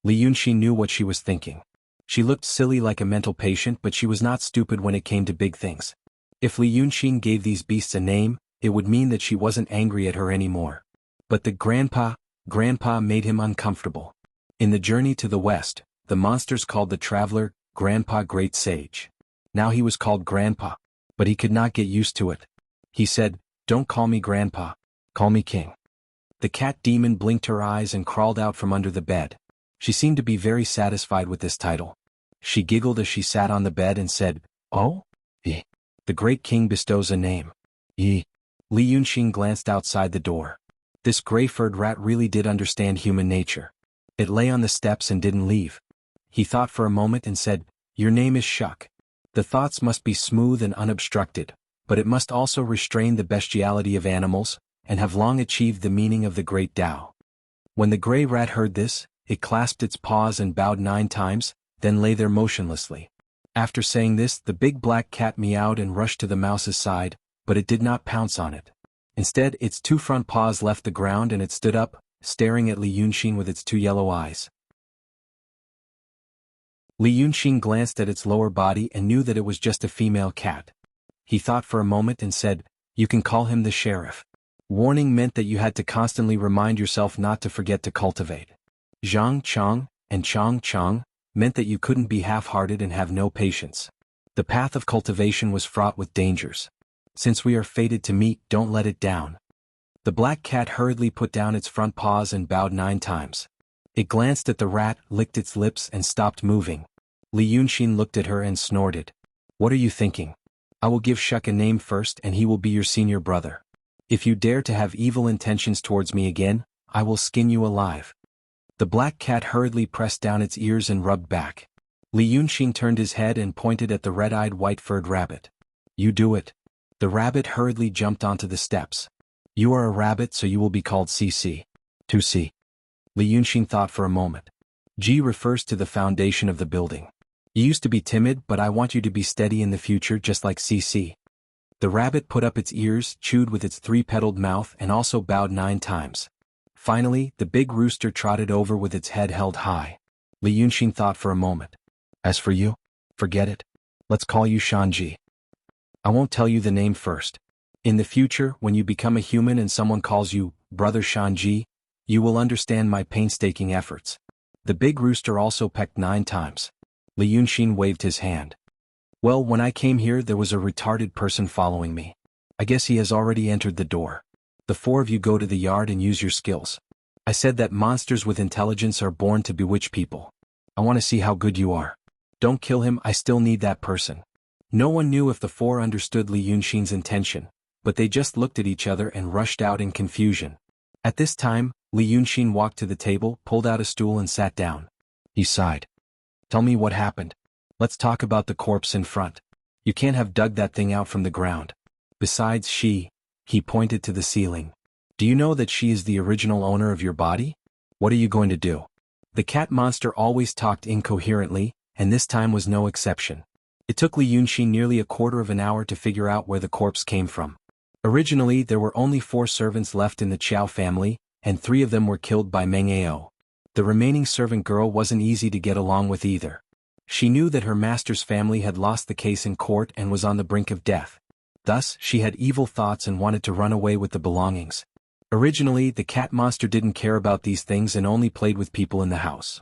Li Yunxin knew what she was thinking. She looked silly like a mental patient, but she was not stupid when it came to big things. If Li Yunxin gave these beasts a name, it would mean that she wasn't angry at her anymore. But the grandpa made him uncomfortable. In the journey to the west, the monsters called the traveler, Grandpa Great Sage. Now he was called Grandpa, but he could not get used to it. He said, "Don't call me Grandpa, call me King." The cat demon blinked her eyes and crawled out from under the bed. She seemed to be very satisfied with this title. She giggled as she sat on the bed and said, "Oh? The great king bestows a name. Li Yunxin glanced outside the door. This gray-furred rat really did understand human nature. It lay on the steps and didn't leave. He thought for a moment and said, "Your name is Shuck." The thoughts must be smooth and unobstructed, but it must also restrain the bestiality of animals, and have long achieved the meaning of the great Tao. When the gray rat heard this, it clasped its paws and bowed 9 times, then lay there motionlessly. After saying this, the big black cat meowed and rushed to the mouse's side, but it did not pounce on it. Instead, its 2 front paws left the ground and it stood up, staring at Li Yunxin with its 2 yellow eyes. Li Yunxin glanced at its lower body and knew that it was just a female cat. He thought for a moment and said, "You can call him the sheriff." Warning meant that you had to constantly remind yourself not to forget to cultivate. Zhang Chong and Chong Chong meant that you couldn't be half-hearted and have no patience. The path of cultivation was fraught with dangers. Since we are fated to meet, don't let it down. The black cat hurriedly put down its front paws and bowed 9 times. It glanced at the rat, licked its lips and stopped moving. Li Yunxin looked at her and snorted. "What are you thinking? I will give Shuck a name first and he will be your senior brother. If you dare to have evil intentions towards me again, I will skin you alive." The black cat hurriedly pressed down its ears and rubbed back. Li Yunxin turned his head and pointed at the red-eyed white-furred rabbit. "You do it." The rabbit hurriedly jumped onto the steps. "You are a rabbit, so you will be called CC. 2C. Li Yunxin thought for a moment. G refers to the foundation of the building. You used to be timid, but I want you to be steady in the future just like CC. The rabbit put up its ears, chewed with its 3-petaled mouth and also bowed 9 times. Finally, the big rooster trotted over with its head held high. Li Yunxin thought for a moment. "As for you, forget it. Let's call you Shanji. I won't tell you the name first. In the future, when you become a human and someone calls you Brother Shanji, you will understand my painstaking efforts." The big rooster also pecked 9 times. Li Yunxin waved his hand. "Well, when I came here there was a retarded person following me. I guess he has already entered the door. The 4 of you go to the yard and use your skills. I said that monsters with intelligence are born to bewitch people. I want to see how good you are. Don't kill him, I still need that person." No one knew if the 4 understood Li Yunxin's intention, but they just looked at each other and rushed out in confusion. At this time, Li Yunxin walked to the table, pulled out a stool and sat down. He sighed. "Tell me what happened. Let's talk about the corpse in front. You can't have dug that thing out from the ground. Besides he pointed to the ceiling. Do you know that she is the original owner of your body? What are you going to do?" The cat monster always talked incoherently, and this time was no exception. It took Li Yunxin nearly a quarter of an hour to figure out where the corpse came from. Originally, there were only 4 servants left in the Chow family, and 3 of them were killed by Meng Ao. The remaining servant girl wasn't easy to get along with either. She knew that her master's family had lost the case in court and was on the brink of death. Thus, she had evil thoughts and wanted to run away with the belongings. Originally, the cat monster didn't care about these things and only played with people in the house.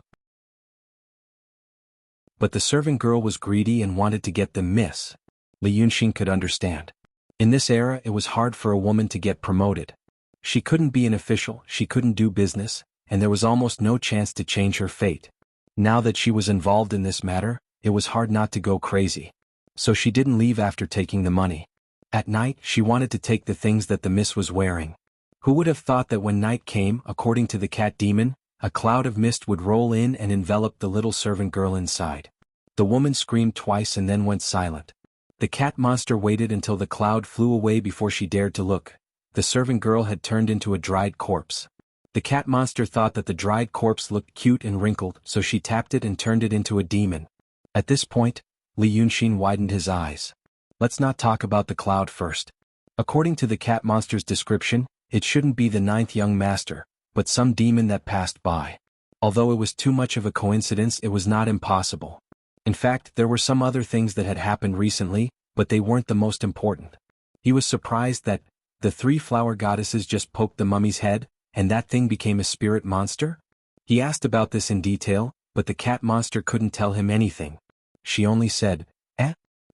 But the servant girl was greedy and wanted to get the miss. Li Yunxin could understand. In this era, it was hard for a woman to get promoted. She couldn't be an official, she couldn't do business, and there was almost no chance to change her fate. Now that she was involved in this matter, it was hard not to go crazy. So she didn't leave after taking the money. At night, she wanted to take the things that the miss was wearing. Who would have thought that when night came, according to the cat demon, a cloud of mist would roll in and envelop the little servant girl inside. The woman screamed twice and then went silent. The cat monster waited until the cloud flew away before she dared to look. The servant girl had turned into a dried corpse. The cat monster thought that the dried corpse looked cute and wrinkled, so she tapped it and turned it into a demon. At this point, Li Yunxin widened his eyes. Let's not talk about the cloud first. According to the cat monster's description, it shouldn't be the ninth young master, but some demon that passed by. Although it was too much of a coincidence, it was not impossible. In fact, there were some other things that had happened recently, but they weren't the most important. He was surprised that the 3 flower goddesses just poked the mummy's head, and that thing became a spirit monster? He asked about this in detail, but the cat monster couldn't tell him anything. She only said,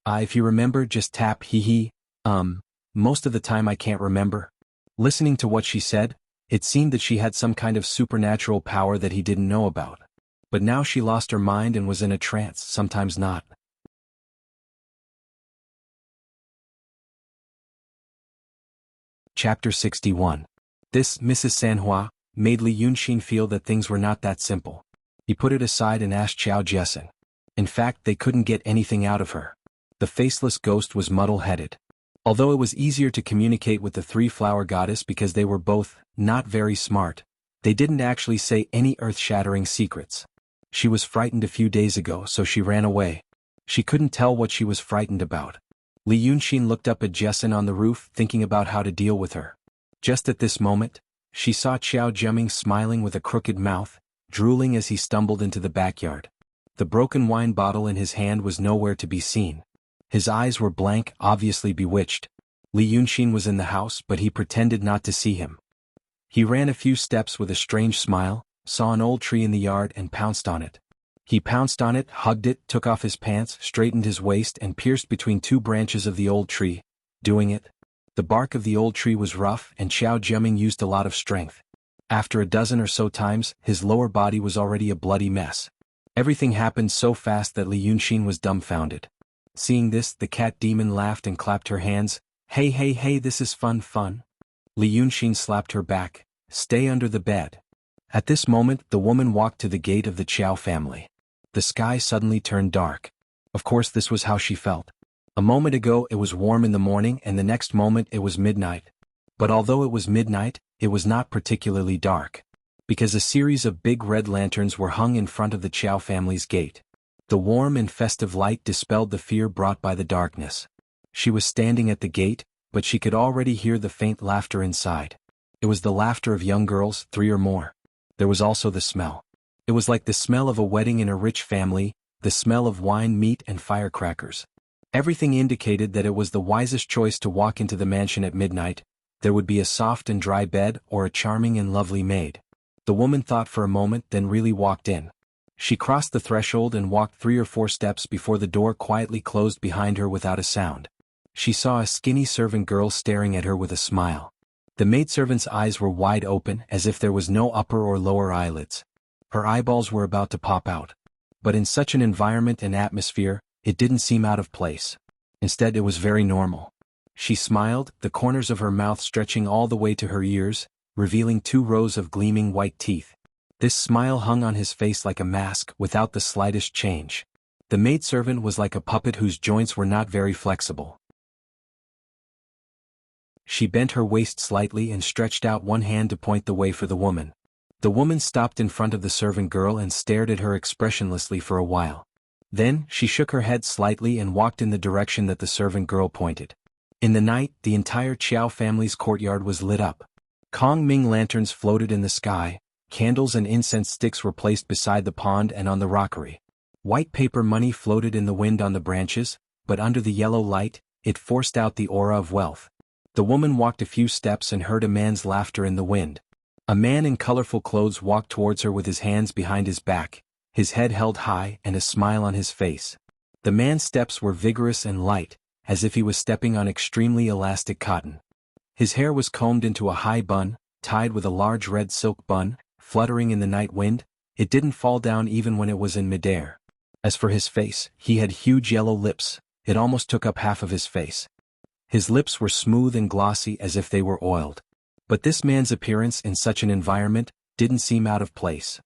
if you remember, just tap hee. Most of the time I can't remember. Listening to what she said, it seemed that she had some kind of supernatural power that he didn't know about. But now she lost her mind and was in a trance, sometimes not. Chapter 61. This, Mrs. Sanhua, made Li Yunxin feel that things were not that simple. He put it aside and asked Xiao Jiesen. In fact, they couldn't get anything out of her. The faceless ghost was muddle-headed. Although it was easier to communicate with the 3 flower goddess because they were both not very smart, they didn't actually say any earth-shattering secrets. She was frightened a few days ago, so she ran away. She couldn't tell what she was frightened about. Li Yunxin looked up at Jiesen on the roof, thinking about how to deal with her. Just at this moment, she saw Xiao Jieming smiling with a crooked mouth, drooling as he stumbled into the backyard. The broken wine bottle in his hand was nowhere to be seen. His eyes were blank, obviously bewitched. Li Yunxin was in the house, but he pretended not to see him. He ran a few steps with a strange smile, saw an old tree in the yard and pounced on it. He pounced on it, hugged it, took off his pants, straightened his waist and pierced between 2 branches of the old tree, doing it. The bark of the old tree was rough and Xiao Jieming used a lot of strength. After a dozen or so times, his lower body was already a bloody mess. Everything happened so fast that Li Yunxin was dumbfounded. Seeing this, the cat demon laughed and clapped her hands. Hey, this is fun. Li Yunxin slapped her back. Stay under the bed. At this moment, the woman walked to the gate of the Qiao family. The sky suddenly turned dark. Of course, this was how she felt. A moment ago it was warm in the morning and the next moment it was midnight. But although it was midnight, it was not particularly dark. Because a series of big red lanterns were hung in front of the Qiao family's gate. The warm and festive light dispelled the fear brought by the darkness. She was standing at the gate, but she could already hear the faint laughter inside. It was the laughter of young girls, 3 or more. There was also the smell. It was like the smell of a wedding in a rich family, the smell of wine, meat and firecrackers. Everything indicated that it was the wisest choice to walk into the mansion at midnight. There would be a soft and dry bed or a charming and lovely maid. The woman thought for a moment, then really walked in. She crossed the threshold and walked 3 or 4 steps before the door quietly closed behind her without a sound. She saw a skinny servant girl staring at her with a smile. The maidservant's eyes were wide open, as if there was no upper or lower eyelids. Her eyeballs were about to pop out. But in such an environment and atmosphere, it didn't seem out of place. Instead, it was very normal. She smiled, the corners of her mouth stretching all the way to her ears, revealing 2 rows of gleaming white teeth. This smile hung on his face like a mask, without the slightest change. The maidservant was like a puppet whose joints were not very flexible. She bent her waist slightly and stretched out one hand to point the way for the woman. The woman stopped in front of the servant girl and stared at her expressionlessly for a while. Then, she shook her head slightly and walked in the direction that the servant girl pointed. In the night, the entire Qiao family's courtyard was lit up. Kong Ming lanterns floated in the sky. Candles and incense sticks were placed beside the pond and on the rockery. White paper money floated in the wind on the branches, but under the yellow light, it forced out the aura of wealth. The woman walked a few steps and heard a man's laughter in the wind. A man in colorful clothes walked towards her with his hands behind his back, his head held high and a smile on his face. The man's steps were vigorous and light, as if he was stepping on extremely elastic cotton. His hair was combed into a high bun, tied with a large red silk bun, fluttering in the night wind. It didn't fall down even when it was in midair. As for his face, he had huge yellow lips. It almost took up half of his face. His lips were smooth and glossy as if they were oiled. But this man's appearance in such an environment didn't seem out of place.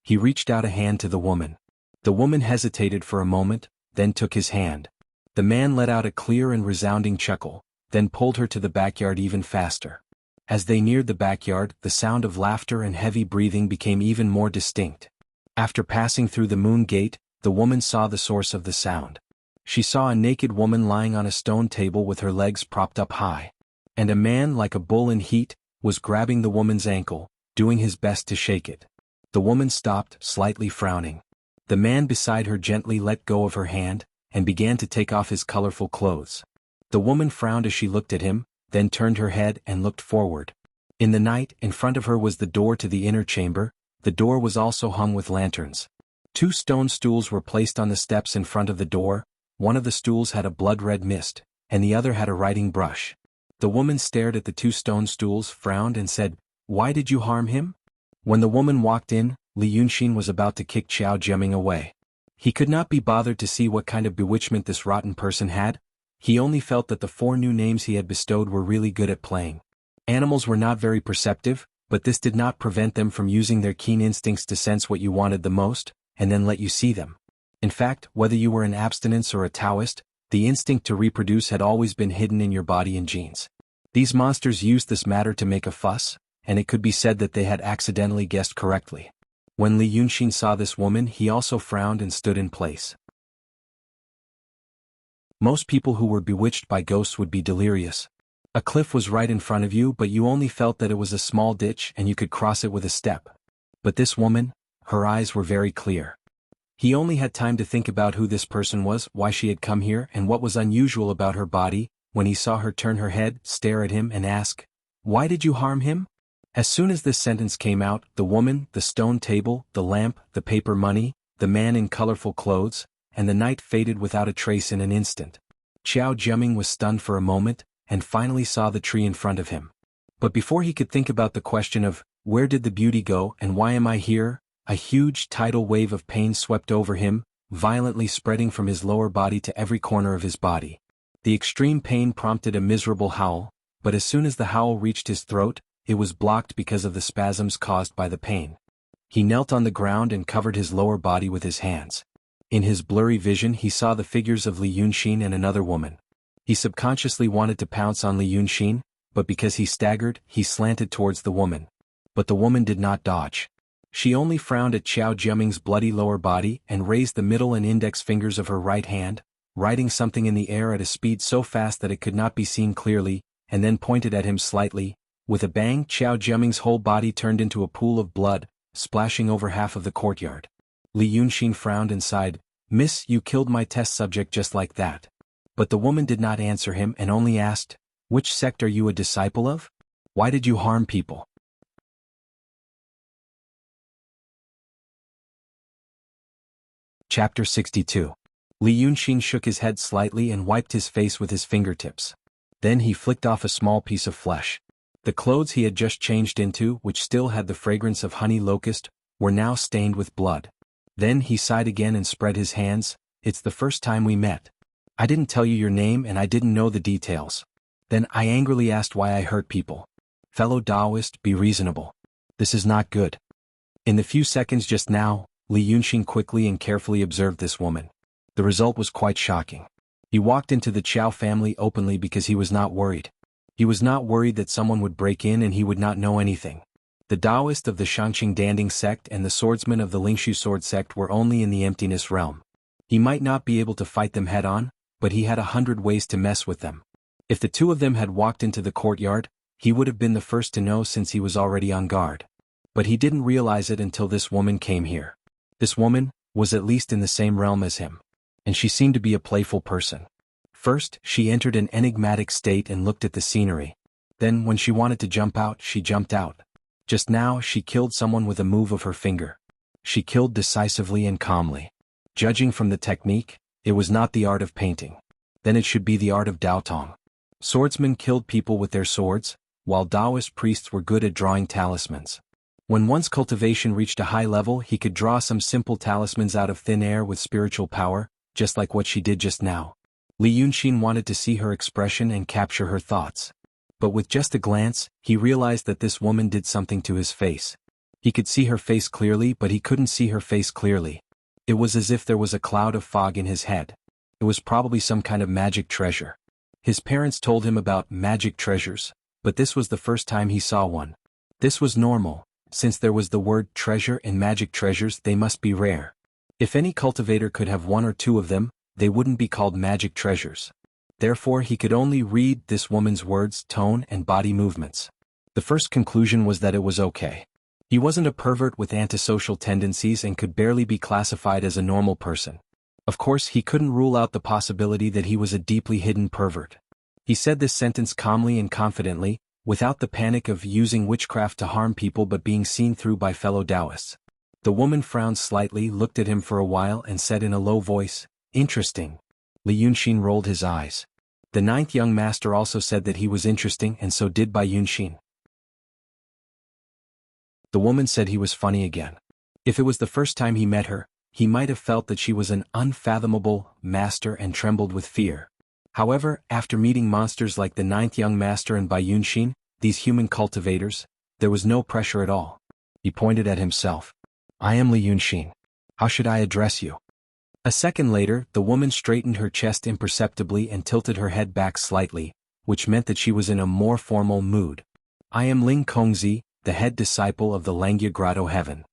He reached out a hand to the woman. The woman hesitated for a moment, then took his hand. The man let out a clear and resounding chuckle, then pulled her to the backyard even faster. As they neared the backyard, the sound of laughter and heavy breathing became even more distinct. After passing through the moon gate, the woman saw the source of the sound. She saw a naked woman lying on a stone table with her legs propped up high. And a man, like a bull in heat, was grabbing the woman's ankle, doing his best to shake it. The woman stopped, slightly frowning. The man beside her gently let go of her hand, and began to take off his colorful clothes. The woman frowned as she looked at him, then turned her head and looked forward. In the night, in front of her was the door to the inner chamber. The door was also hung with lanterns. 2 stone stools were placed on the steps in front of the door. One of the stools had a blood-red mist, and the other had a writing brush. The woman stared at the 2 stone stools, frowned and said, "Why did you harm him?" When the woman walked in, Li Yunxin was about to kick Qiao Jiaming away. He could not be bothered to see what kind of bewitchment this rotten person had. He only felt that the 4 new names he had bestowed were really good at playing. Animals were not very perceptive, but this did not prevent them from using their keen instincts to sense what you wanted the most, and then let you see them. In fact, whether you were an abstinence or a Taoist, the instinct to reproduce had always been hidden in your body and genes. These monsters used this matter to make a fuss, and it could be said that they had accidentally guessed correctly. When Li Yunxin saw this woman, he also frowned and stood in place. Most people who were bewitched by ghosts would be delirious. A cliff was right in front of you, but you only felt that it was a small ditch and you could cross it with a step. But this woman, her eyes were very clear. He only had time to think about who this person was, why she had come here, and what was unusual about her body, when he saw her turn her head, stare at him and ask, "Why did you harm him?" As soon as this sentence came out, the woman, the stone table, the lamp, the paper money, the man in colorful clothes, and the night faded without a trace in an instant. Qiao Jiaming was stunned for a moment, and finally saw the tree in front of him. But before he could think about the question of, where did the beauty go and why am I here, a huge tidal wave of pain swept over him, violently spreading from his lower body to every corner of his body. The extreme pain prompted a miserable howl, but as soon as the howl reached his throat, it was blocked because of the spasms caused by the pain. He knelt on the ground and covered his lower body with his hands. In his blurry vision he saw the figures of Li Yunxin and another woman. He subconsciously wanted to pounce on Li Yunxin, but because he staggered, he slanted towards the woman. But the woman did not dodge. She only frowned at Qiao Jiaming's bloody lower body and raised the middle and index fingers of her right hand, writing something in the air at a speed so fast that it could not be seen clearly, and then pointed at him slightly. With a bang, Qiao Jiaming's whole body turned into a pool of blood, splashing over half of the courtyard. Li Yunxin frowned and sighed, "Miss, you killed my test subject just like that." But the woman did not answer him and only asked, "Which sect are you a disciple of? Why did you harm people?" Chapter 62. Li Yunxin shook his head slightly and wiped his face with his fingertips. Then he flicked off a small piece of flesh. The clothes he had just changed into, which still had the fragrance of honey locust, were now stained with blood. Then he sighed again and spread his hands. "It's the first time we met. I didn't tell you your name and I didn't know the details. Then I angrily asked why I hurt people. Fellow Taoist, be reasonable. This is not good." In the few seconds just now, Li Yunxin quickly and carefully observed this woman. The result was quite shocking. He walked into the Qiao family openly because he was not worried. He was not worried that someone would break in and he would not know anything. The Taoist of the Shangqing Danding sect and the swordsman of the Lingshu sword sect were only in the emptiness realm. He might not be able to fight them head-on, but he had 100 ways to mess with them. If the 2 of them had walked into the courtyard, he would have been the first to know since he was already on guard. But he didn't realize it until this woman came here. This woman was at least in the same realm as him. And she seemed to be a playful person. First, she entered an enigmatic state and looked at the scenery. Then, when she wanted to jump out, she jumped out. Just now, she killed someone with a move of her finger. She killed decisively and calmly. Judging from the technique, it was not the art of painting. Then it should be the art of Daotong. Swordsmen killed people with their swords, while Taoist priests were good at drawing talismans. When one's cultivation reached a high level, he could draw some simple talismans out of thin air with spiritual power, just like what she did just now. Li Yunxin wanted to see her expression and capture her thoughts. But with just a glance, he realized that this woman did something to his face. He could see her face clearly, but he couldn't see her face clearly. It was as if there was a cloud of fog in his head. It was probably some kind of magic treasure. His parents told him about magic treasures, but this was the first time he saw one. This was normal, since there was the word treasure in magic treasures, they must be rare. If any cultivator could have one or two of them, they wouldn't be called magic treasures. Therefore he could only read this woman's words, tone and body movements. The first conclusion was that it was okay. He wasn't a pervert with antisocial tendencies and could barely be classified as a normal person. Of course, he couldn't rule out the possibility that he was a deeply hidden pervert. He said this sentence calmly and confidently, without the panic of using witchcraft to harm people but being seen through by fellow Taoists. The woman frowned slightly, looked at him for a while and said in a low voice, "Interesting." Li Yunxin rolled his eyes. The ninth young master also said that he was interesting, and so did Bai Yunxin. The woman said he was funny again. If it was the first time he met her, he might have felt that she was an unfathomable master and trembled with fear. However, after meeting monsters like the ninth young master and Bai Yunxin, these human cultivators, there was no pressure at all. He pointed at himself. "I am Li Yunxin. How should I address you?" A second later, the woman straightened her chest imperceptibly and tilted her head back slightly, which meant that she was in a more formal mood. "I am Ling Kongzi, the head disciple of the Langya Grotto Heaven."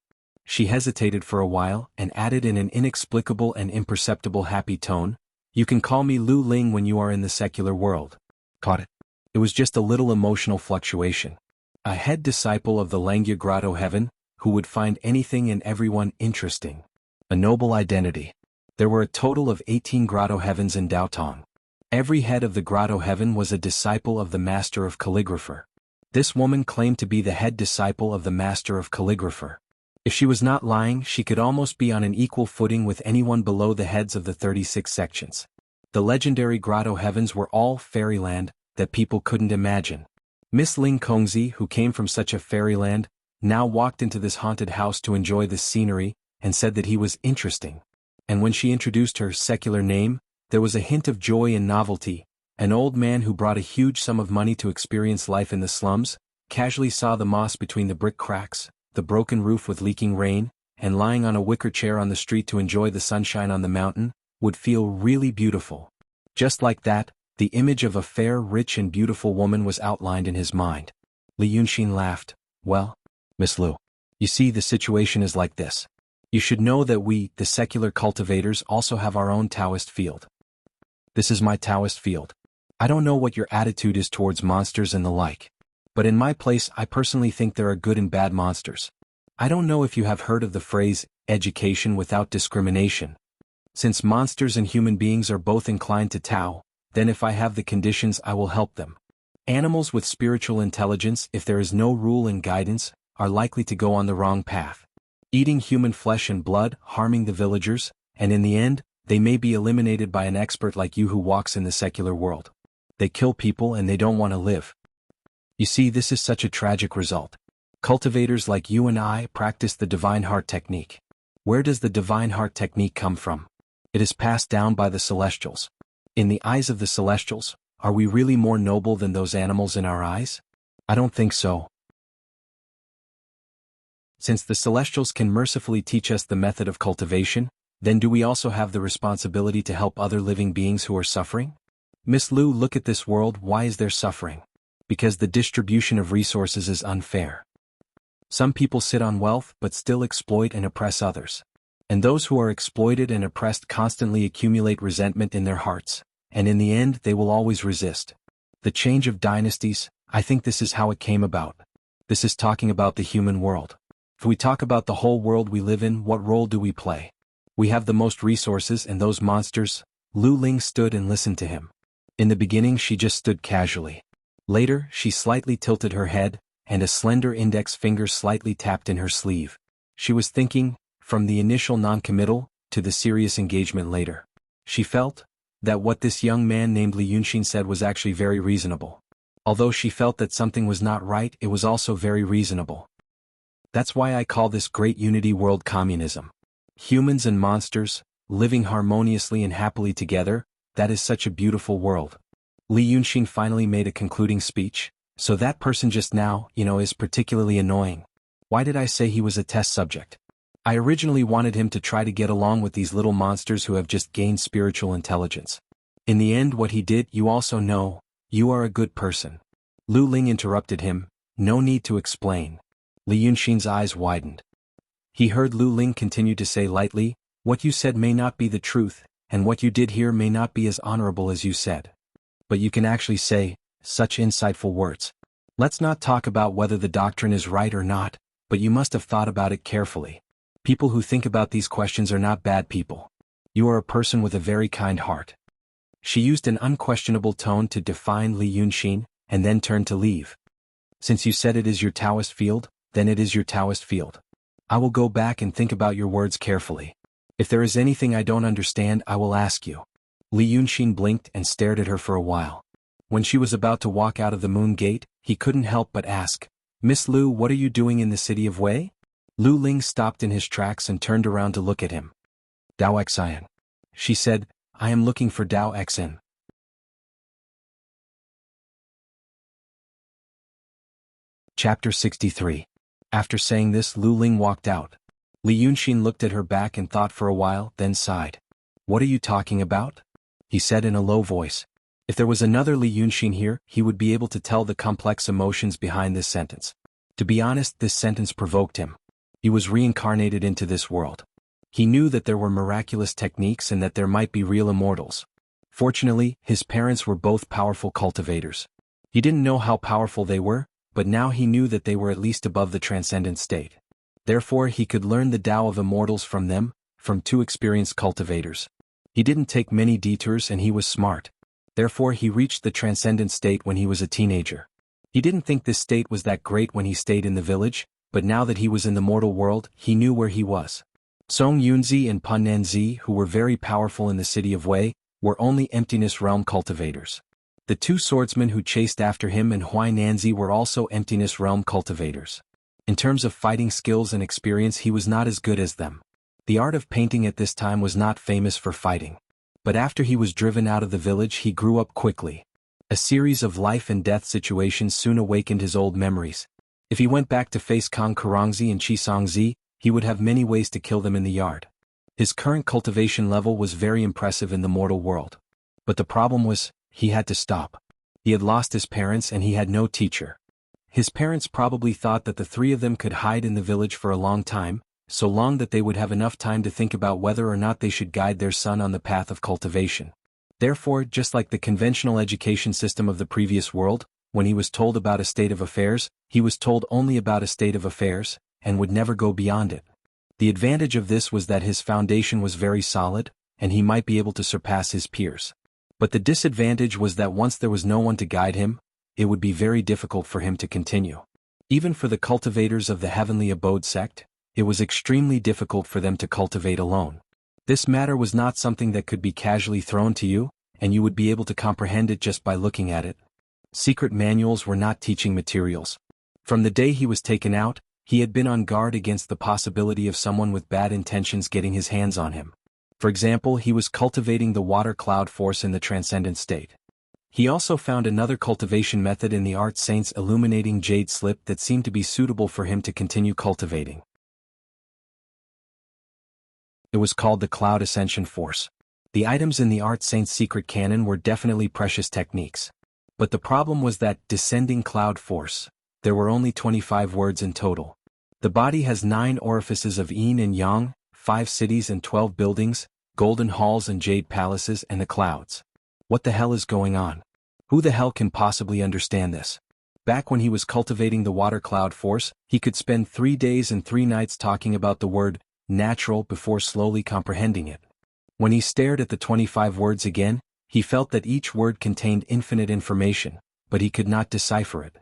She hesitated for a while and added in an inexplicable and imperceptible happy tone, "You can call me Lu Ling when you are in the secular world." Caught it? It was just a little emotional fluctuation. A head disciple of the Langya Grotto Heaven, who would find anything and everyone interesting. A noble identity. There were a total of 18 Grotto Heavens in Daotong. Every head of the Grotto Heaven was a disciple of the Master of Calligrapher. This woman claimed to be the head disciple of the Master of Calligrapher. If she was not lying, she could almost be on an equal footing with anyone below the heads of the 36 sections. The legendary Grotto Heavens were all fairyland that people couldn't imagine. Miss Ling Kongzi, who came from such a fairyland, now walked into this haunted house to enjoy this scenery, and said that he was interesting. And when she introduced her secular name, there was a hint of joy and novelty. An old man who brought a huge sum of money to experience life in the slums, casually saw the moss between the brick cracks, the broken roof with leaking rain, and lying on a wicker chair on the street to enjoy the sunshine on the mountain, would feel really beautiful. Just like that, the image of a fair, rich and beautiful woman was outlined in his mind. Li Yunxin laughed. "Well, Miss Lu, you see, the situation is like this. You should know that we, the secular cultivators, also have our own Taoist field. This is my Taoist field. I don't know what your attitude is towards monsters and the like. But in my place, I personally think there are good and bad monsters. I don't know if you have heard of the phrase, education without discrimination. Since monsters and human beings are both inclined to Tao, then if I have the conditions, I will help them. Animals with spiritual intelligence, if there is no rule and guidance, are likely to go on the wrong path. Eating human flesh and blood, harming the villagers, and in the end, they may be eliminated by an expert like you who walks in the secular world. They kill people and they don't want to live. You see, this is such a tragic result. Cultivators like you and I practice the divine heart technique. Where does the divine heart technique come from? It is passed down by the celestials. In the eyes of the celestials, are we really more noble than those animals in our eyes? I don't think so. Since the celestials can mercifully teach us the method of cultivation, then do we also have the responsibility to help other living beings who are suffering? Miss Lu, look at this world. Why is there suffering? Because the distribution of resources is unfair. Some people sit on wealth but still exploit and oppress others. And those who are exploited and oppressed constantly accumulate resentment in their hearts, and in the end they will always resist. The change of dynasties, I think this is how it came about. This is talking about the human world. If we talk about the whole world we live in, what role do we play? We have the most resources and those monsters. Lu Ling stood and listened to him. In the beginning she just stood casually. Later, she slightly tilted her head, and a slender index finger slightly tapped in her sleeve. She was thinking, from the initial non-committal to the serious engagement later. She felt that what this young man named Li Yunxin said was actually very reasonable. Although she felt that something was not right, it was also very reasonable. That's why I call this great unity world communism. Humans and monsters, living harmoniously and happily together, that is such a beautiful world. Li Yunxin finally made a concluding speech. So that person just now, is particularly annoying. Why did I say he was a test subject? I originally wanted him to try to get along with these little monsters who have just gained spiritual intelligence. In the end, what he did, you also know. You are a good person. Lu Ling interrupted him. No need to explain. Li Yunxin's eyes widened. He heard Lu Ling continue to say lightly, what you said may not be the truth, and what you did here may not be as honorable as you said. But you can actually say such insightful words. Let's not talk about whether the doctrine is right or not, but you must have thought about it carefully. People who think about these questions are not bad people. You are a person with a very kind heart. She used an unquestionable tone to define Li Yunxin, and then turned to leave. Since you said it is your Taoist field, then it is your Taoist field. I will go back and think about your words carefully. If there is anything I don't understand, I will ask you. Li Yunxin blinked and stared at her for a while. When she was about to walk out of the Moon Gate, he couldn't help but ask, Miss Lu, what are you doing in the city of Wei? Lu Ling stopped in his tracks and turned around to look at him. Dao Xian. She said, I am looking for Dao Xian. Chapter 63. After saying this, Lu Ling walked out. Li Yunxin looked at her back and thought for a while, then sighed. What are you talking about? He said in a low voice. If there was another Li Yunxin here, he would be able to tell the complex emotions behind this sentence. To be honest, this sentence provoked him. He was reincarnated into this world. He knew that there were miraculous techniques and that there might be real immortals. Fortunately, his parents were both powerful cultivators. He didn't know how powerful they were, but now he knew that they were at least above the transcendent state. Therefore he could learn the Tao of immortals from them, from two experienced cultivators. He didn't take many detours and he was smart. Therefore he reached the transcendent state when he was a teenager. He didn't think this state was that great when he stayed in the village, but now that he was in the mortal world, he knew where he was. Song Yunzi and Pan Nanzi, who were very powerful in the city of Wei, were only emptiness realm cultivators. The two swordsmen who chased after him and Huai Nanzi were also emptiness realm cultivators. In terms of fighting skills and experience, he was not as good as them. The art of painting at this time was not famous for fighting. But after he was driven out of the village, he grew up quickly. A series of life and death situations soon awakened his old memories. If he went back to face Kang Kurangzi and Qi Songzi, he would have many ways to kill them in the yard. His current cultivation level was very impressive in the mortal world. But the problem was, he had to stop. He had lost his parents and he had no teacher. His parents probably thought that the three of them could hide in the village for a long time, so long that they would have enough time to think about whether or not they should guide their son on the path of cultivation. Therefore, just like the conventional education system of the previous world, when he was told about a state of affairs, he was told only about a state of affairs, and would never go beyond it. The advantage of this was that his foundation was very solid, and he might be able to surpass his peers. But the disadvantage was that once there was no one to guide him, it would be very difficult for him to continue. Even for the cultivators of the Heavenly Abode sect, it was extremely difficult for them to cultivate alone. This matter was not something that could be casually thrown to you, and you would be able to comprehend it just by looking at it. Secret manuals were not teaching materials. From the day he was taken out, he had been on guard against the possibility of someone with bad intentions getting his hands on him. For example, he was cultivating the water cloud force in the transcendent state. He also found another cultivation method in the Art Saint's illuminating jade slip that seemed to be suitable for him to continue cultivating. It was called the Cloud Ascension Force. The items in the Art Saint's secret canon were definitely precious techniques. But the problem was that, descending cloud force, there were only 25 words in total. The body has 9 orifices of yin and yang, 5 cities and 12 buildings, golden halls and jade palaces and the clouds. What the hell is going on? Who the hell can possibly understand this? Back when he was cultivating the water cloud force, he could spend 3 days and 3 nights talking about the word natural before slowly comprehending it. When he stared at the 25 words again, he felt that each word contained infinite information, but he could not decipher it.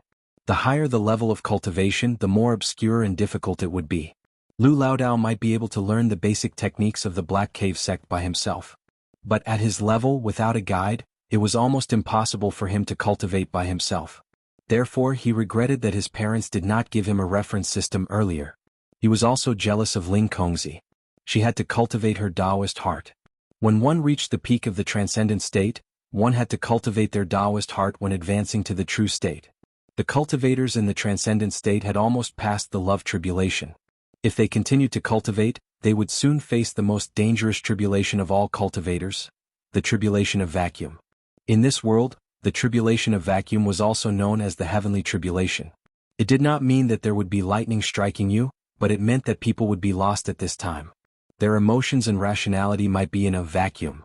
The higher the level of cultivation, the more obscure and difficult it would be. Lu Laodao might be able to learn the basic techniques of the Black Cave sect by himself. But at his level, without a guide, it was almost impossible for him to cultivate by himself. Therefore he regretted that his parents did not give him a reference system earlier. He was also jealous of Ling Kongzi. She had to cultivate her Taoist heart. When one reached the peak of the transcendent state, one had to cultivate their Taoist heart when advancing to the true state. The cultivators in the transcendent state had almost passed the love tribulation. If they continued to cultivate, they would soon face the most dangerous tribulation of all cultivators, the tribulation of vacuum. In this world, the tribulation of vacuum was also known as the heavenly tribulation. It did not mean that there would be lightning striking you, but it meant that people would be lost at this time. Their emotions and rationality might be in a vacuum.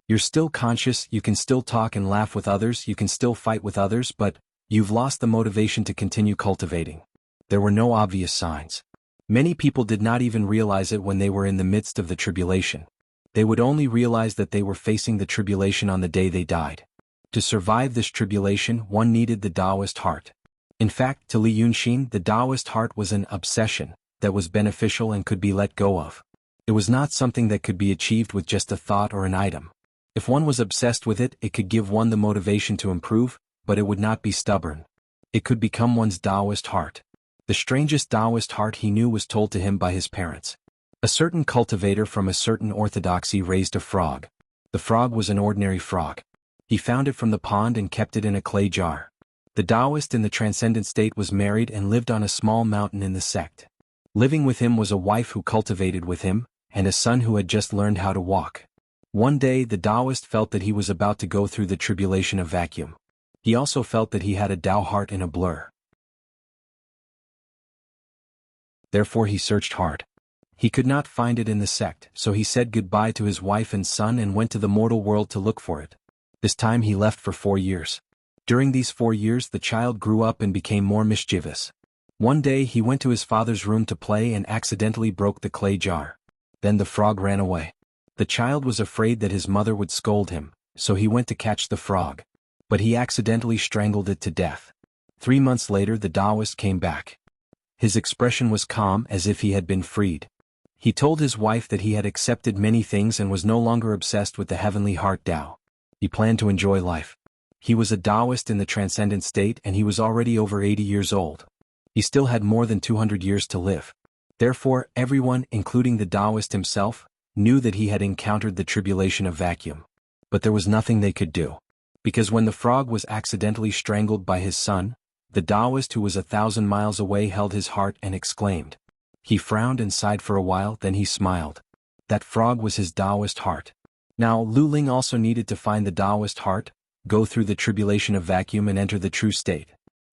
You're still conscious, you can still talk and laugh with others, you can still fight with others, but you've lost the motivation to continue cultivating. There were no obvious signs. Many people did not even realize it when they were in the midst of the tribulation. They would only realize that they were facing the tribulation on the day they died. To survive this tribulation, one needed the Taoist heart. In fact, to Li Yunxin, the Taoist heart was an obsession that was beneficial and could be let go of. It was not something that could be achieved with just a thought or an item. If one was obsessed with it, it could give one the motivation to improve, but it would not be stubborn. It could become one's Taoist heart. The strangest Taoist heart he knew was told to him by his parents. A certain cultivator from a certain orthodoxy raised a frog. The frog was an ordinary frog. He found it from the pond and kept it in a clay jar. The Taoist in the transcendent state was married and lived on a small mountain in the sect. Living with him was a wife who cultivated with him, and a son who had just learned how to walk. One day the Taoist felt that he was about to go through the tribulation of vacuum. He also felt that he had a Tao heart in a blur. Therefore he searched hard. He could not find it in the sect, so he said goodbye to his wife and son and went to the mortal world to look for it. This time he left for 4 years. During these 4 years the child grew up and became more mischievous. One day he went to his father's room to play and accidentally broke the clay jar. Then the frog ran away. The child was afraid that his mother would scold him, so he went to catch the frog. But he accidentally strangled it to death. 3 months later the Taoist came back. His expression was calm, as if he had been freed. He told his wife that he had accepted many things and was no longer obsessed with the heavenly heart Tao. He planned to enjoy life. He was a Taoist in the transcendent state and he was already over 80 years old. He still had more than 200 years to live. Therefore, everyone, including the Taoist himself, knew that he had encountered the tribulation of vacuum. But there was nothing they could do. Because when the frog was accidentally strangled by his son, the Taoist who was 1,000 miles away held his heart and exclaimed. He frowned and sighed for a while, then he smiled. That frog was his Taoist heart. Now Lu Ling also needed to find the Taoist heart, go through the tribulation of vacuum and enter the true state.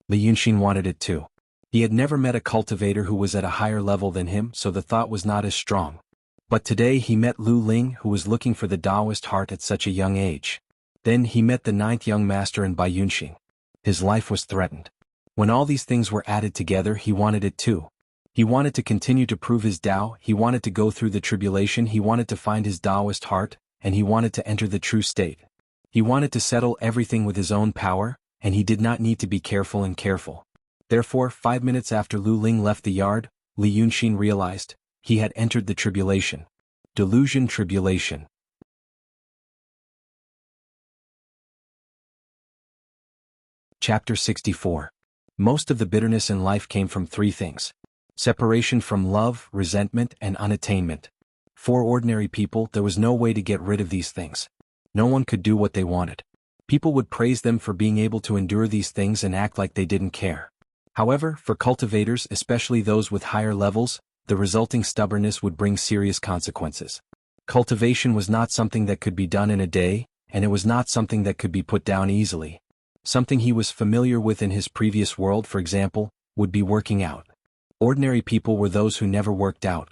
Li Yunxin wanted it too. He had never met a cultivator who was at a higher level than him, so the thought was not as strong. But today he met Lu Ling, who was looking for the Taoist heart at such a young age. Then he met the 9th young master in Bai Yunxing. His life was threatened. When all these things were added together, he wanted it too. He wanted to continue to prove his Tao, he wanted to go through the tribulation, he wanted to find his Taoist heart, and he wanted to enter the true state. He wanted to settle everything with his own power, and he did not need to be careful and careful. Therefore, 5 minutes after Lu Ling left the yard, Li Yunxin realized he had entered the tribulation. Delusion tribulation. Chapter 64. Most of the bitterness in life came from 3 things. Separation from love, resentment, and unattainment. For ordinary people, there was no way to get rid of these things. No one could do what they wanted. People would praise them for being able to endure these things and act like they didn't care. However, for cultivators, especially those with higher levels, the resulting stubbornness would bring serious consequences. Cultivation was not something that could be done in a day, and it was not something that could be put down easily. Something he was familiar with in his previous world, for example, would be working out. Ordinary people were those who never worked out.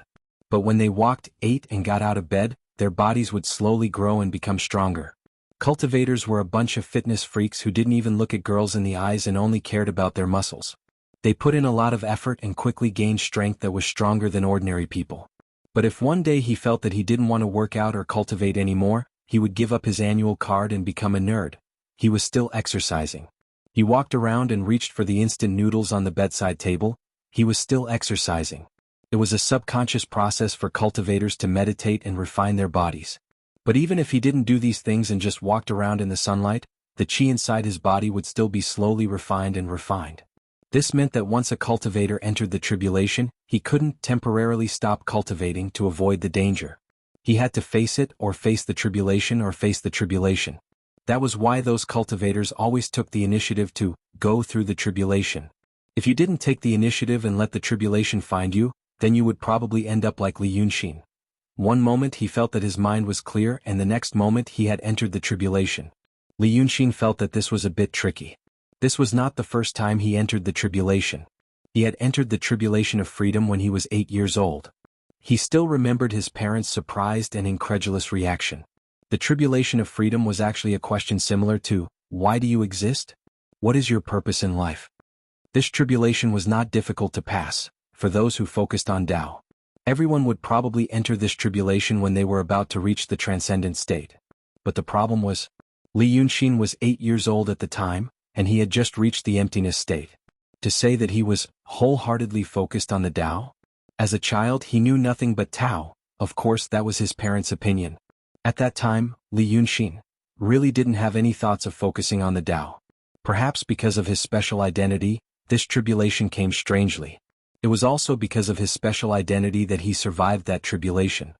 But when they walked, ate, and got out of bed, their bodies would slowly grow and become stronger. Cultivators were a bunch of fitness freaks who didn't even look at girls in the eyes and only cared about their muscles. They put in a lot of effort and quickly gained strength that was stronger than ordinary people. But if one day he felt that he didn't want to work out or cultivate anymore, he would give up his annual card and become a nerd. He was still exercising. He walked around and reached for the instant noodles on the bedside table. He was still exercising. It was a subconscious process for cultivators to meditate and refine their bodies. But even if he didn't do these things and just walked around in the sunlight, the chi inside his body would still be slowly refined and refined. This meant that once a cultivator entered the tribulation, he couldn't temporarily stop cultivating to avoid the danger. He had to face it, or face the tribulation, or face the tribulation. That was why those cultivators always took the initiative to go through the tribulation. If you didn't take the initiative and let the tribulation find you, then you would probably end up like Li Yunxin. One moment he felt that his mind was clear and the next moment he had entered the tribulation. Li Yunxin felt that this was a bit tricky. This was not the first time he entered the tribulation. He had entered the tribulation of freedom when he was 8 years old. He still remembered his parents' surprised and incredulous reaction. The tribulation of freedom was actually a question similar to, why do you exist? What is your purpose in life? This tribulation was not difficult to pass, for those who focused on Tao. Everyone would probably enter this tribulation when they were about to reach the transcendent state. But the problem was, Li Yunxin was 8 years old at the time, and he had just reached the emptiness state. To say that he was wholeheartedly focused on the Tao? As a child he knew nothing but Tao, of course that was his parents' opinion. At that time, Li Yunxin really didn't have any thoughts of focusing on the Tao. Perhaps because of his special identity, this tribulation came strangely. It was also because of his special identity that he survived that tribulation.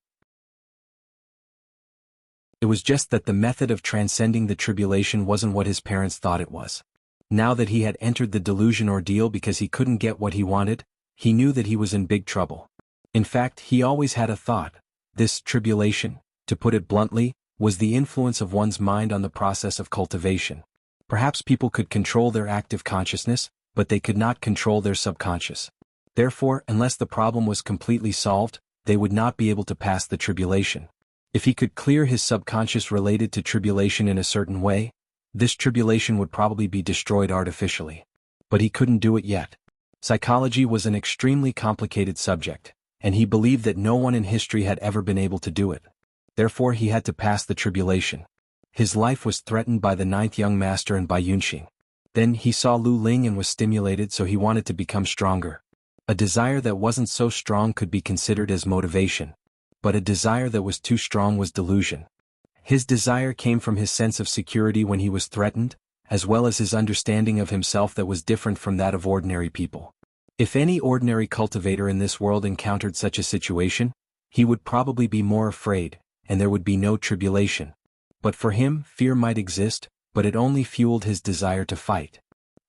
It was just that the method of transcending the tribulation wasn't what his parents thought it was. Now that he had entered the delusion ordeal because he couldn't get what he wanted, he knew that he was in big trouble. In fact, he always had a thought. This tribulation, to put it bluntly, was the influence of one's mind on the process of cultivation. Perhaps people could control their active consciousness, but they could not control their subconscious. Therefore, unless the problem was completely solved, they would not be able to pass the tribulation. If he could clear his subconscious related to tribulation in a certain way, this tribulation would probably be destroyed artificially. But he couldn't do it yet. Psychology was an extremely complicated subject, and he believed that no one in history had ever been able to do it. Therefore he had to pass the tribulation. His life was threatened by the 9th young master and by Yunxing. Then he saw Lu Ling and was stimulated, so he wanted to become stronger. A desire that wasn't so strong could be considered as motivation. But a desire that was too strong was delusion. His desire came from his sense of security when he was threatened, as well as his understanding of himself that was different from that of ordinary people. If any ordinary cultivator in this world encountered such a situation, he would probably be more afraid, and there would be no tribulation. But for him, fear might exist, but it only fueled his desire to fight.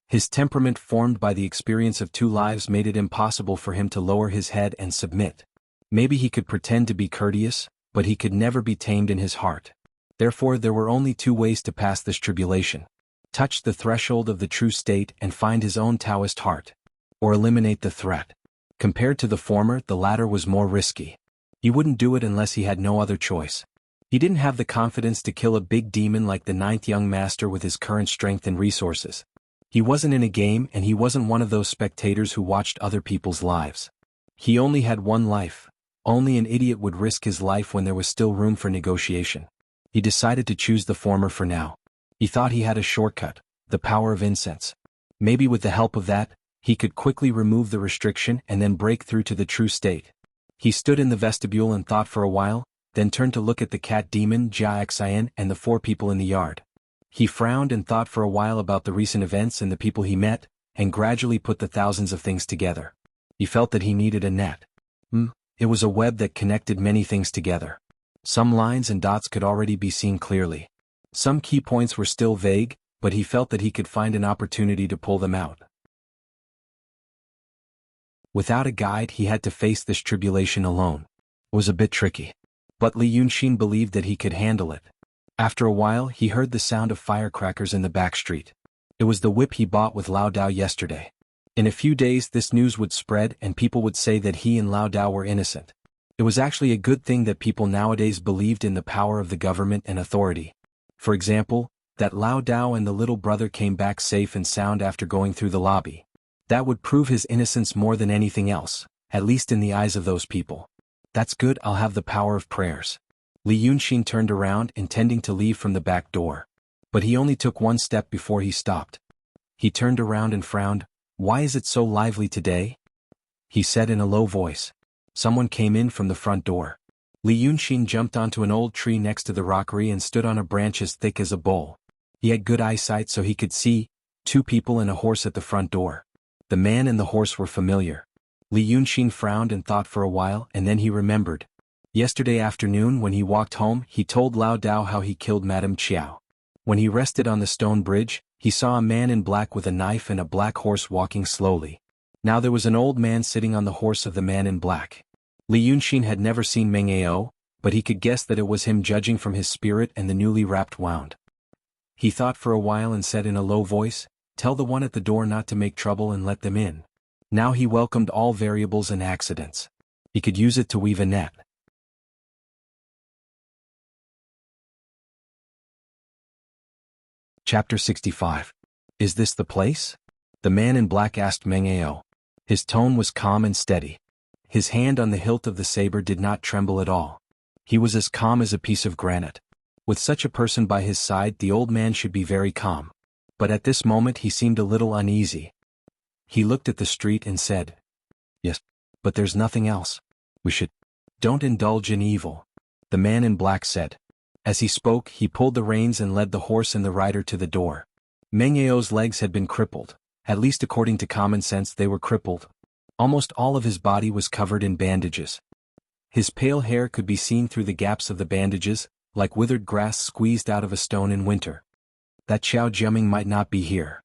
His temperament formed by the experience of 2 lives made it impossible for him to lower his head and submit. Maybe he could pretend to be courteous, but he could never be tamed in his heart. Therefore there were only 2 ways to pass this tribulation. Touch the threshold of the true state and find his own Taoist heart. Or eliminate the threat. Compared to the former, the latter was more risky. He wouldn't do it unless he had no other choice. He didn't have the confidence to kill a big demon like the 9th young master with his current strength and resources. He wasn't in a game and he wasn't one of those spectators who watched other people's lives. He only had one life. Only an idiot would risk his life when there was still room for negotiation. He decided to choose the former for now. He thought he had a shortcut, the power of incense. Maybe with the help of that, he could quickly remove the restriction and then break through to the true state. He stood in the vestibule and thought for a while, then turned to look at the cat demon Jia Xian and the 4 people in the yard. He frowned and thought for a while about the recent events and the people he met, and gradually put the thousands of things together. He felt that he needed a net. It was a web that connected many things together. Some lines and dots could already be seen clearly. Some key points were still vague, but he felt that he could find an opportunity to pull them out. Without a guide, he had to face this tribulation alone. It was a bit tricky. But Li Yunxin believed that he could handle it. After a while, he heard the sound of firecrackers in the back street. It was the whip he bought with Lao Dao yesterday. In a few days this news would spread and people would say that he and Lao Dao were innocent. It was actually a good thing that people nowadays believed in the power of the government and authority. For example, that Lao Dao and the little brother came back safe and sound after going through the lobby. That would prove his innocence more than anything else, at least in the eyes of those people. That's good, I'll have the power of prayers. Li Yunxin turned around, intending to leave from the back door. But he only took 1 step before he stopped. He turned around and frowned. Why is it so lively today? He said in a low voice. Someone came in from the front door. Li Yunxin jumped onto an old tree next to the rockery and stood on a branch as thick as a bowl. He had good eyesight so he could see 2 people and a horse at the front door. The man and the horse were familiar. Li Yunxin frowned and thought for a while, and then he remembered. Yesterday afternoon when he walked home, he told Lao Dao how he killed Madame Chiao. When he rested on the stone bridge, he saw a man in black with a knife and a black horse walking slowly. Now there was an old man sitting on the horse of the man in black. Li Yunxin had never seen Meng Ao, but he could guess that it was him judging from his spirit and the newly wrapped wound. He thought for a while and said in a low voice, "Tell the one at the door not to make trouble and let them in." Now he welcomed all variables and accidents. He could use it to weave a net. Chapter 65. Is this the place? The man in black asked Meng Ao. His tone was calm and steady. His hand on the hilt of the saber did not tremble at all. He was as calm as a piece of granite. With such a person by his side, the old man should be very calm. But at this moment he seemed a little uneasy. He looked at the street and said, "Yes, but there's nothing else. We should. Don't indulge in evil," the man in black said. As he spoke, he pulled the reins and led the horse and the rider to the door. Meng Ao's legs had been crippled, at least according to common sense they were crippled. Almost all of his body was covered in bandages. His pale hair could be seen through the gaps of the bandages, like withered grass squeezed out of a stone in winter. That Xiao Jiaming might not be here.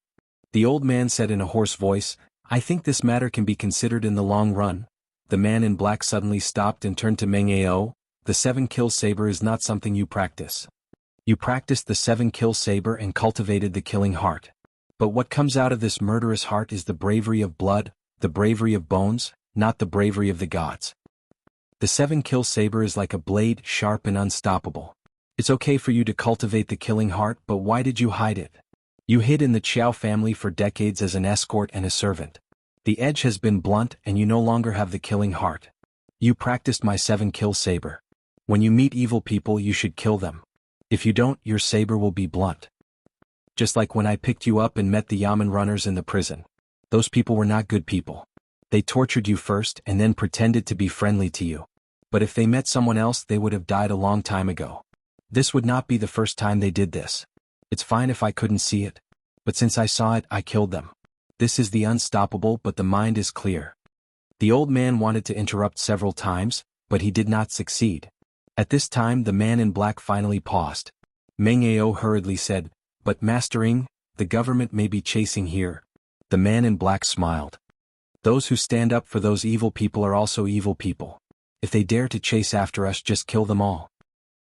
The old man said in a hoarse voice, "I think this matter can be considered in the long run." The man in black suddenly stopped and turned to Meng Ao. "The 7-kill saber is not something you practice. You practiced the 7-kill saber and cultivated the killing heart. But what comes out of this murderous heart is the bravery of blood, the bravery of bones, not the bravery of the gods. The 7-kill saber is like a blade, sharp and unstoppable. It's okay for you to cultivate the killing heart, but why did you hide it? You hid in the Qiao family for decades as an escort and a servant. The edge has been blunt and you no longer have the killing heart. You practiced my 7-kill saber. When you meet evil people you should kill them. If you don't, your saber will be blunt. Just like when I picked you up and met the Yamen runners in the prison. Those people were not good people. They tortured you first and then pretended to be friendly to you. But if they met someone else they would have died a long time ago. This would not be the first time they did this. It's fine if I couldn't see it. But since I saw it, I killed them. This is the unstoppable, but the mind is clear." The old man wanted to interrupt several times, but he did not succeed. At this time the man in black finally paused. Meng Ao hurriedly said, "But Master Ing, the government may be chasing here." The man in black smiled. "Those who stand up for those evil people are also evil people. If they dare to chase after us, just kill them all."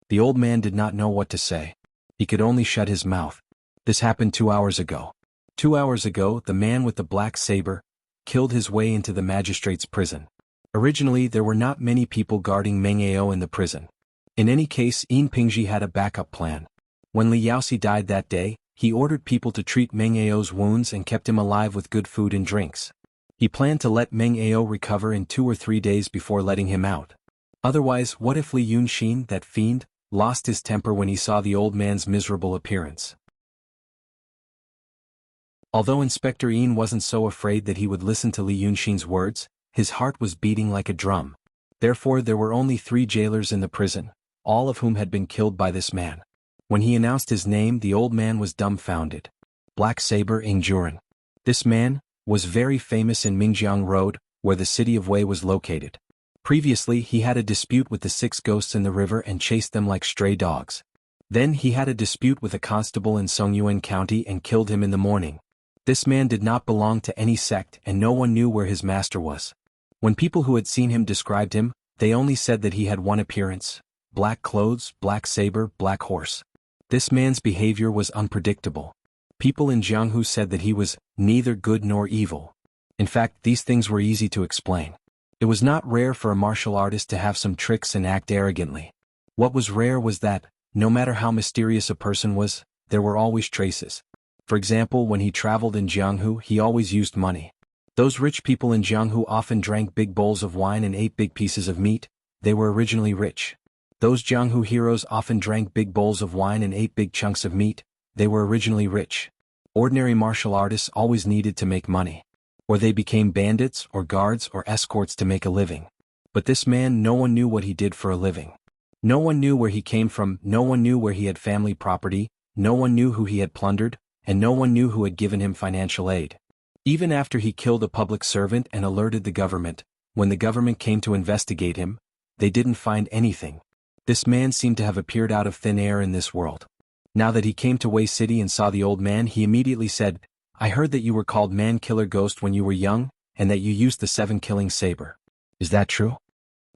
The old man did not know what to say. He could only shut his mouth. This happened 2 hours ago. 2 hours ago, the man with the black saber killed his way into the magistrate's prison. Originally there were not many people guarding Meng Ao in the prison. In any case, Yin Pingji had a backup plan. When Li Yaoxi died that day, he ordered people to treat Meng Ao's wounds and kept him alive with good food and drinks. He planned to let Meng Ao recover in 2 or 3 days before letting him out. Otherwise, what if Li Yunxin, that fiend, lost his temper when he saw the old man's miserable appearance? Although Inspector Yin wasn't so afraid that he would listen to Li Yunxin's words, his heart was beating like a drum. Therefore there were only 3 jailers in the prison, all of whom had been killed by this man. When he announced his name, the old man was dumbfounded. Black Saber Ing Juran. This man was very famous in Mingjiang Road, where the city of Wei was located. Previously he had a dispute with the 6 ghosts in the river and chased them like stray dogs. Then he had a dispute with a constable in Songyuan County and killed him in the morning. This man did not belong to any sect and no one knew where his master was. When people who had seen him described him, they only said that he had one appearance: black clothes, black saber, black horse. This man's behavior was unpredictable. People in Jianghu said that he was neither good nor evil. In fact, these things were easy to explain. It was not rare for a martial artist to have some tricks and act arrogantly. What was rare was that, no matter how mysterious a person was, there were always traces. For example, when he traveled in Jianghu, he always used money. Those rich people in Jianghu often drank big bowls of wine and ate big pieces of meat. They were originally rich. Those Jianghu heroes often drank big bowls of wine and ate big chunks of meat. They were originally rich. Ordinary martial artists always needed to make money. Or they became bandits or guards or escorts to make a living. But this man, no one knew what he did for a living. No one knew where he came from, no one knew where he had family property, no one knew who he had plundered, and no one knew who had given him financial aid. Even after he killed a public servant and alerted the government, when the government came to investigate him, they didn't find anything. This man seemed to have appeared out of thin air in this world. Now that he came to Wei City and saw the old man, he immediately said, I heard that you were called Man-Killer Ghost when you were young, and that you used the 7-killing saber. Is that true?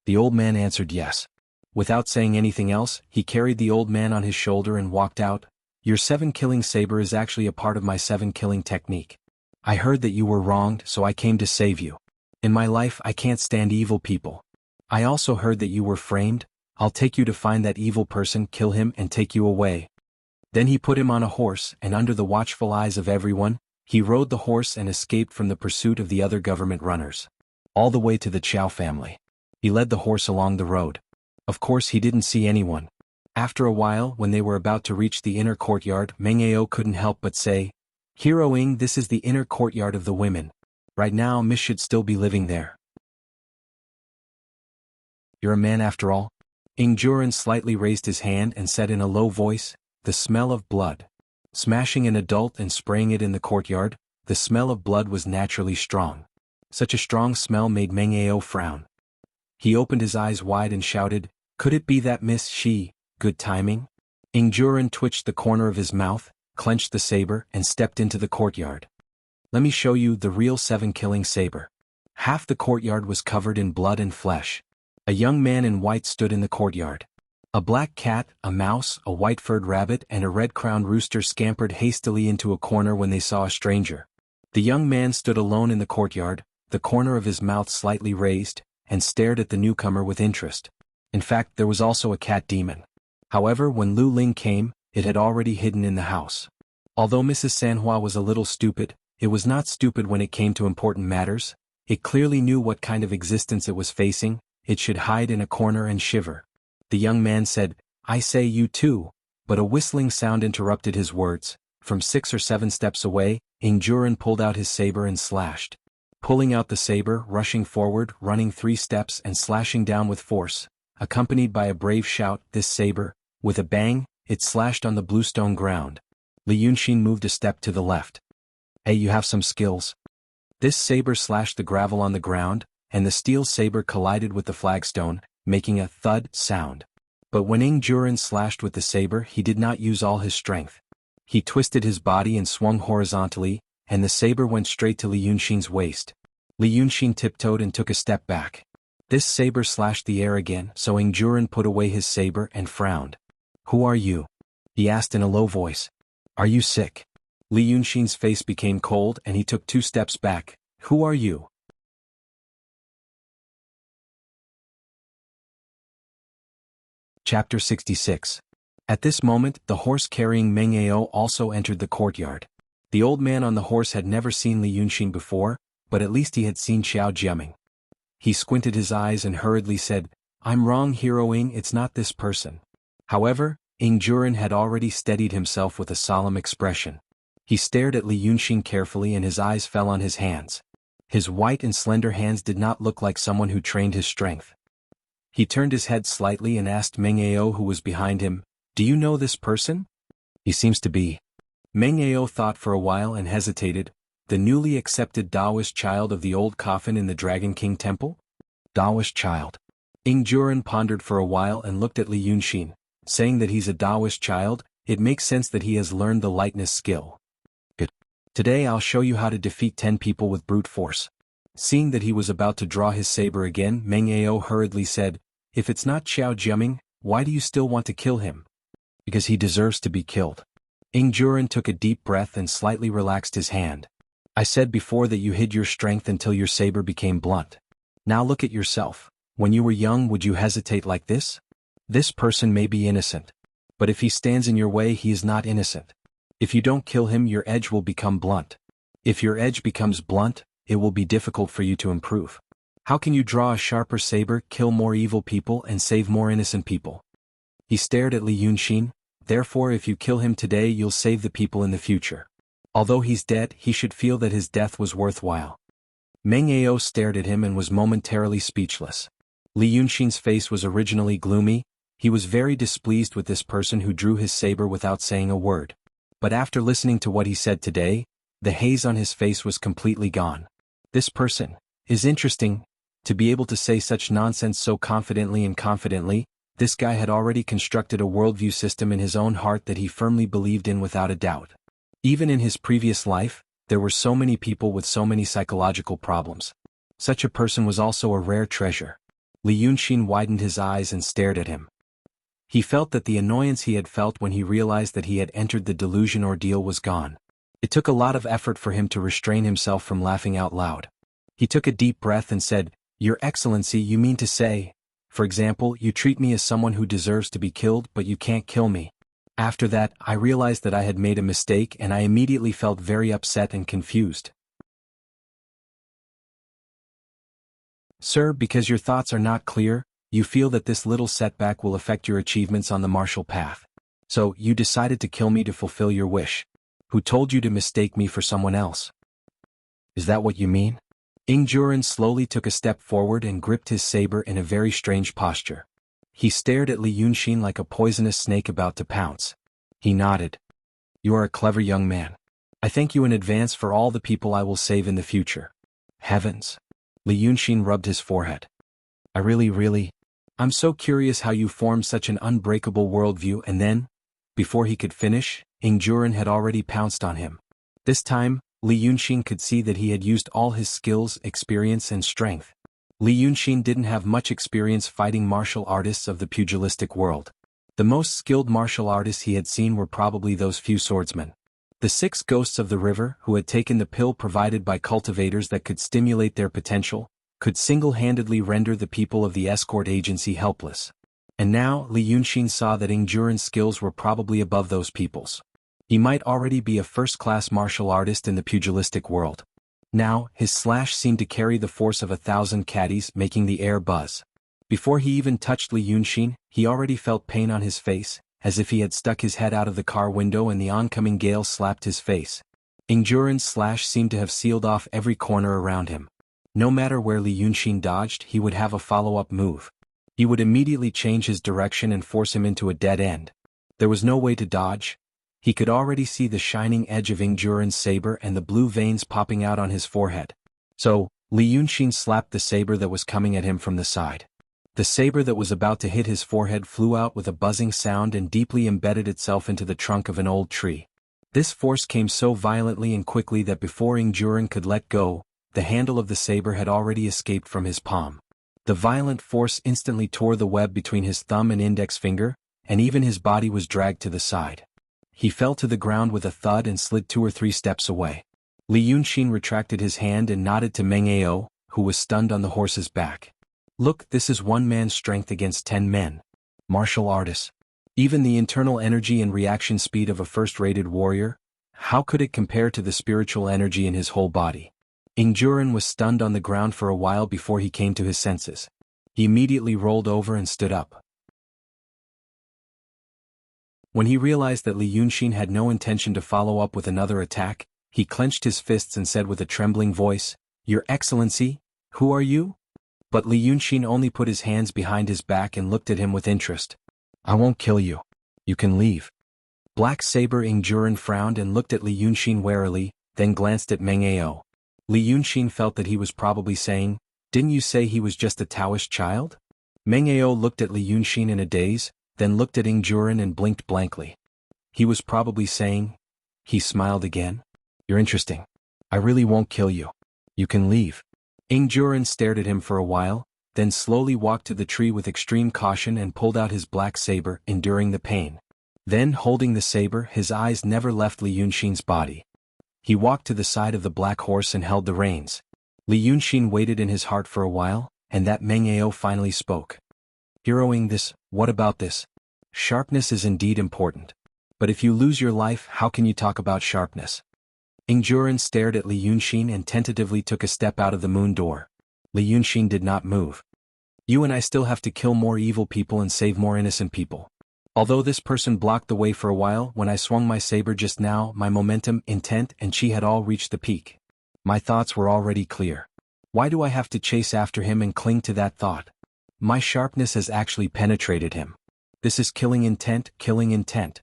The old man answered yes. Without saying anything else, he carried the old man on his shoulder and walked out. Your 7-killing saber is actually a part of my 7-killing technique. I heard that you were wronged, so I came to save you. In my life I can't stand evil people. I also heard that you were framed. I'll take you to find that evil person, kill him and take you away. Then he put him on a horse, and under the watchful eyes of everyone, he rode the horse and escaped from the pursuit of the other government runners. All the way to the Chow family. He led the horse along the road. Of course he didn't see anyone. After a while, when they were about to reach the inner courtyard, Meng Ao couldn't help but say, Hero Ing, this is the inner courtyard of the women. Right now Miss should still be living there. You're a man after all? Ing Juran slightly raised his hand and said in a low voice, the smell of blood. Smashing an adult and spraying it in the courtyard, the smell of blood was naturally strong. Such a strong smell made Meng Ao frown. He opened his eyes wide and shouted, Could it be that Miss She, good timing? Ing Juran twitched the corner of his mouth, clenched the saber, and stepped into the courtyard. Let me show you the real 7-killing saber. Half the courtyard was covered in blood and flesh. A young man in white stood in the courtyard. A black cat, a mouse, a white-furred rabbit and a red-crowned rooster scampered hastily into a corner when they saw a stranger. The young man stood alone in the courtyard, the corner of his mouth slightly raised, and stared at the newcomer with interest. In fact, there was also a cat demon. However, when Lu Ling came, it had already hidden in the house. Although Mrs. Sanhua was a little stupid, it was not stupid when it came to important matters. It clearly knew what kind of existence it was facing. It should hide in a corner and shiver. The young man said, I say you too, but a whistling sound interrupted his words. From 6 or 7 steps away, Ing Juran pulled out his saber and slashed. Pulling out the saber, rushing forward, running 3 steps and slashing down with force, accompanied by a brave shout, this saber, with a bang, it slashed on the bluestone ground. Li Yunxin moved a step to the left. Hey, you have some skills. This saber slashed the gravel on the ground, and the steel saber collided with the flagstone, making a thud sound. But when Ing Juran slashed with the saber, he did not use all his strength. He twisted his body and swung horizontally, and the saber went straight to Li Yunxin's waist. Li Yunxin tiptoed and took a step back. This saber slashed the air again, so Ing Juran put away his saber and frowned. Who are you? He asked in a low voice. Are you sick? Li Yunxin's face became cold and he took 2 steps back. Who are you? Chapter 66. At this moment, the horse carrying Meng Ao also entered the courtyard. The old man on the horse had never seen Li Yunxin before, but at least he had seen Xiao Jiaming. He squinted his eyes and hurriedly said, I'm wrong, Hero Ing, it's not this person. However, Ing Juran had already steadied himself with a solemn expression. He stared at Li Yunxin carefully and his eyes fell on his hands. His white and slender hands did not look like someone who trained his strength. He turned his head slightly and asked Meng Ao who was behind him, Do you know this person? He seems to be. Meng Ao thought for a while and hesitated. The newly accepted Taoist child of the old coffin in the Dragon King Temple? Taoist child. Ing Juran pondered for a while and looked at Li Yunxin, saying that he's a Taoist child. It makes sense that he has learned the lightness skill. Good. Today I'll show you how to defeat 10 people with brute force. Seeing that he was about to draw his saber again, Meng Ao hurriedly said, If it's not Xiao Jiaming, why do you still want to kill him? Because he deserves to be killed. Ing Juran took a deep breath and slightly relaxed his hand. I said before that you hid your strength until your saber became blunt. Now look at yourself. When you were young, would you hesitate like this? This person may be innocent. But if he stands in your way, he is not innocent. If you don't kill him, your edge will become blunt. If your edge becomes blunt, it will be difficult for you to improve. How can you draw a sharper saber, kill more evil people and save more innocent people? He stared at Li Yunxin. Therefore, if you kill him today, you'll save the people in the future. Although he's dead, he should feel that his death was worthwhile. Meng Ao stared at him and was momentarily speechless. Li Yunxin's face was originally gloomy. He was very displeased with this person who drew his saber without saying a word. But after listening to what he said today, the haze on his face was completely gone. This person is interesting. To be able to say such nonsense so confidently and confidently, This guy had already constructed a worldview system in his own heart that he firmly believed in without a doubt. Even in his previous life, there were so many people with so many psychological problems. Such a person was also a rare treasure. Li Yunxin widened his eyes and stared at him. He felt that the annoyance he had felt when he realized that he had entered the delusion ordeal was gone. It took a lot of effort for him to restrain himself from laughing out loud. He took a deep breath and said, "Your Excellency, you mean to say, for example, you treat me as someone who deserves to be killed but you can't kill me." After that, I realized that I had made a mistake and I immediately felt very upset and confused. Sir, because your thoughts are not clear, you feel that this little setback will affect your achievements on the martial path. So, you decided to kill me to fulfill your wish. Who told you to mistake me for someone else? Is that what you mean? Ingjuren slowly took a step forward and gripped his saber in a very strange posture. He stared at Li Yunxin like a poisonous snake about to pounce. He nodded. You are a clever young man. I thank you in advance for all the people I will save in the future. Heavens! Li Yunxin rubbed his forehead. I'm so curious how you formed such an unbreakable worldview, and then, before he could finish, Ingjuren had already pounced on him. This time, Li Yunxin could see that he had used all his skills, experience and strength. Li Yunxin didn't have much experience fighting martial artists of the pugilistic world. The most skilled martial artists he had seen were probably those few swordsmen. The 6 ghosts of the river who had taken the pill provided by cultivators that could stimulate their potential, could single-handedly render the people of the escort agency helpless. And now, Li Yunxin saw that Ingjuren's skills were probably above those people's. He might already be a first-class martial artist in the pugilistic world. Now, his slash seemed to carry the force of 1,000 caddies, making the air buzz. Before he even touched Li Yunxin, he already felt pain on his face, as if he had stuck his head out of the car window and the oncoming gale slapped his face. Ingjuren's slash seemed to have sealed off every corner around him. No matter where Li Yunxin dodged, he would have a follow-up move. He would immediately change his direction and force him into a dead end. There was no way to dodge. He could already see the shining edge of Ingjuren's saber and the blue veins popping out on his forehead. So, Li Yunxin slapped the saber that was coming at him from the side. The saber that was about to hit his forehead flew out with a buzzing sound and deeply embedded itself into the trunk of an old tree. This force came so violently and quickly that before Ingjuren could let go, the handle of the saber had already escaped from his palm. The violent force instantly tore the web between his thumb and index finger, and even his body was dragged to the side. He fell to the ground with a thud and slid 2 or 3 steps away. Li Yunxin retracted his hand and nodded to Meng Ao, who was stunned on the horse's back. Look, this is one man's strength against 10 men. Martial artists. Even the internal energy and reaction speed of a first-rated warrior, how could it compare to the spiritual energy in his whole body? Ingjuren was stunned on the ground for a while before he came to his senses. He immediately rolled over and stood up. When he realized that Li Yunxin had no intention to follow up with another attack, he clenched his fists and said with a trembling voice, "Your Excellency, who are you?" But Li Yunxin only put his hands behind his back and looked at him with interest. "I won't kill you. You can leave." Black Saber Ingjuren frowned and looked at Li Yunxin warily, then glanced at Meng Ao. Li Yunxin felt that he was probably saying, "Didn't you say he was just a Taoist child?" Meng Ao looked at Li Yunxin in a daze, then looked at Ingjuren and blinked blankly. He was probably saying, he smiled again, "You're interesting. I really won't kill you. You can leave." Ingjuren stared at him for a while, then slowly walked to the tree with extreme caution and pulled out his black saber, enduring the pain. Then, holding the saber, his eyes never left Li Yunxin's body. He walked to the side of the black horse and held the reins. Li Yunxin waited in his heart for a while, and that Meng Ao finally spoke. "Heroing this, what about this? Sharpness is indeed important. But if you lose your life, how can you talk about sharpness?" Ingjuren stared at Li Yunxin and tentatively took a step out of the moon door. Li Yunxin did not move. "You and I still have to kill more evil people and save more innocent people. Although this person blocked the way for a while, when I swung my saber just now, my momentum, intent, and chi had all reached the peak. My thoughts were already clear. Why do I have to chase after him and cling to that thought? My sharpness has actually penetrated him. This is killing intent, killing intent."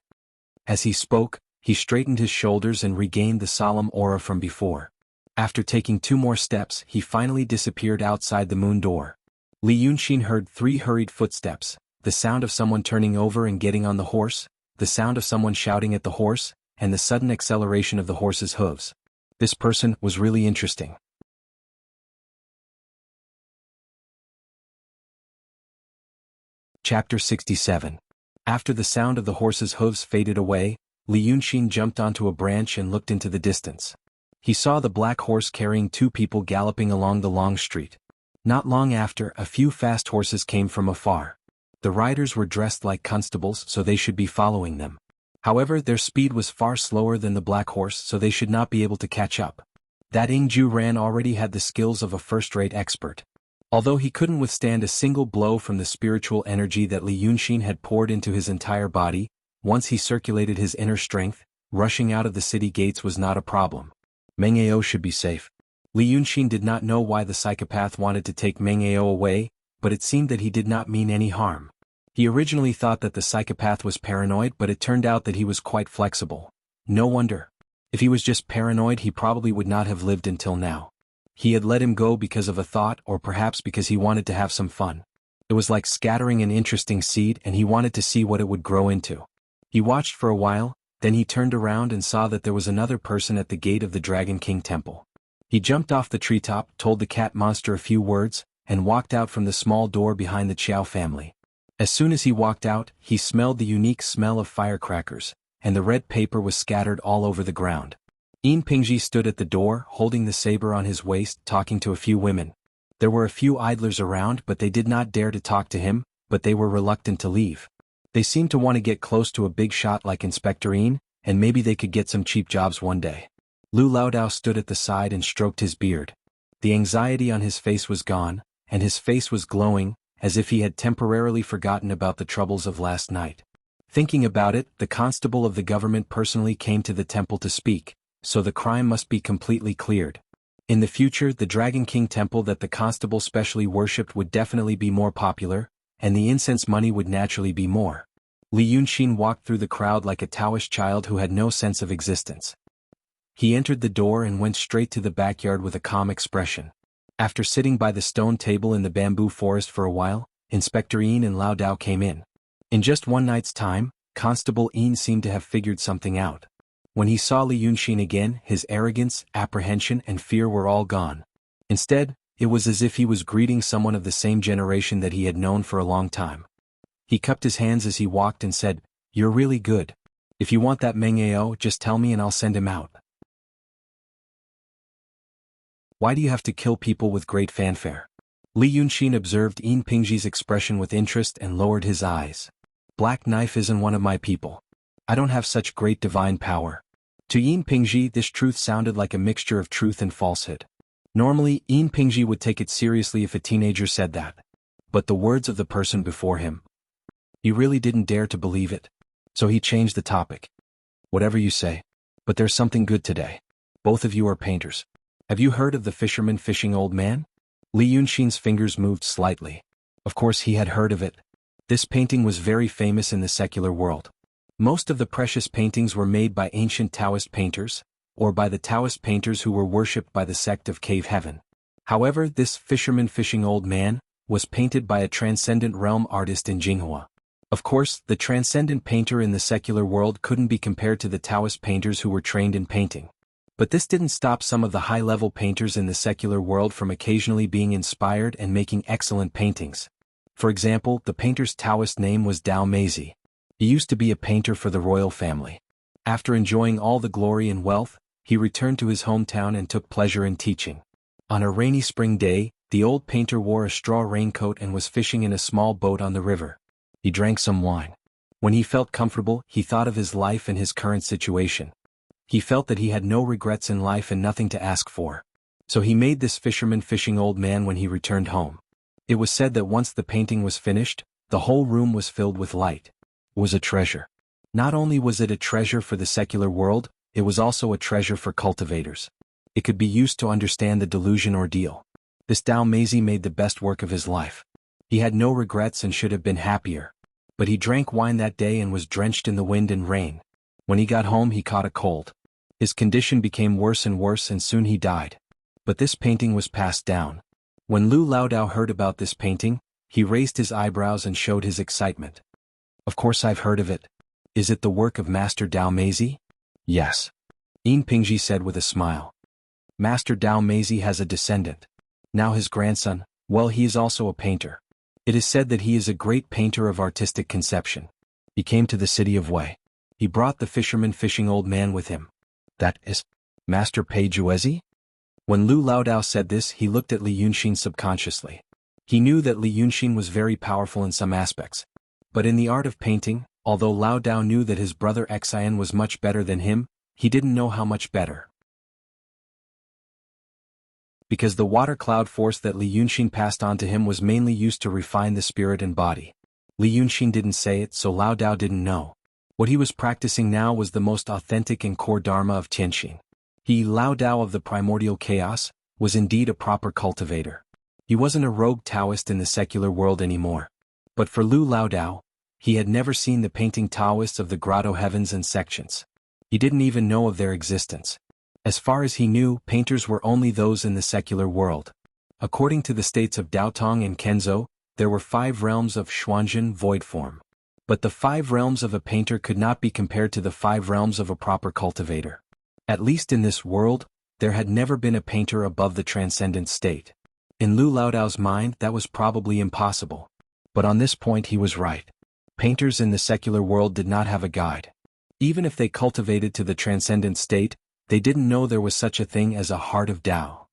As he spoke, he straightened his shoulders and regained the solemn aura from before. After taking 2 more steps, he finally disappeared outside the moon door. Li Yunxin heard 3 hurried footsteps, the sound of someone turning over and getting on the horse, the sound of someone shouting at the horse, and the sudden acceleration of the horse's hooves. This person was really interesting. Chapter 67. After the sound of the horse's hooves faded away, Li Yunxin jumped onto a branch and looked into the distance. He saw the black horse carrying two people galloping along the long street. Not long after, a few fast horses came from afar. The riders were dressed like constables, so they should be following them. However, their speed was far slower than the black horse, so they should not be able to catch up. That Ingju Ran already had the skills of a first-rate expert. Although he couldn't withstand a single blow from the spiritual energy that Li Yunxin had poured into his entire body, once he circulated his inner strength, rushing out of the city gates was not a problem. Meng Ao should be safe. Li Yunxin did not know why the psychopath wanted to take Meng Ao away, but it seemed that he did not mean any harm. He originally thought that the psychopath was paranoid, but it turned out that he was quite flexible. No wonder. If he was just paranoid, he probably would not have lived until now. He had let him go because of a thought, or perhaps because he wanted to have some fun. It was like scattering an interesting seed, and he wanted to see what it would grow into. He watched for a while, then he turned around and saw that there was another person at the gate of the Dragon King Temple. He jumped off the treetop, told the cat monster a few words, and walked out from the small door behind the Qiao family. As soon as he walked out, he smelled the unique smell of firecrackers, and the red paper was scattered all over the ground. Yin Pingji stood at the door, holding the saber on his waist, talking to a few women. There were a few idlers around, but they did not dare to talk to him, but they were reluctant to leave. They seemed to want to get close to a big shot like Inspector Yin, and maybe they could get some cheap jobs one day. Lu Laodao stood at the side and stroked his beard. The anxiety on his face was gone, and his face was glowing, as if he had temporarily forgotten about the troubles of last night. Thinking about it, the constable of the government personally came to the temple to speak, so the crime must be completely cleared. In the future, the Dragon King Temple that the constable specially worshipped would definitely be more popular, and the incense money would naturally be more. Li Yunxin walked through the crowd like a Taoist child who had no sense of existence. He entered the door and went straight to the backyard with a calm expression. After sitting by the stone table in the bamboo forest for a while, Inspector Yin and Lao Dao came in. In just one night's time, Constable Yin seemed to have figured something out. When he saw Li Yunxin again, his arrogance, apprehension, and fear were all gone. Instead, it was as if he was greeting someone of the same generation that he had known for a long time. He cupped his hands as he walked and said, "You're really good. If you want that Meng Ao, just tell me and I'll send him out." Why do you have to kill people with great fanfare? Li Yunxin observed Yin Pingji's expression with interest and lowered his eyes. Black Knife isn't one of my people. I don't have such great divine power. To Yin Pingji, this truth sounded like a mixture of truth and falsehood. Normally, Yin Pingji would take it seriously if a teenager said that. But the words of the person before him. He really didn't dare to believe it. So he changed the topic. Whatever you say. But there's something good today. Both of you are painters. Have you heard of the fisherman fishing old man? Li Yunxin's fingers moved slightly. Of course he had heard of it. This painting was very famous in the secular world. Most of the precious paintings were made by ancient Taoist painters, or by the Taoist painters who were worshipped by the sect of Cave Heaven. However, this fisherman fishing old man was painted by a transcendent realm artist in Jinghua. Of course, the transcendent painter in the secular world couldn't be compared to the Taoist painters who were trained in painting. But this didn't stop some of the high-level painters in the secular world from occasionally being inspired and making excellent paintings. For example, the painter's Taoist name was Dao Meizi. He used to be a painter for the royal family. After enjoying all the glory and wealth, he returned to his hometown and took pleasure in teaching. On a rainy spring day, the old painter wore a straw raincoat and was fishing in a small boat on the river. He drank some wine. When he felt comfortable, he thought of his life and his current situation. He felt that he had no regrets in life and nothing to ask for. So he made this fisherman fishing old man when he returned home. It was said that once the painting was finished, the whole room was filled with light. It was a treasure. Not only was it a treasure for the secular world, it was also a treasure for cultivators. It could be used to understand the delusion ordeal. This Dao Meizi made the best work of his life. He had no regrets and should have been happier. But he drank wine that day and was drenched in the wind and rain. When he got home he caught a cold. His condition became worse and soon he died. But this painting was passed down. When Lu Laodao heard about this painting, He raised his eyebrows and showed his excitement. Of course I've heard of it. Is it the work of Master Dao Meizi? Yes. Yin Pingji said with a smile. Master Dao Meizi has a descendant. Now his grandson, well, he is also a painter. It is said that he is a great painter of artistic conception. He came to the city of Wei. He brought the fisherman fishing old man with him. That is Master Pei Juezi? When Lu Laodao said this, he looked at Li Yunxin subconsciously. He knew that Li Yunxin was very powerful in some aspects. But in the art of painting, although Laodao knew that his brother Xian was much better than him, he didn't know how much better. Because the water cloud force that Li Yunxin passed on to him was mainly used to refine the spirit and body. Li Yunxin didn't say it, so Laodao didn't know. What he was practicing now was the most authentic and core dharma of Tianxin. He, Laodao of the primordial chaos, was indeed a proper cultivator. He wasn't a rogue Taoist in the secular world anymore. But for Lu Laodao, he had never seen the painting Taoists of the grotto heavens and sections. He didn't even know of their existence. As far as he knew, painters were only those in the secular world. According to the states of Daotong and Kenzo, there were 5 realms of Xuanzhen void form. But the 5 realms of a painter could not be compared to the 5 realms of a proper cultivator. At least in this world, there had never been a painter above the transcendent state. In Lu Laodao's mind, that was probably impossible. But on this point he was right. Painters in the secular world did not have a guide. Even if they cultivated to the transcendent state, they didn't know there was such a thing as a heart of Tao.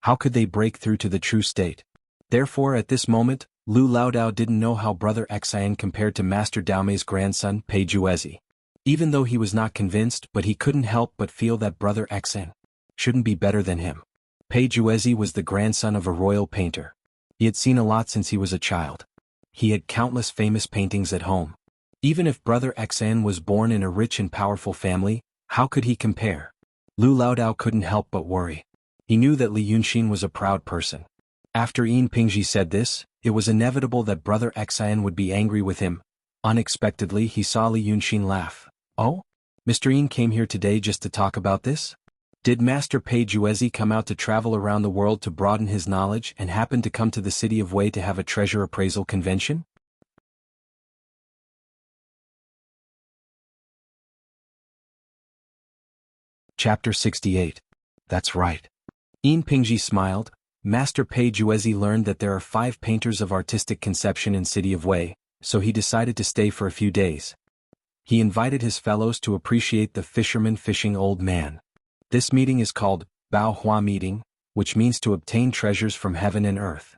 How could they break through to the true state? Therefore at this moment, Lu Laodao didn't know how brother Xian compared to Master Daomei's grandson Pei Juezi. Even though he was not convinced, but he couldn't help but feel that brother Xian shouldn't be better than him. Pei Juezi was the grandson of a royal painter. He had seen a lot since he was a child. He had countless famous paintings at home. Even if brother Xian was born in a rich and powerful family, how could he compare? Lu Laodao couldn't help but worry. He knew that Li Yunxin was a proud person. After Yin Pingji said this, it was inevitable that brother Xian would be angry with him. Unexpectedly he saw Li Yunxin laugh. Oh? Mr. Yin came here today just to talk about this? Did Master Pei Juezi come out to travel around the world to broaden his knowledge and happen to come to the city of Wei to have a treasure appraisal convention? Chapter 68. That's right. Yin Pingji smiled. Master Pei Juezi learned that there are 5 painters of artistic conception in city of Wei, so he decided to stay for a few days. He invited his fellows to appreciate the fisherman fishing old man. This meeting is called Bao Hua meeting, which means to obtain treasures from heaven and earth.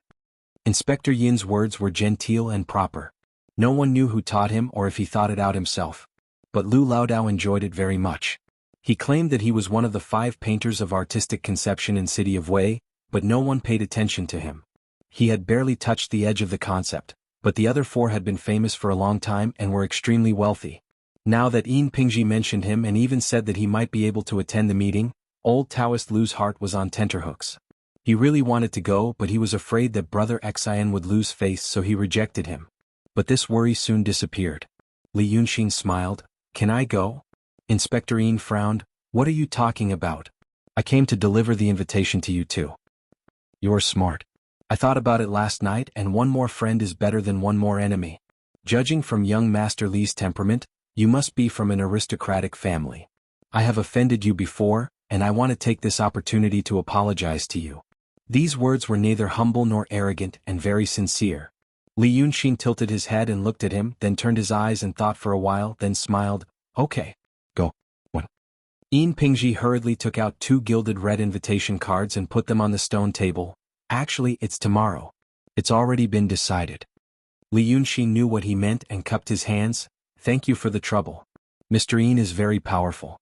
Inspector Yin's words were genteel and proper. No one knew who taught him or if he thought it out himself. But Lu Laodao enjoyed it very much. He claimed that he was one of the 5 painters of artistic conception in city of Wei, but no one paid attention to him. He had barely touched the edge of the concept, but the other 4 had been famous for a long time and were extremely wealthy. Now that Yin Pingji mentioned him and even said that he might be able to attend the meeting, old Taoist Lu's heart was on tenterhooks. He really wanted to go, but he was afraid that brother Xian would lose face, so he rejected him. But this worry soon disappeared. Li Yunxin smiled. Can I go? Inspector Yin frowned. What are you talking about? I came to deliver the invitation to you too. You're smart. I thought about it last night, and one more friend is better than one more enemy. Judging from young Master Li's temperament, you must be from an aristocratic family. I have offended you before, and I want to take this opportunity to apologize to you. These words were neither humble nor arrogant and very sincere. Li Yunxin tilted his head and looked at him, then turned his eyes and thought for a while, then smiled. Okay. Go. When? Yin Pingji hurriedly took out 2 gilded red invitation cards and put them on the stone table. Actually, it's tomorrow. It's already been decided. Li Yunxin knew what he meant and cupped his hands. Thank you for the trouble. Mr. Yin is very powerful.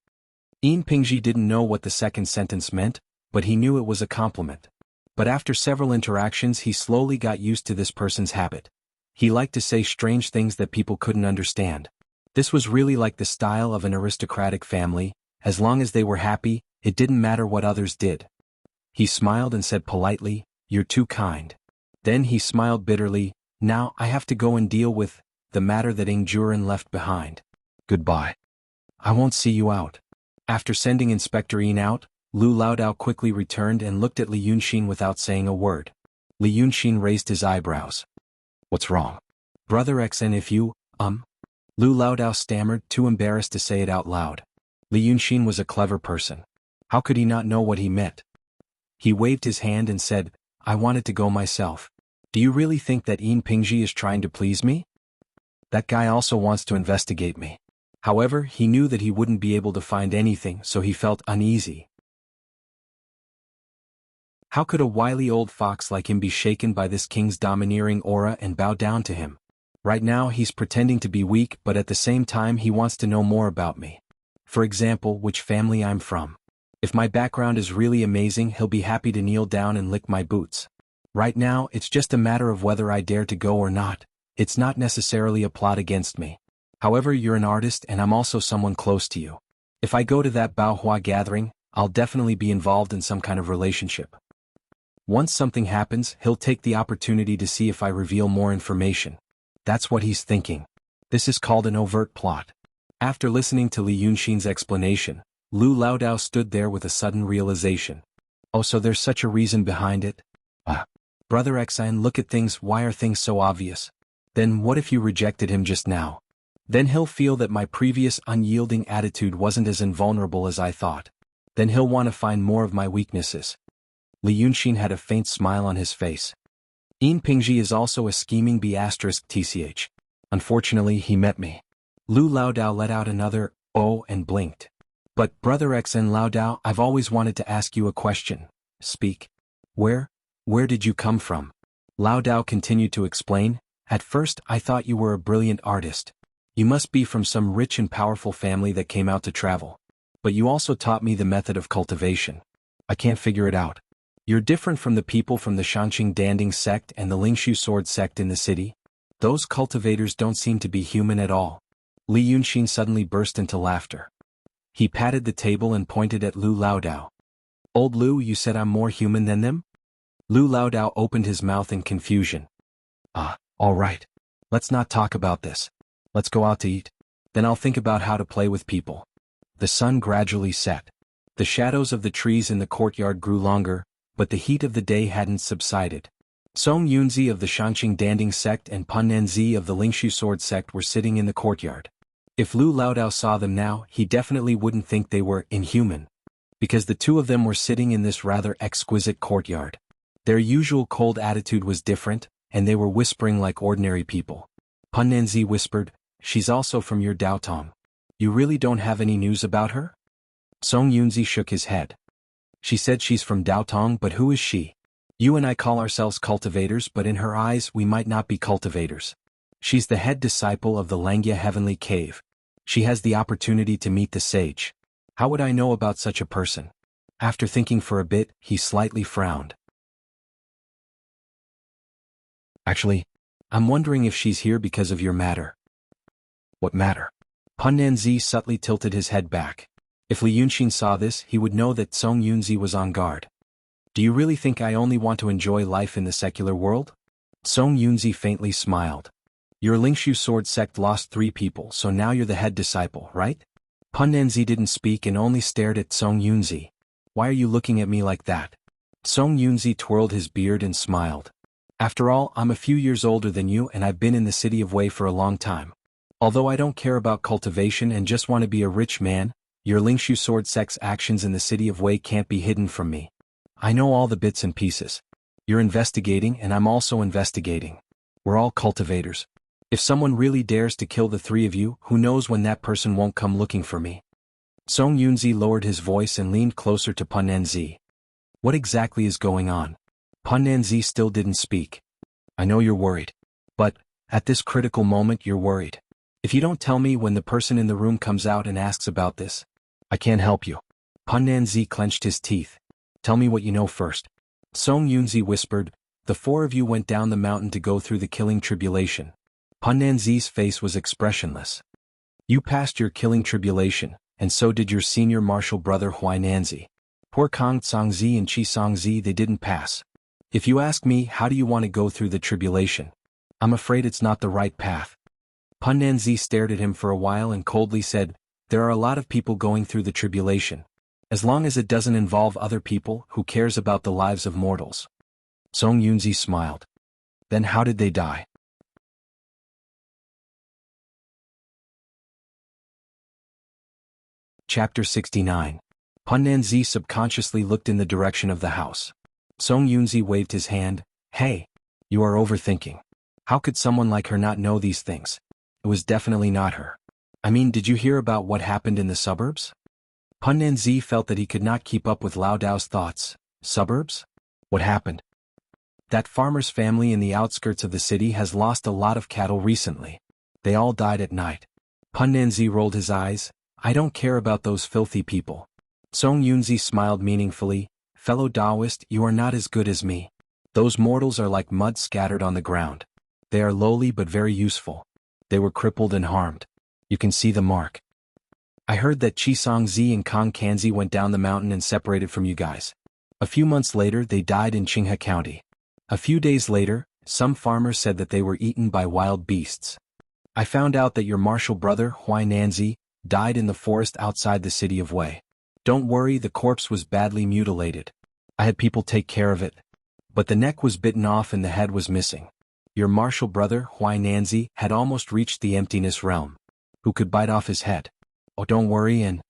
Yin Pingji didn't know what the second sentence meant, but he knew it was a compliment. But after several interactions he slowly got used to this person's habit. He liked to say strange things that people couldn't understand. This was really like the style of an aristocratic family. As long as they were happy, it didn't matter what others did. He smiled and said politely, "You're too kind." Then he smiled bitterly. Now I have to go and deal with the matter that Ing Juren left behind. Goodbye. I won't see you out. After sending Inspector Yin out, Lu Laodao quickly returned and looked at Li Yunxin without saying a word. Li Yunxin raised his eyebrows. What's wrong? Brother Xen, if you, Lu Laodao stammered, too embarrassed to say it out loud. Li Yunxin was a clever person. How could he not know what he meant? He waved his hand and said, I wanted to go myself. Do you really think that Yin Pingji is trying to please me? That guy also wants to investigate me. However, he knew that he wouldn't be able to find anything, so he felt uneasy. How could a wily old fox like him be shaken by this king's domineering aura and bow down to him? Right now he's pretending to be weak, but at the same time he wants to know more about me. For example, which family I'm from. If my background is really amazing, he'll be happy to kneel down and lick my boots. Right now, it's just a matter of whether I dare to go or not. It's not necessarily a plot against me. However, you're an artist and I'm also someone close to you. If I go to that Baohua gathering, I'll definitely be involved in some kind of relationship. Once something happens, he'll take the opportunity to see if I reveal more information. That's what he's thinking. This is called an overt plot. After listening to Li Yunxin's explanation, Lu Laodao stood there with a sudden realization. Oh, so there's such a reason behind it? Brother Xan, look at things, why are things so obvious? Then what if you rejected him just now? Then he'll feel that my previous unyielding attitude wasn't as invulnerable as I thought. Then he'll want to find more of my weaknesses. Li Yunxin had a faint smile on his face. Yin Pingji is also a scheming B***tch. Unfortunately, he met me. Lu Laodao let out another, oh, and blinked. But, Brother Xen Laodao, I've always wanted to ask you a question. Speak. Where did you come from? Laodao continued to explain. At first, I thought you were a brilliant artist. You must be from some rich and powerful family that came out to travel. But you also taught me the method of cultivation. I can't figure it out. You're different from the people from the Shanqing Danding sect and the Lingshu sword sect in the city. Those cultivators don't seem to be human at all. Li Yunxin suddenly burst into laughter. He patted the table and pointed at Lu Laodao. Old Lu, you said I'm more human than them? Lu Laodao opened his mouth in confusion. All right. Let's not talk about this. Let's go out to eat. Then I'll think about how to play with people. The sun gradually set. The shadows of the trees in the courtyard grew longer, but the heat of the day hadn't subsided. Song Yunzi of the Shanqing Danding sect and Pun Nanzi of the Lingshu sword sect were sitting in the courtyard. If Lu Laodao saw them now, he definitely wouldn't think they were inhuman. Because the two of them were sitting in this rather exquisite courtyard. Their usual cold attitude was different, and they were whispering like ordinary people. Pun Nanzi whispered, she's also from your Daotong. You really don't have any news about her? Song Yunzi shook his head. She said she's from Daotong, but who is she? You and I call ourselves cultivators, but in her eyes we might not be cultivators. She's the head disciple of the Langya Heavenly Cave. She has the opportunity to meet the sage. How would I know about such a person? After thinking for a bit, he slightly frowned. Actually, I'm wondering if she's here because of your matter. What matter? Pun Nanzi subtly tilted his head back. If Li Yunxin saw this, he would know that Song Yunzi was on guard. Do you really think I only want to enjoy life in the secular world? Song Yunzi faintly smiled. Your Lingshu sword sect lost 3 people, so now you're the head disciple, right? Pun Nanzi didn't speak and only stared at Song Yunzi. Why are you looking at me like that? Song Yunzi twirled his beard and smiled. After all, I'm a few years older than you and I've been in the city of Wei for a long time. Although I don't care about cultivation and just want to be a rich man, your Lingshu sword sect's actions in the city of Wei can't be hidden from me. I know all the bits and pieces. You're investigating and I'm also investigating. We're all cultivators. If someone really dares to kill the 3 of you, who knows when that person won't come looking for me? Song Yunzi lowered his voice and leaned closer to Pun Nanzi. What exactly is going on? Pun Nanzi still didn't speak. I know you're worried. But, at this critical moment you're worried. If you don't tell me when the person in the room comes out and asks about this, I can't help you. Pun Nanzi clenched his teeth. Tell me what you know first. Song Yunzi whispered, the 4 of you went down the mountain to go through the killing tribulation. Pun Nanzi's face was expressionless. You passed your killing tribulation, and so did your senior martial brother Huai Nanzi. Poor Kang Tsangzi and Chi Songzi, they didn't pass. If you ask me, how do you want to go through the tribulation? I'm afraid it's not the right path. Pun Nanzi stared at him for a while and coldly said, there are a lot of people going through the tribulation. As long as it doesn't involve other people, who cares about the lives of mortals? Song Yunzi smiled. Then how did they die? Chapter 69. Punanzi subconsciously looked in the direction of the house. Song Yunzi waved his hand. Hey. You are overthinking. How could someone like her not know these things? It was definitely not her. I mean, did you hear about what happened in the suburbs? Punanzi felt that he could not keep up with Lao Dao's thoughts. Suburbs? What happened? That farmer's family in the outskirts of the city has lost a lot of cattle recently. They all died at night. Punanzi rolled his eyes. I don't care about those filthy people. Song Yunzi smiled meaningfully. Fellow Taoist, you are not as good as me. Those mortals are like mud scattered on the ground. They are lowly but very useful. They were crippled and harmed. You can see the mark. I heard that Chisongzi and Kong Kanzi went down the mountain and separated from you guys. A few months later they died in Qinghe County. A few days later, some farmers said that they were eaten by wild beasts. I found out that your martial brother, Huainanzi, died in the forest outside the city of Wei. Don't worry, the corpse was badly mutilated. I had people take care of it. But the neck was bitten off and the head was missing. Your martial brother, Huainanzi, had almost reached the emptiness realm. Who could bite off his head? Oh, don't worry, and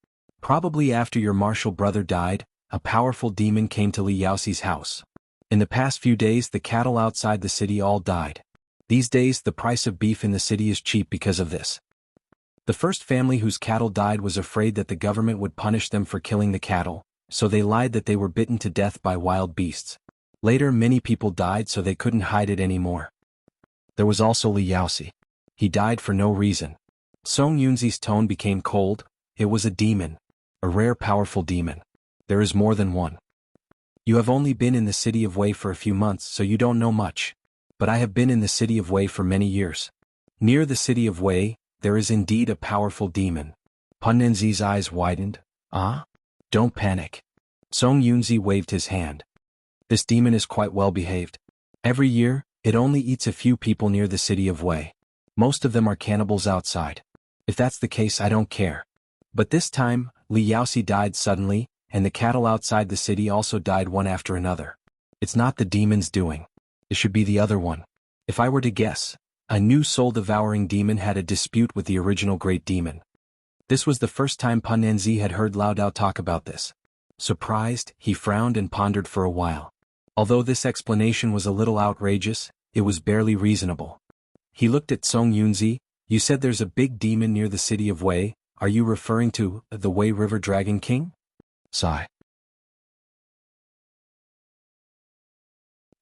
probably after your martial brother died, a powerful demon came to Li Yaoxi's house. In the past few days the cattle outside the city all died. These days the price of beef in the city is cheap because of this. The first family whose cattle died was afraid that the government would punish them for killing the cattle, so they lied that they were bitten to death by wild beasts. Later many people died so they couldn't hide it anymore. There was also Li Yaoxi. He died for no reason. Song Yunzi's tone became cold. It was a demon. A rare powerful demon. There is more than one. You have only been in the city of Wei for a few months so you don't know much. But I have been in the city of Wei for many years. Near the city of Wei, there is indeed a powerful demon. Punanzi's eyes widened. Ah? Don't panic. Song Yunzi waved his hand. This demon is quite well behaved. Every year, it only eats a few people near the city of Wei. Most of them are cannibals outside. If that's the case, I don't care. But this time, Li Yaoxi died suddenly, and the cattle outside the city also died one after another. It's not the demon's doing. It should be the other one. If I were to guess, a new soul-devouring demon had a dispute with the original great demon. This was the first time Punanzi had heard Lao Dao talk about this. Surprised, he frowned and pondered for a while. Although this explanation was a little outrageous, it was barely reasonable. He looked at Song Yunzi. You said there's a big demon near the city of Wei. Are you referring to the Wei River Dragon King? Sigh.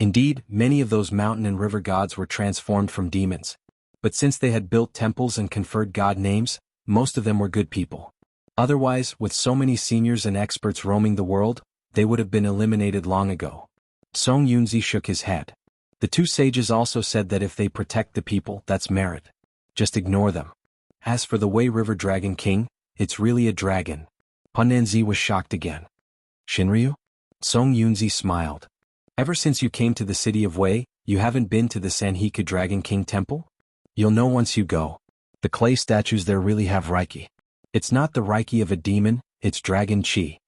Indeed, many of those mountain and river gods were transformed from demons. But since they had built temples and conferred god names, most of them were good people. Otherwise, with so many seniors and experts roaming the world, they would have been eliminated long ago. Song Yunzi shook his head. The two sages also said that if they protect the people, that's merit. Just ignore them. As for the Wei River Dragon King, it's really a dragon. Punanzi was shocked again. Shinryu? Song Yunzi smiled. Ever since you came to the city of Wei, you haven't been to the Sanhika Dragon King Temple? You'll know once you go. The clay statues there really have Reiki. It's not the Reiki of a demon, it's Dragon Qi.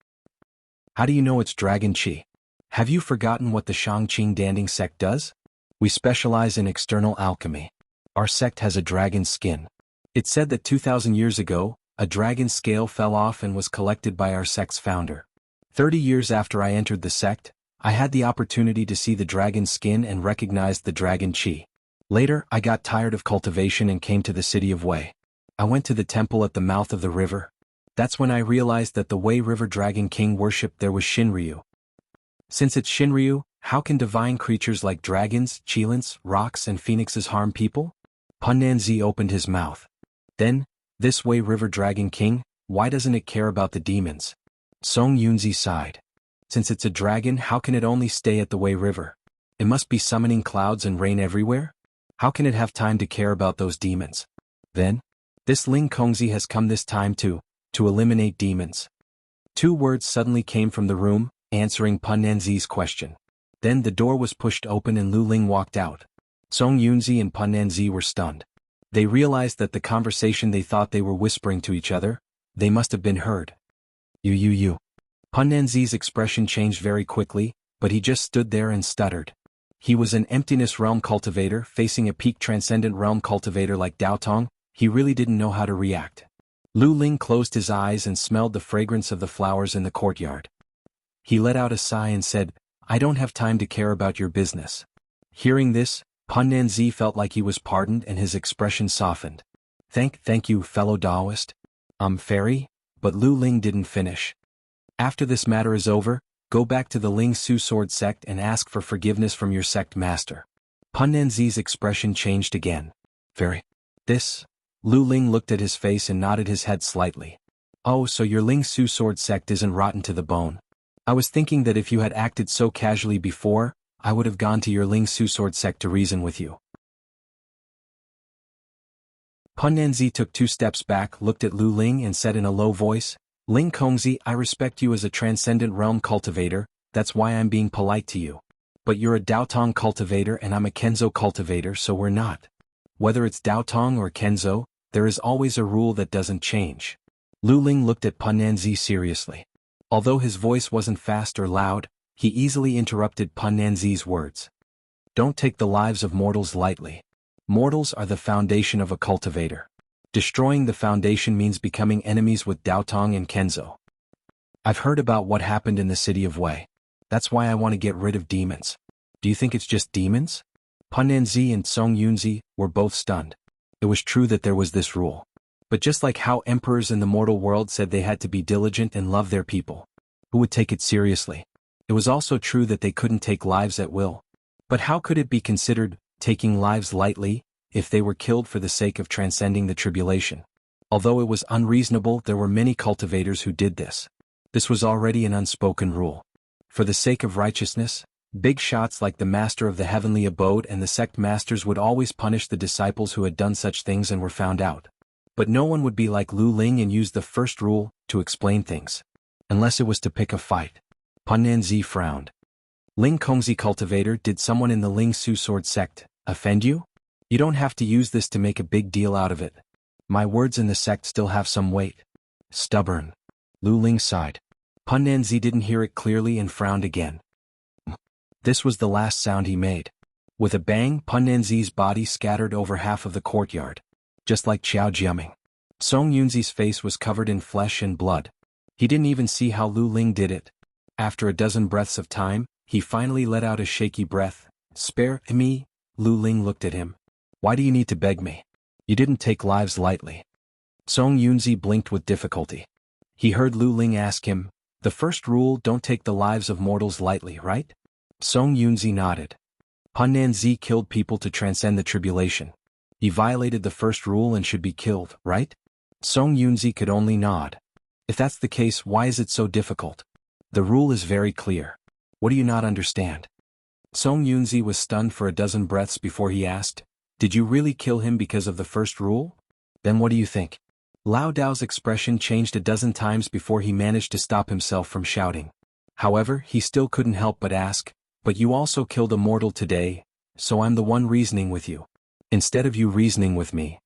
How do you know it's Dragon Qi? Have you forgotten what the Shangqing Danding sect does? We specialize in external alchemy. Our sect has a dragon skin. It's said that 2,000 years ago, a dragon scale fell off and was collected by our sect's founder. 30 years after I entered the sect, I had the opportunity to see the dragon skin and recognized the Dragon Qi. Later, I got tired of cultivation and came to the city of Wei. I went to the temple at the mouth of the river. That's when I realized that the Wei River Dragon King worshipped there was Shinryu. Since it's Shinryu, how can divine creatures like dragons, qilins, rocks and phoenixes harm people? Punanzi opened his mouth. Then, this Wei River Dragon King, why doesn't it care about the demons? Song Yunzi sighed. Since it's a dragon, how can it only stay at the Wei River? It must be summoning clouds and rain everywhere? How can it have time to care about those demons? Then, this Ling Kongzi has come this time to eliminate demons. Two words suddenly came from the room, answering Punanzi's question. Then the door was pushed open and Lu Ling walked out. Song Yunzi and Punanzi were stunned. They realized that the conversation they thought they were whispering to each other, they must have been heard. You. Punanzi's expression changed very quickly, but he just stood there and stuttered. He was an emptiness realm cultivator facing a peak transcendent realm cultivator like Dao Tong. He really didn't know how to react. Lu Ling closed his eyes and smelled the fragrance of the flowers in the courtyard. He let out a sigh and said, I don't have time to care about your business. Hearing this, Pan Nanzi felt like he was pardoned and his expression softened. Thank you, fellow Taoist. Fairy? But Lu Ling didn't finish. After this matter is over, go back to the Ling Su sword sect and ask for forgiveness from your sect master. Pan Nanzi's expression changed again. Fairy? This? Lu Ling looked at his face and nodded his head slightly. Oh, so your Ling Su sword sect isn't rotten to the bone. I was thinking that if you had acted so casually before, I would have gone to your Ling Su sword sect to reason with you. Pan Nanzi took 2 steps back, looked at Lu Ling and said in a low voice, Ling Kongzi, I respect you as a transcendent realm cultivator, that's why I'm being polite to you. But you're a Daotong cultivator and I'm a Kenzo cultivator, so we're not. Whether it's Daotong or Kenzo, there is always a rule that doesn't change. Lu Ling looked at Pan Nanzi seriously. Although his voice wasn't fast or loud, he easily interrupted Pan Nanzi's words. Don't take the lives of mortals lightly. Mortals are the foundation of a cultivator. Destroying the foundation means becoming enemies with Daotong and Kenzo. I've heard about what happened in the city of Wei. That's why I want to get rid of demons. Do you think it's just demons? Pan Nanzi and Song Yunzi were both stunned. It was true that there was this rule. But just like how emperors in the mortal world said they had to be diligent and love their people, who would take it seriously, it was also true that they couldn't take lives at will. But how could it be considered taking lives lightly if they were killed for the sake of transcending the tribulation? Although it was unreasonable, there were many cultivators who did this. This was already an unspoken rule. For the sake of righteousness, big shots like the master of the heavenly abode and the sect masters would always punish the disciples who had done such things and were found out. But no one would be like Lu Ling and use the first rule to explain things. Unless it was to pick a fight. Pan Nanzi frowned. Ling Kongzi cultivator, did someone in the Ling Su sword sect offend you? You don't have to use this to make a big deal out of it. My words in the sect still have some weight. Stubborn. Lu Ling sighed. Pan Nanzi didn't hear it clearly and frowned again. This was the last sound he made. With a bang, Pan Nanzi's body scattered over half of the courtyard. Just like Qiao Jiaming. Song Yunzi's face was covered in flesh and blood. He didn't even see how Lu Ling did it. After a dozen breaths of time, he finally let out a shaky breath. Spare me? Lu Ling looked at him. Why do you need to beg me? You didn't take lives lightly. Song Yunzi blinked with difficulty. He heard Lu Ling ask him, the first rule, don't take the lives of mortals lightly, right? Song Yunzi nodded. Pan Nanzi killed people to transcend the tribulation. He violated the first rule and should be killed, right? Song Yunzi could only nod. If that's the case, why is it so difficult? The rule is very clear. What do you not understand? Song Yunzi was stunned for a dozen breaths before he asked, did you really kill him because of the first rule? Then what do you think? Lao Dao's expression changed a dozen times before he managed to stop himself from shouting. However, he still couldn't help but ask, but you also killed a mortal today, so I'm the one reasoning with you. Instead of you reasoning with me.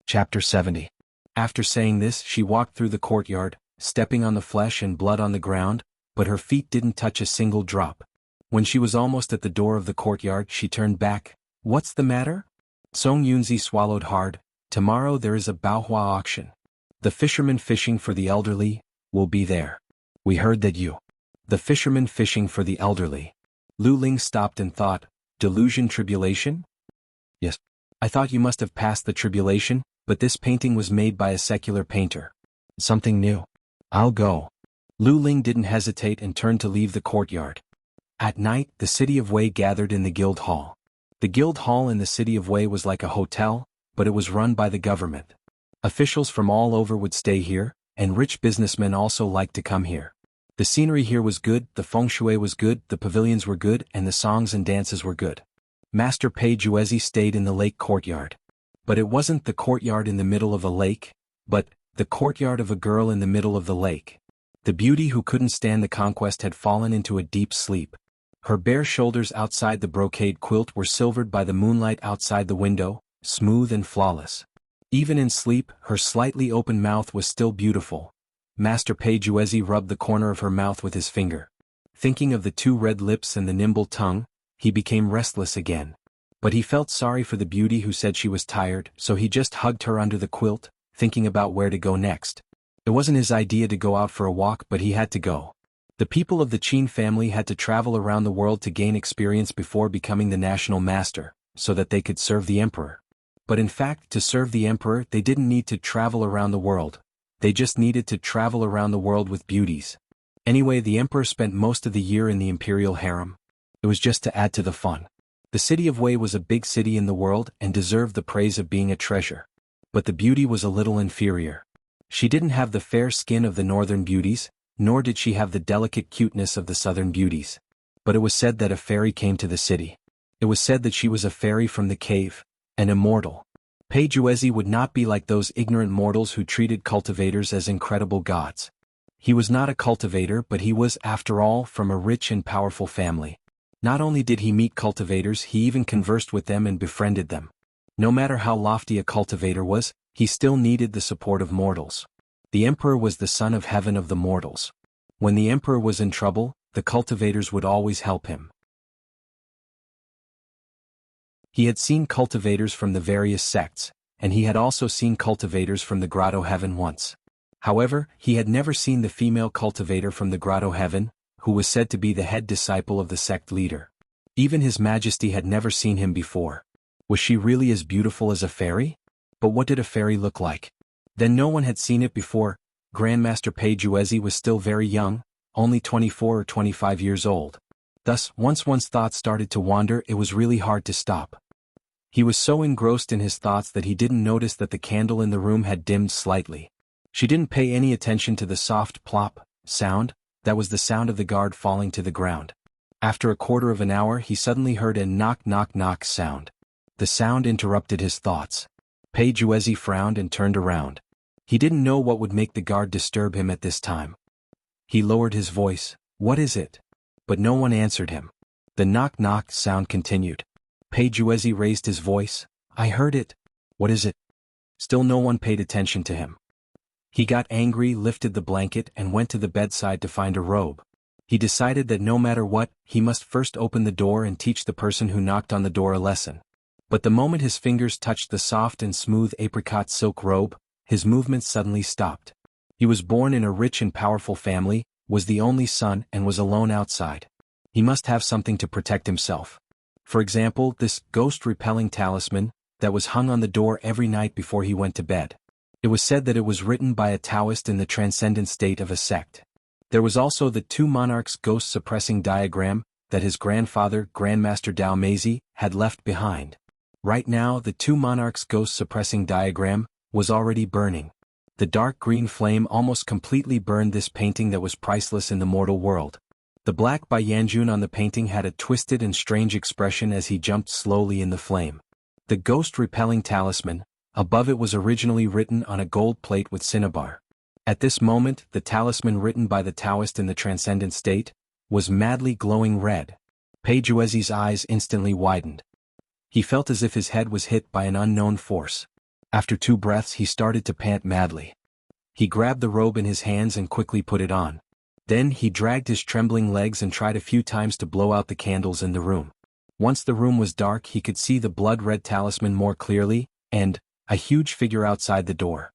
Chapter 70. After saying this, she walked through the courtyard, stepping on the flesh and blood on the ground, but her feet didn't touch a single drop. When she was almost at the door of the courtyard, she turned back. What's the matter? Song Yunzi swallowed hard. Tomorrow there is a Baohua auction. The fishermen fishing for the elderly will be there. We heard that you. The fishermen fishing for the elderly. Lu Ling stopped and thought, delusion tribulation? Yes. I thought you must have passed the tribulation, but this painting was made by a secular painter. Something new. I'll go. Lu Ling didn't hesitate and turned to leave the courtyard. At night, the city of Wei gathered in the guild hall. The guild hall in the city of Wei was like a hotel, but it was run by the government. Officials from all over would stay here, and rich businessmen also liked to come here. The scenery here was good, the feng shui was good, the pavilions were good, and the songs and dances were good. Master Pei Juezi stayed in the lake courtyard. But it wasn't the courtyard in the middle of a lake, but the courtyard of a girl in the middle of the lake. The beauty who couldn't stand the conquest had fallen into a deep sleep. Her bare shoulders outside the brocade quilt were silvered by the moonlight outside the window, smooth and flawless. Even in sleep, her slightly open mouth was still beautiful. Master Pei Juezi rubbed the corner of her mouth with his finger. Thinking of the 2 red lips and the nimble tongue, he became restless again. But he felt sorry for the beauty who said she was tired, so he just hugged her under the quilt, thinking about where to go next. It wasn't his idea to go out for a walk, but he had to go. The people of the Qin family had to travel around the world to gain experience before becoming the national master, so that they could serve the emperor. But in fact, to serve the emperor, they didn't need to travel around the world. They just needed to travel around the world with beauties. Anyway, the emperor spent most of the year in the imperial harem. It was just to add to the fun. The city of Wei was a big city in the world and deserved the praise of being a treasure. But the beauty was a little inferior. She didn't have the fair skin of the northern beauties, nor did she have the delicate cuteness of the southern beauties. But it was said that a fairy came to the city. It was said that she was a fairy from the cave, an immortal. Pei Juezi would not be like those ignorant mortals who treated cultivators as incredible gods. He was not a cultivator, but he was, after all, from a rich and powerful family. Not only did he meet cultivators, he even conversed with them and befriended them. No matter how lofty a cultivator was, he still needed the support of mortals. The emperor was the son of heaven of the mortals. When the emperor was in trouble, the cultivators would always help him. He had seen cultivators from the various sects, and he had also seen cultivators from the Grotto Heaven once. However, he had never seen the female cultivator from the Grotto Heaven, who was said to be the head disciple of the sect leader. Even His Majesty had never seen him before. Was she really as beautiful as a fairy? But what did a fairy look like? Then no one had seen it before. Grandmaster Pei Juezi was still very young, only 24 or 25 years old. Thus, once one's thoughts started to wander, it was really hard to stop. He was so engrossed in his thoughts that he didn't notice that the candle in the room had dimmed slightly. She didn't pay any attention to the soft plop sound. That was the sound of the guard falling to the ground. After a quarter of an hour, he suddenly heard a knock knock knock sound. The sound interrupted his thoughts. Pei Juezi frowned and turned around. He didn't know what would make the guard disturb him at this time. He lowered his voice, "What is it?" But no one answered him. The knock knock sound continued. Pei Juezi raised his voice, "I heard it." "What is it?" Still no one paid attention to him. He got angry, lifted the blanket, and went to the bedside to find a robe. He decided that no matter what, he must first open the door and teach the person who knocked on the door a lesson. But the moment his fingers touched the soft and smooth apricot silk robe, his movements suddenly stopped. He was born in a rich and powerful family, was the only son, and was alone outside. He must have something to protect himself. For example, this ghost-repelling talisman that was hung on the door every night before he went to bed. It was said that it was written by a Taoist in the transcendent state of a sect. There was also the two monarchs ghost-suppressing diagram that his grandfather, Grandmaster Dao Meizi, had left behind. Right now, the two monarchs ghost-suppressing diagram was already burning. The dark green flame almost completely burned this painting that was priceless in the mortal world. The black by Yanjun on the painting had a twisted and strange expression as he jumped slowly in the flame. The ghost-repelling talisman, above it was originally written on a gold plate with cinnabar. At this moment, the talisman written by the Taoist in the transcendent state was madly glowing red. Pei Juezi's eyes instantly widened. He felt as if his head was hit by an unknown force. After 2 breaths, he started to pant madly. He grabbed the robe in his hands and quickly put it on. Then he dragged his trembling legs and tried a few times to blow out the candles in the room. Once the room was dark, he could see the blood-red talisman more clearly, and a huge figure outside the door.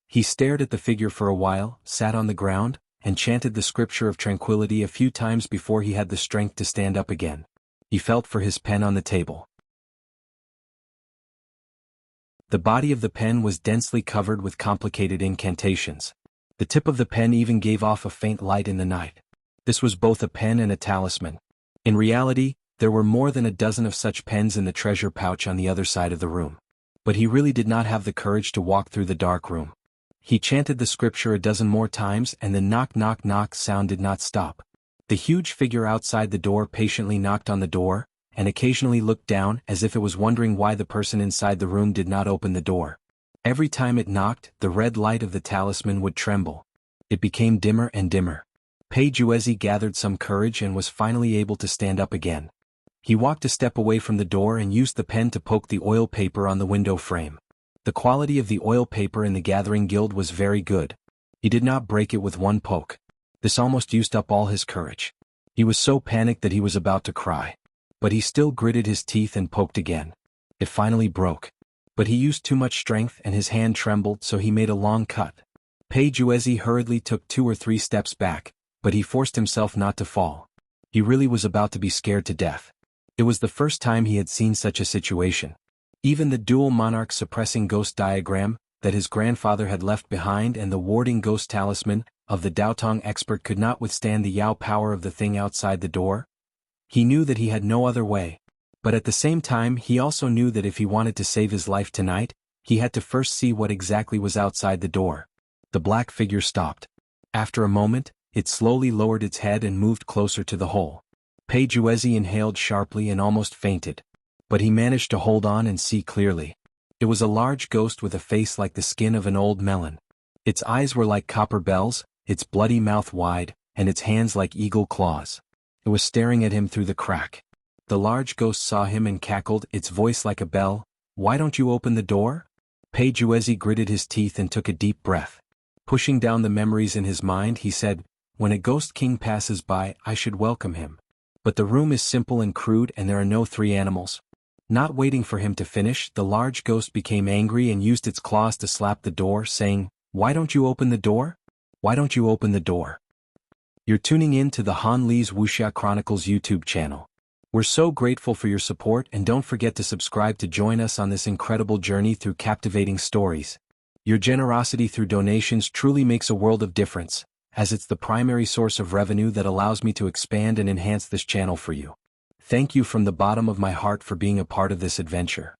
He stared at the figure for a while, sat on the ground, and chanted the scripture of tranquility a few times before he had the strength to stand up again. He felt for his pen on the table. The body of the pen was densely covered with complicated incantations. The tip of the pen even gave off a faint light in the night. This was both a pen and a talisman. In reality, there were more than a dozen of such pens in the treasure pouch on the other side of the room. But he really did not have the courage to walk through the dark room. He chanted the scripture a dozen more times and the knock knock knock sound did not stop. The huge figure outside the door patiently knocked on the door, and occasionally looked down as if it was wondering why the person inside the room did not open the door. Every time it knocked, the red light of the talisman would tremble. It became dimmer and dimmer. Pei Juezi gathered some courage and was finally able to stand up again. He walked a step away from the door and used the pen to poke the oil paper on the window frame. The quality of the oil paper in the Gathering Guild was very good. He did not break it with one poke. This almost used up all his courage. He was so panicked that he was about to cry. But he still gritted his teeth and poked again. It finally broke. But he used too much strength and his hand trembled, so he made a long cut. Page Uezi hurriedly took 2 or 3 steps back, but he forced himself not to fall. He really was about to be scared to death. It was the first time he had seen such a situation. Even the dual monarch suppressing ghost diagram that his grandfather had left behind and the warding ghost talisman of the Daotong expert could not withstand the Yao power of the thing outside the door. He knew that he had no other way. But at the same time he also knew that if he wanted to save his life tonight, he had to first see what exactly was outside the door. The black figure stopped. After a moment, it slowly lowered its head and moved closer to the hole. Page Uezi inhaled sharply and almost fainted. But he managed to hold on and see clearly. It was a large ghost with a face like the skin of an old melon. Its eyes were like copper bells, its bloody mouth wide, and its hands like eagle claws. It was staring at him through the crack. The large ghost saw him and cackled, its voice like a bell. "Why don't you open the door?" Page Uezi gritted his teeth and took a deep breath. Pushing down the memories in his mind, he said, "When a ghost king passes by, I should welcome him. But the room is simple and crude and there are no 3 animals." Not waiting for him to finish, the large ghost became angry and used its claws to slap the door, saying, "Why don't you open the door? Why don't you open the door?" You're tuning in to the Han Li's Wuxia Chronicles YouTube channel. We're so grateful for your support, and don't forget to subscribe to join us on this incredible journey through captivating stories. Your generosity through donations truly makes a world of difference, as it's the primary source of revenue that allows me to expand and enhance this channel for you. Thank you from the bottom of my heart for being a part of this adventure.